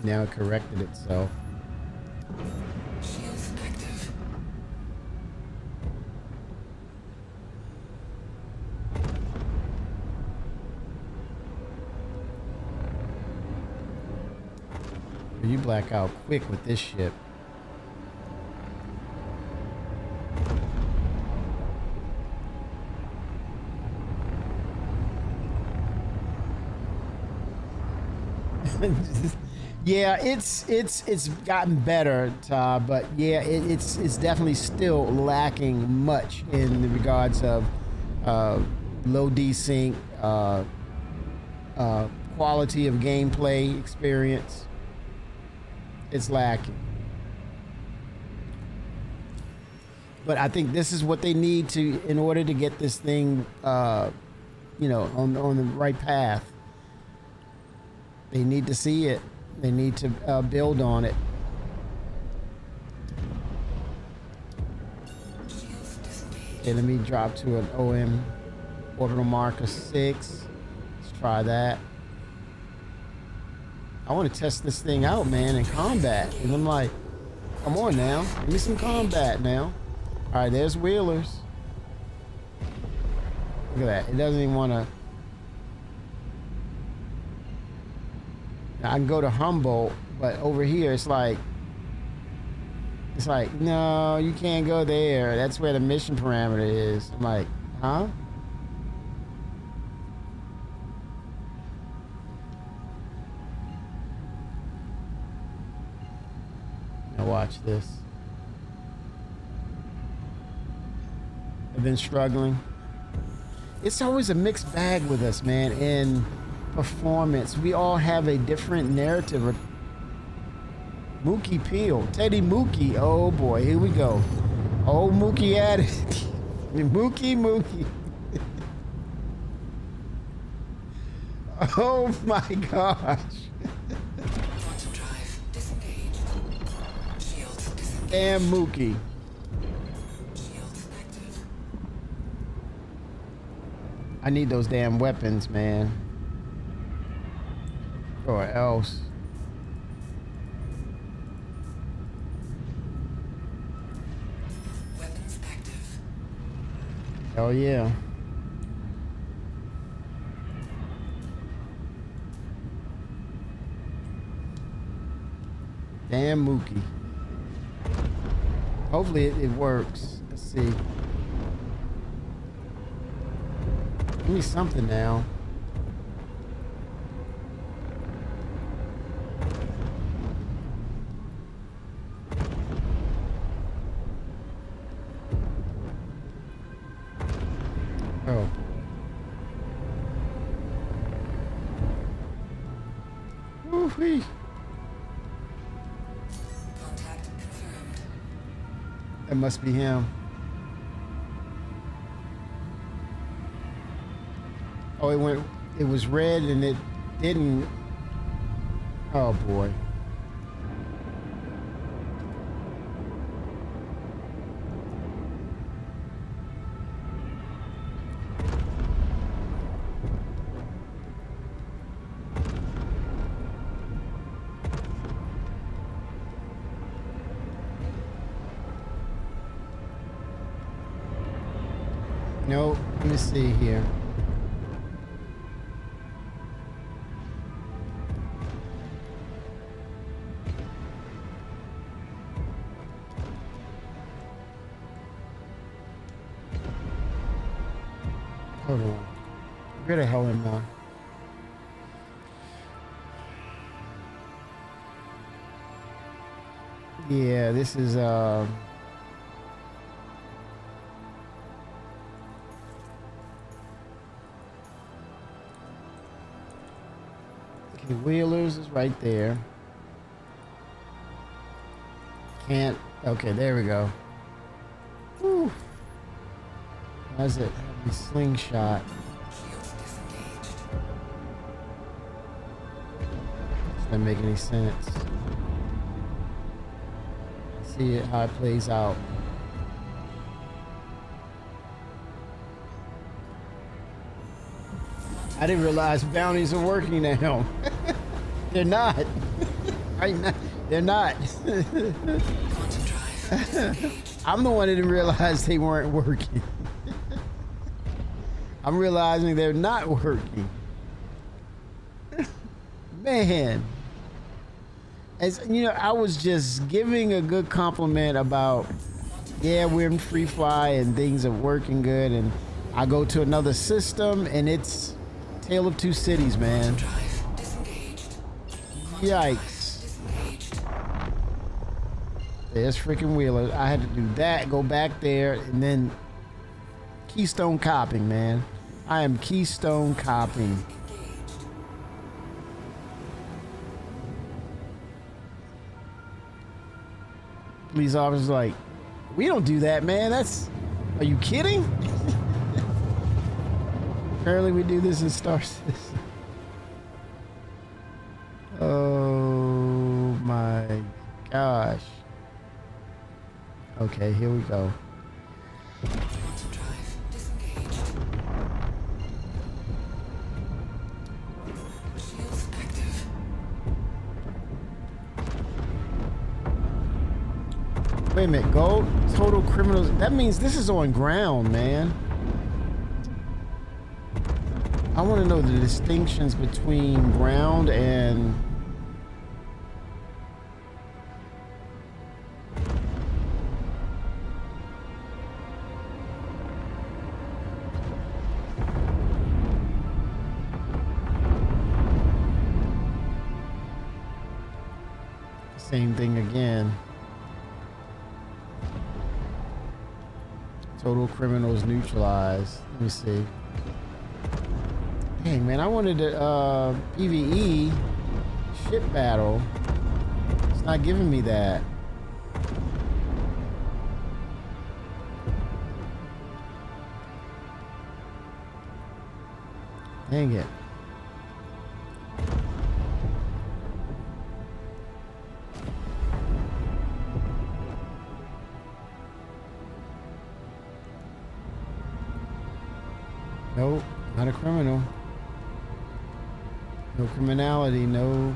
Now it corrected itself. Shields active. You black out quick with this ship. Yeah, it's gotten better, but yeah, it's definitely still lacking much in the regards of low desync, quality of gameplay experience. It's lacking. But I think this is what they need to, in order to get this thing, you know, on the right path. They need to see it. They need to build on it. Okay, let me drop to an OM orbital marker 6. Let's try that. I want to test this thing out, man, in combat. And I'm like, come on now. Give me some combat now. All right, there's Wheelers. Look at that. It doesn't even want to. I can go to Humboldt, but over here it's like, no, you can't go there. That's where the mission parameter is. I'm like, huh? Now watch this. I've been struggling. It's always a mixed bag with us, man, in performance. We all have a different narrative. Mookie Peel, Teddy Mookie. Oh boy, here we go. Oh, Mookie at it. Mookie. Oh my gosh. Quantum drive disengaged. Shields disengaged. Damn Mookie. Shields active. I need those damn weapons, man. Or else. Weapons active. Hell yeah. Damn Mookie. Hopefully it works. Let's see. Give me something now. Oh. Woo-wee. Contact confirmed. That must be him. Oh, it was red and it didn't. Oh boy. No, let me see here. Hold on. Where the hell am I? Yeah, this is okay, Wheelers is right there. Can't. Okay, there we go. Whew. How's it? Have a slingshot. Shields disengaged. Doesn't make any sense. See it how it plays out. I didn't realize bounties are working now. They're not. Right now, they're not. Quantum drive disengaged. I'm the one that didn't realize they weren't working. I'm realizing they're not working. Man. As you know, I was just giving a good compliment about, yeah, we're in free fly and things are working good, and I go to another system and it's Tale of Two Cities, man. Drive disengaged. Yikes. Disengaged. There's freaking Wheeler. I had to do that, go back there, and then Keystone copping, man. I am Keystone copping. Engaged. Police officers like, we don't do that, man. That's, are you kidding? Apparently we do this in Star Citizen. Oh my gosh. Okay, here we go. Quantum drive disengaged. Shields active. Wait a minute, go total criminals. That means this is on ground, man. I want to know the distinctions between ground and same thing again. Total criminals neutralized. Let me see. Dang, man, I wanted to PvE ship battle. It's not giving me that. Dang it. Nope, not a criminal. No criminality, no.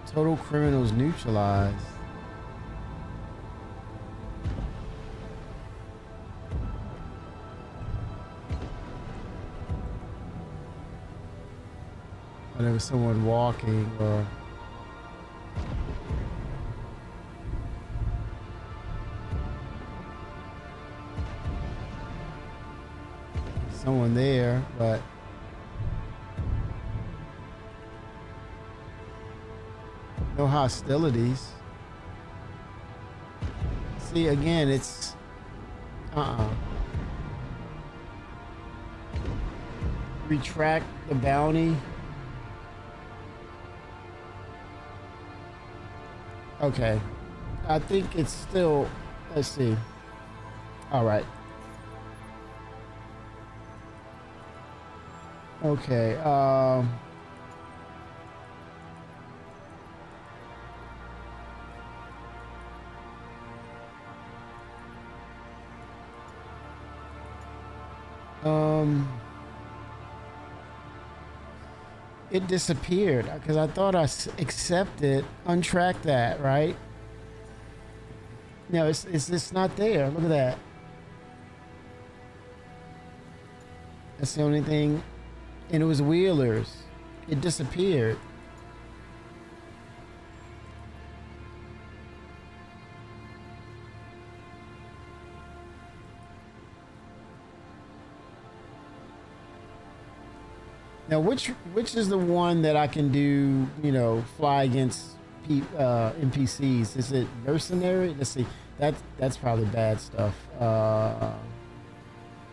Total criminals neutralized. Or there was someone walking or someone there, but no hostilities. See, again, it's retract the bounty. Okay, I think it's still, let's see. All right. Okay, it disappeared because I thought I accepted, untracked that, right? No, it's just not there. Look at that. That's the only thing. And it was Wheelers. It disappeared. Now, which is the one that I can do, you know, fly against NPCs? Is it mercenary? Let's see. That's probably bad stuff.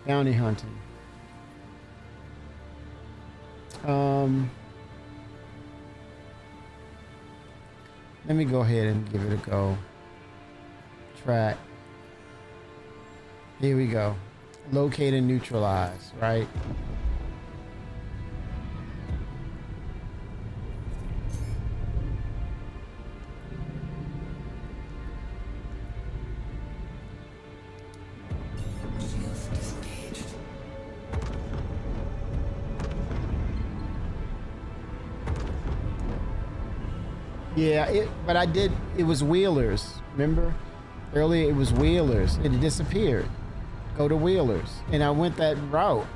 Bounty hunting. Let me go ahead and give it a go. Track. Here we go. Locate and neutralize, right? Shields disengaged. Yeah, but I did. It was Wheelers. Remember, earlier it was Wheelers. It disappeared. Go to Wheelers, and I went that route.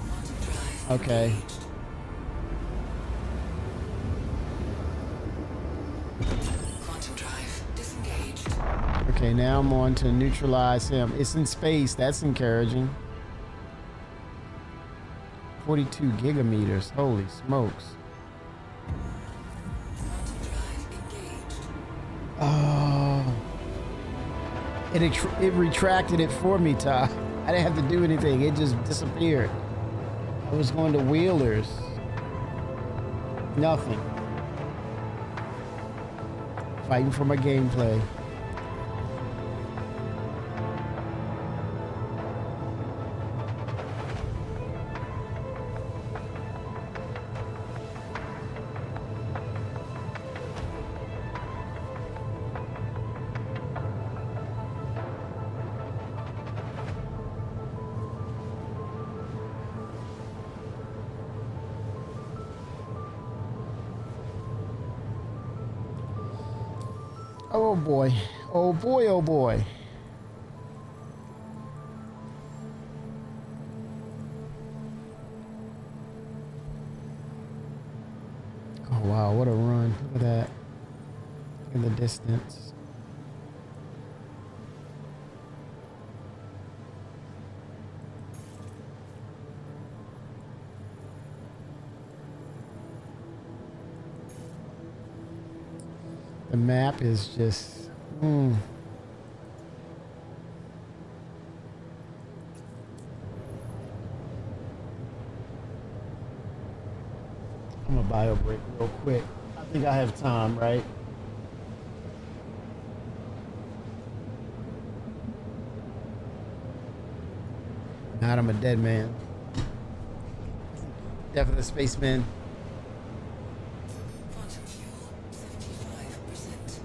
Quantum drive Okay. engaged. Quantum drive disengaged. Okay, now I'm on to neutralize him. It's in space. That's encouraging. 42 gigameters. Holy smokes. Quantum drive engaged. Oh. It retracted it for me, Ty. I didn't have to do anything. It just disappeared. I was going to Wheelers. Nothing. Fighting for my gameplay. Oh boy. Oh boy, oh boy. Oh wow, what a run. Look at that. In the distance. The map is just, I'm gonna bio break real quick. I think I have time, right? Not, I'm a dead man. Definitely a spaceman. Quantum fuel 75%.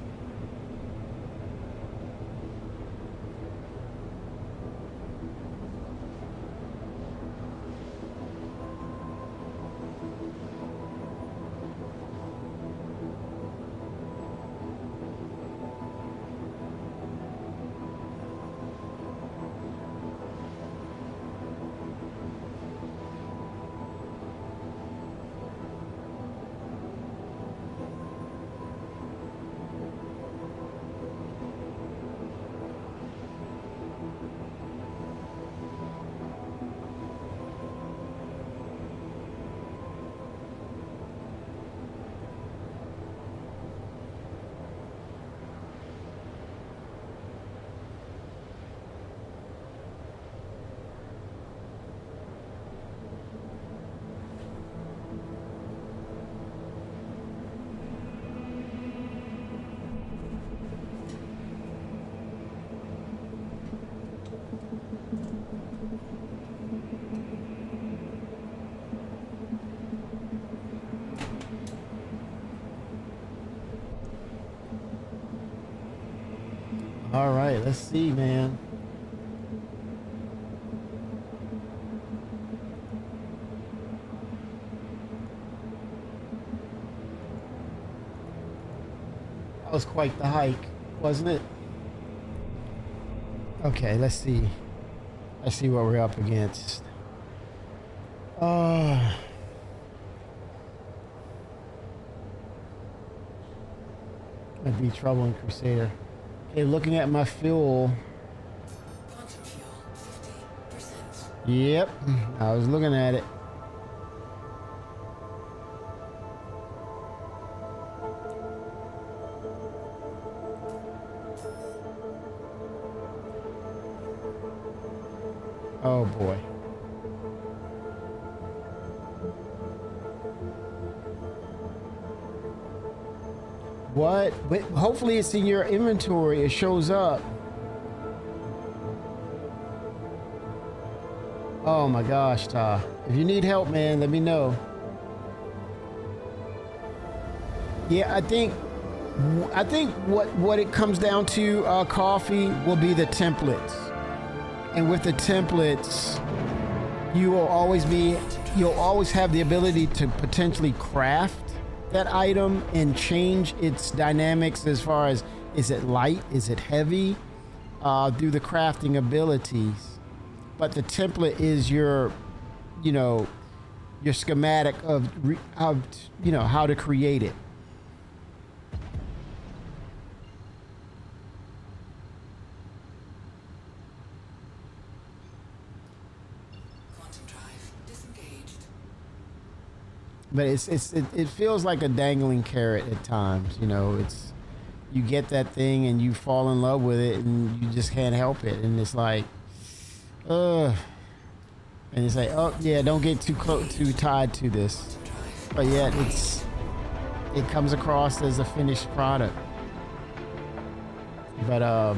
All right, let's see, man. That was quite the hike, wasn't it? Okay, let's see. Let's see what we're up against. Might be trouble in Crusader. Okay, looking at my fuel. Quantum fuel, 50%. Yep, I was looking at it. Oh boy. What? But hopefully it's in your inventory. It shows up. Oh my gosh, Ta. If you need help, man, let me know. Yeah, I think what it comes down to, coffee, will be the templates. And with the templates, you'll always have the ability to potentially craft that item and change its dynamics as far as, is it light, is it heavy, through the crafting abilities. But the template is your schematic of how to create it. But it feels like a dangling carrot at times. You get that thing and you fall in love with it and you just can't help it. And it's like, and it's like, oh yeah, don't get too tied to this. But yet it comes across as a finished product. But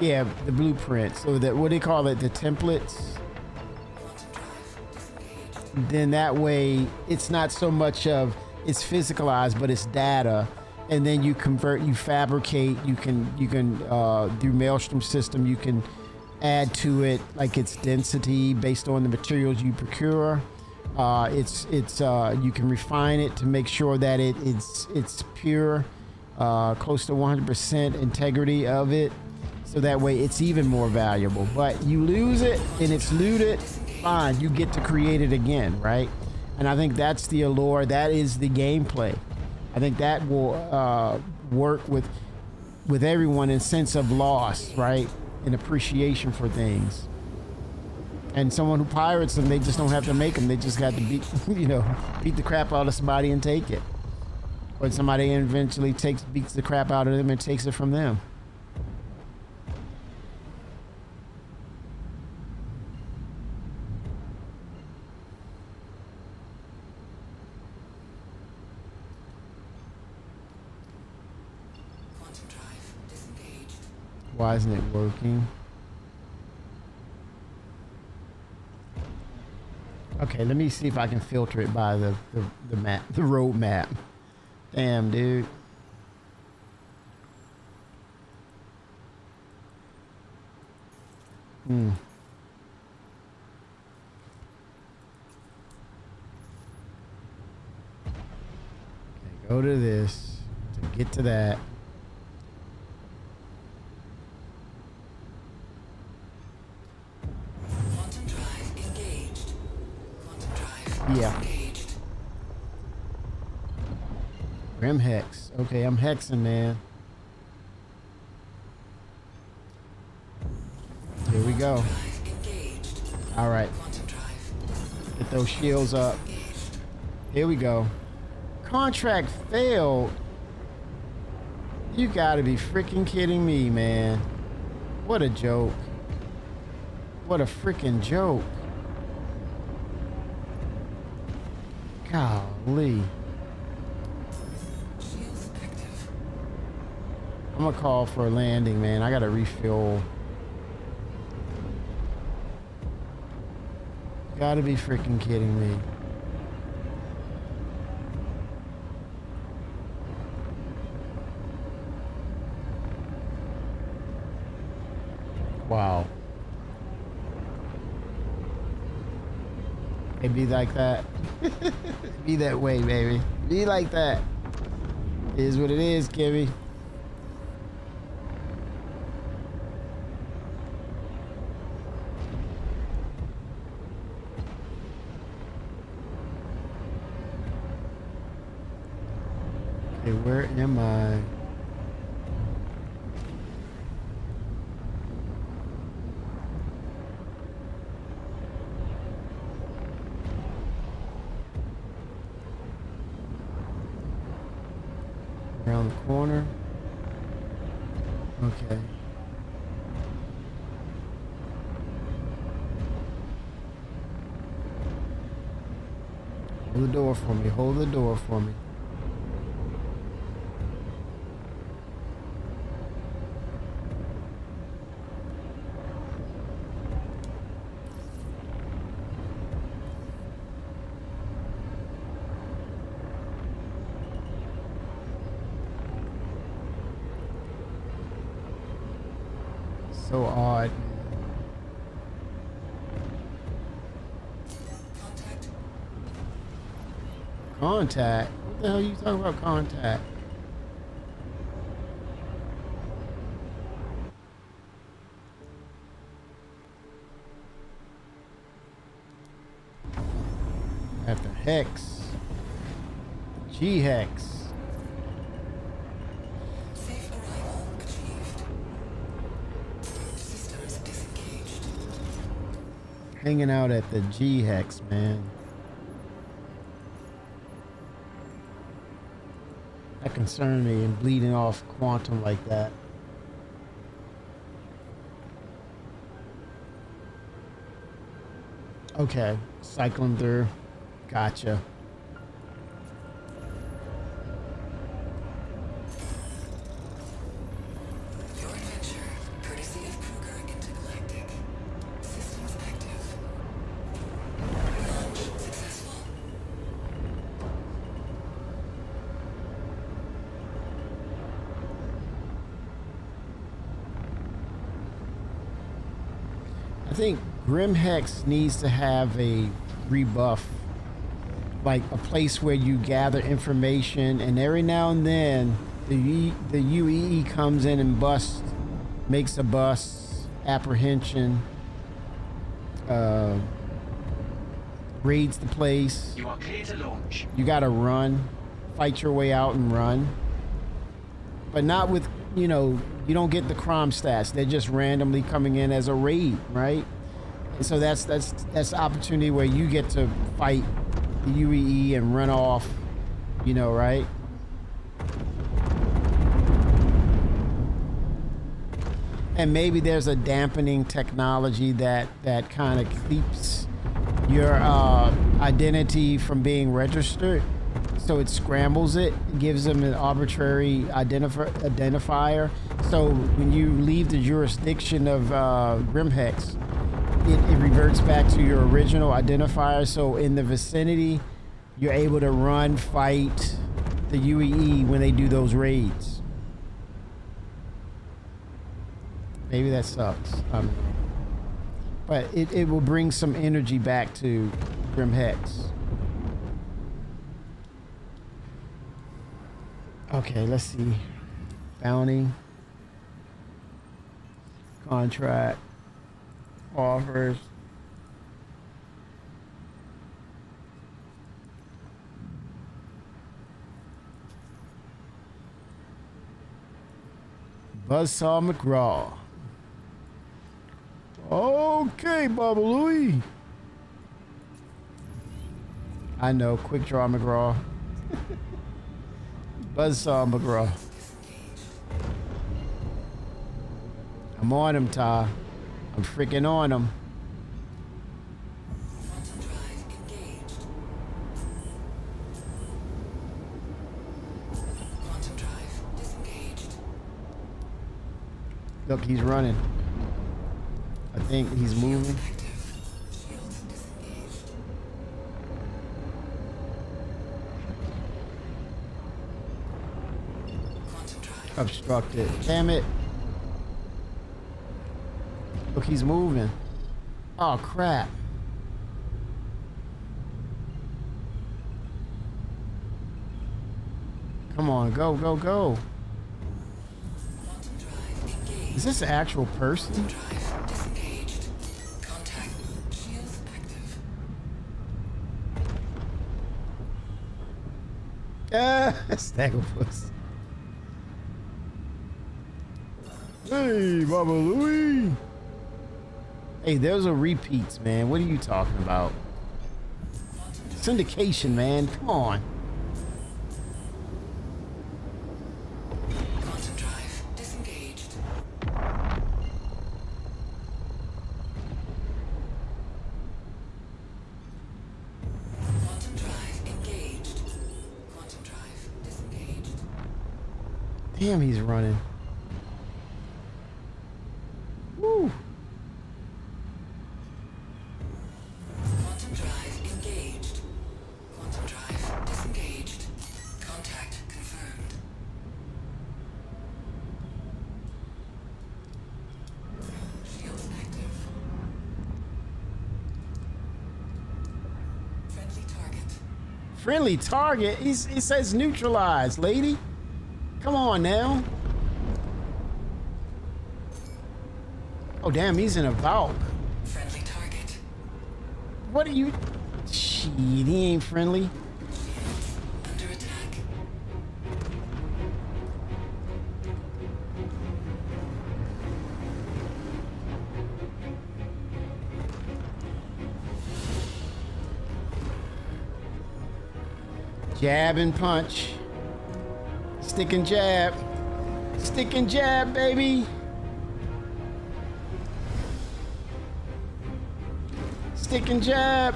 yeah, the blueprint. So that, what do they call it? The templates. Then that way it's not so much of it's physicalized, but it's data, and then you convert, you fabricate, you can through Maelstrom system you can add to it like its density based on the materials you procure. You can refine it to make sure that it's pure, close to 100% integrity of it, so that way it's even more valuable. But you lose it and it's looted, fine, you get to create it again, right? And I think that's the allure. That is the gameplay. I think that will work with everyone in sense of loss, right? And appreciation for things. And someone who pirates them, they just don't have to make them. They just got to beat the crap out of somebody and take it. Or somebody eventually beats the crap out of them and takes it from them. Why isn't it working? Okay, let me see if I can filter it by the map, the road map. Damn, dude. Okay, go to this to get to that. Yeah. Grim Hex. Okay, I'm hexing, man. Here we go. All right. Get those shields up. Here we go. Contract failed. You gotta be freaking kidding me, man. What a joke. What a freaking joke. Golly. I'm gonna call for a landing, man. I gotta refuel. Gotta be freaking kidding me. Wow. It be like that. Be that way, baby. Be like that. It is what it is, Kimmy. Okay, where am I? Around the corner. Okay. Hold the door for me. Hold the door for me. So odd. Contact. Contact? What the hell are you talking about contact? At the hex. G-hex. Safe arrival achieved. Systems disengaged. Hanging out at the G-hex, man. That concerned me, and bleeding off quantum like that. Okay, cycling through. Gotcha. Your adventure, courtesy of Kruger Intergalactic. Systems active. Launch successful. I think Grimhex needs to have a rebuff, like a place where you gather information, and every now and then the UEE comes in and makes a bust, apprehension, raids the place. You are clear to launch. You gotta run, fight your way out and run, but not with, you don't get the crime stats. They're just randomly coming in as a raid, right? And so that's the opportunity where you get to fight the UEE and run off, right? And maybe there's a dampening technology that kind of keeps your identity from being registered. So it scrambles it, gives them an arbitrary identifier. So when you leave the jurisdiction of Grimhex, it reverts back to your original identifier. So in the vicinity, you're able to run, fight the UEE when they do those raids. Maybe that sucks. But it will bring some energy back to Grimhex. Okay, let's see. Bounty. Contract. Offers. Buzzsaw McGraw. Okay, Baba Louie. I know, quick draw McGraw. Buzzsaw McGraw. I'm on him, Ty. I'm freaking on him. Quantum drive engaged. Quantum drive disengaged. Look, he's running. I think he's moving. Active. Shields disengaged. Quantum drive. Obstructed. Damn it. Look, he's moving. Oh, crap. Come on, go, go, go. Quantum drive engaged. Is this an actual person? Drive disengaged. Contact. Shields active. Ah, Snagglepuss. Hey, Baba Louie. Hey, those are repeats, man. What are you talking about? Syndication, man. Come on. Quantum drive disengaged. Quantum drive engaged. Quantum drive disengaged. Damn, he's running. Woo. Quantum drive engaged. Quantum drive disengaged. Contact confirmed. Shields active. Friendly target. Friendly target. He says neutralized, lady. Come on now. Oh, damn, he's in a Valk. Friendly target. What are you? Shit, he ain't friendly. Under attack. Jab and punch. Stick and jab. Stick and jab, baby. Stick and jab.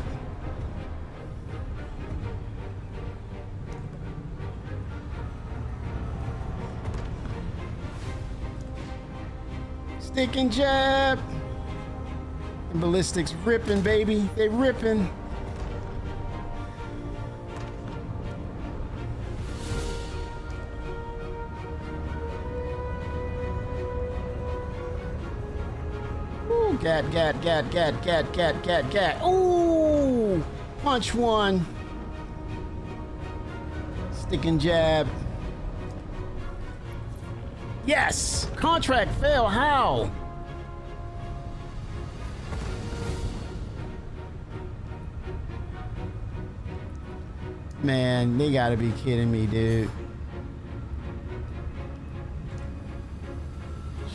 Stick and jab. And ballistics ripping, baby. They ripping. Ooh, gat, gat, gat, gat, gat, gat, gat, gat. Ooh, punch one. Stick and jab. Yes! Contract fail. How? Man, they gotta be kidding me, dude.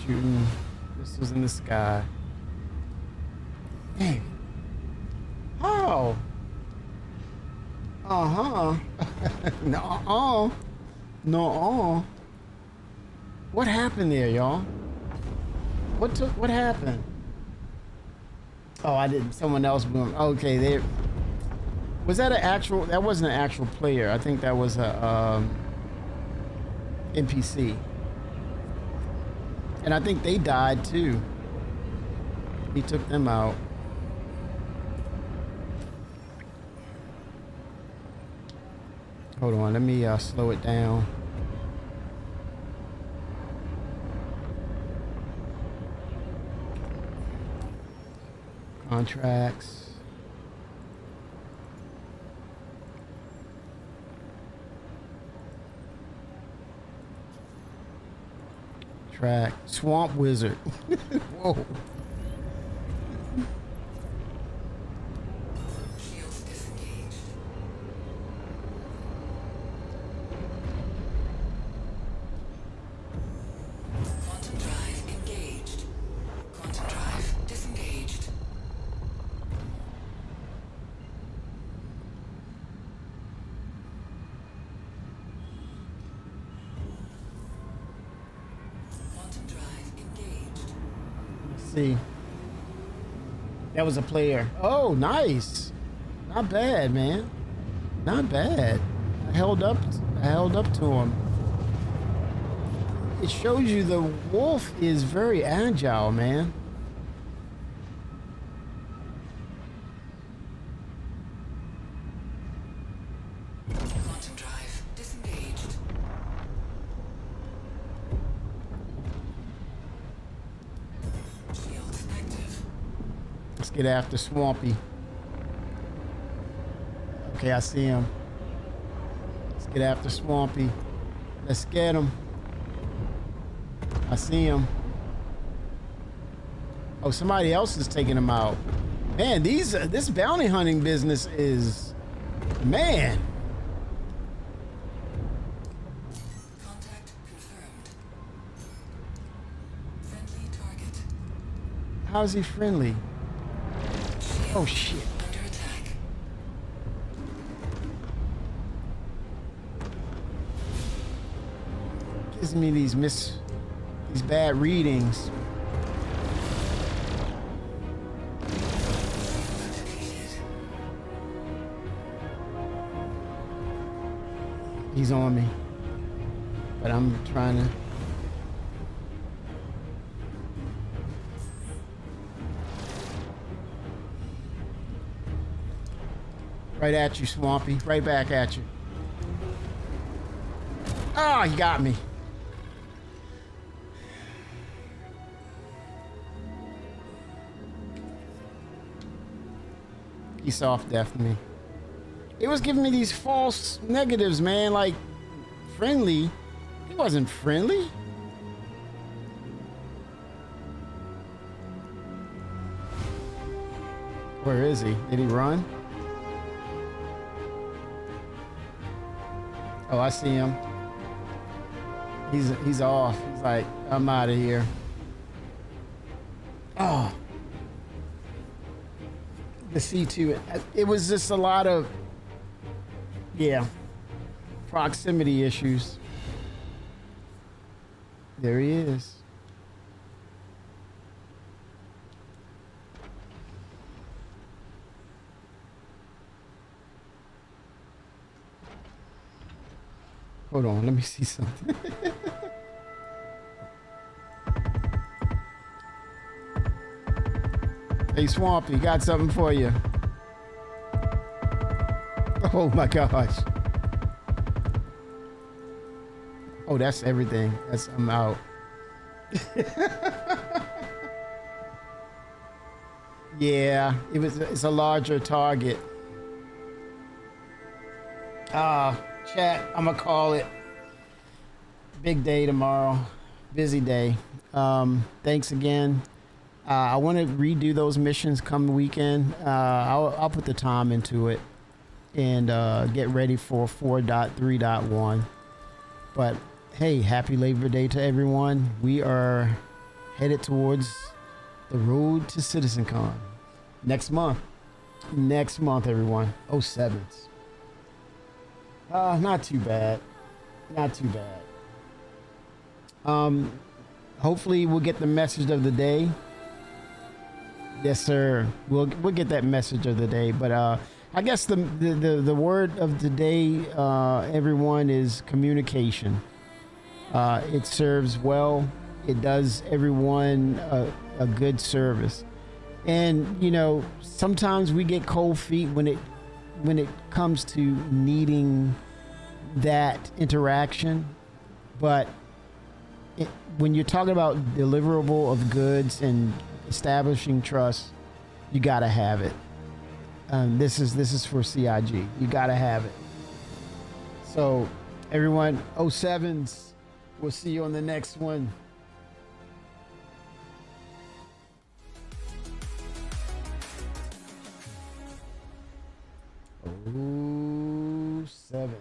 Shooting missiles in the sky. Dang. How? Uh-huh. No-uh. No-uh. What happened there, y'all? What happened? Oh, I didn't. Someone else boomed. Okay, they. Was that an actual? That wasn't an actual player. I think that was a NPC. And I think they died too. He took them out. Hold on, let me slow it down. Contracts. Track. Swamp Wizard. Whoa. Shields disengaged. Quantum drive engaged. Quantum drive disengaged. Quantum drive engaged. Let's see. That was a player. Oh, nice. Not bad, man. Not bad. I held up to him. It shows you the wolf is very agile, man. Quantum drive disengaged. Shields active. Let's get after Swampy. Okay, I see him. Let's get after Swampy. Let's get him. I see him. Oh, somebody else is taking him out. Man, this bounty hunting business is, man. Contact confirmed. Friendly target. How is he friendly? Shield Oh shit. under attack. Gives me these bad readings. Depleted. He's on me. But I'm trying to. Right at you, Swampy. Right back at you. Oh, he got me. He soft deathed me. It was giving me these false negatives, man. Like, friendly. He wasn't friendly. Where is he? Did he run? Oh, I see him. He's off. He's like, I'm out of here. Oh. The C2. It was just a lot of, yeah, proximity issues. There he is. Hold on, let me see something. Hey, Swampy, got something for you. Oh my gosh. Oh, that's everything. I'm out. Yeah, it's a larger target. Chat, I'm gonna call it. Big day tomorrow. Busy day. Thanks again. I want to redo those missions come weekend. I'll put the time into it and get ready for 4.3.1. But hey, happy Labor Day to everyone. We are headed towards the road to CitizenCon next month. Next month, everyone. 07s. Not too bad. Not too bad. Hopefully we'll get the message of the day. Yes, sir. We'll get that message of the day. But I guess the word of the day, everyone, is communication. It serves well. It does everyone a good service. And you know, sometimes we get cold feet when it comes to needing that interaction. But when you're talking about deliverable of goods and establishing trust, you gotta have it. This is for CIG. You gotta have it. So everyone, 07s, we'll see you on the next one. Oh, 7.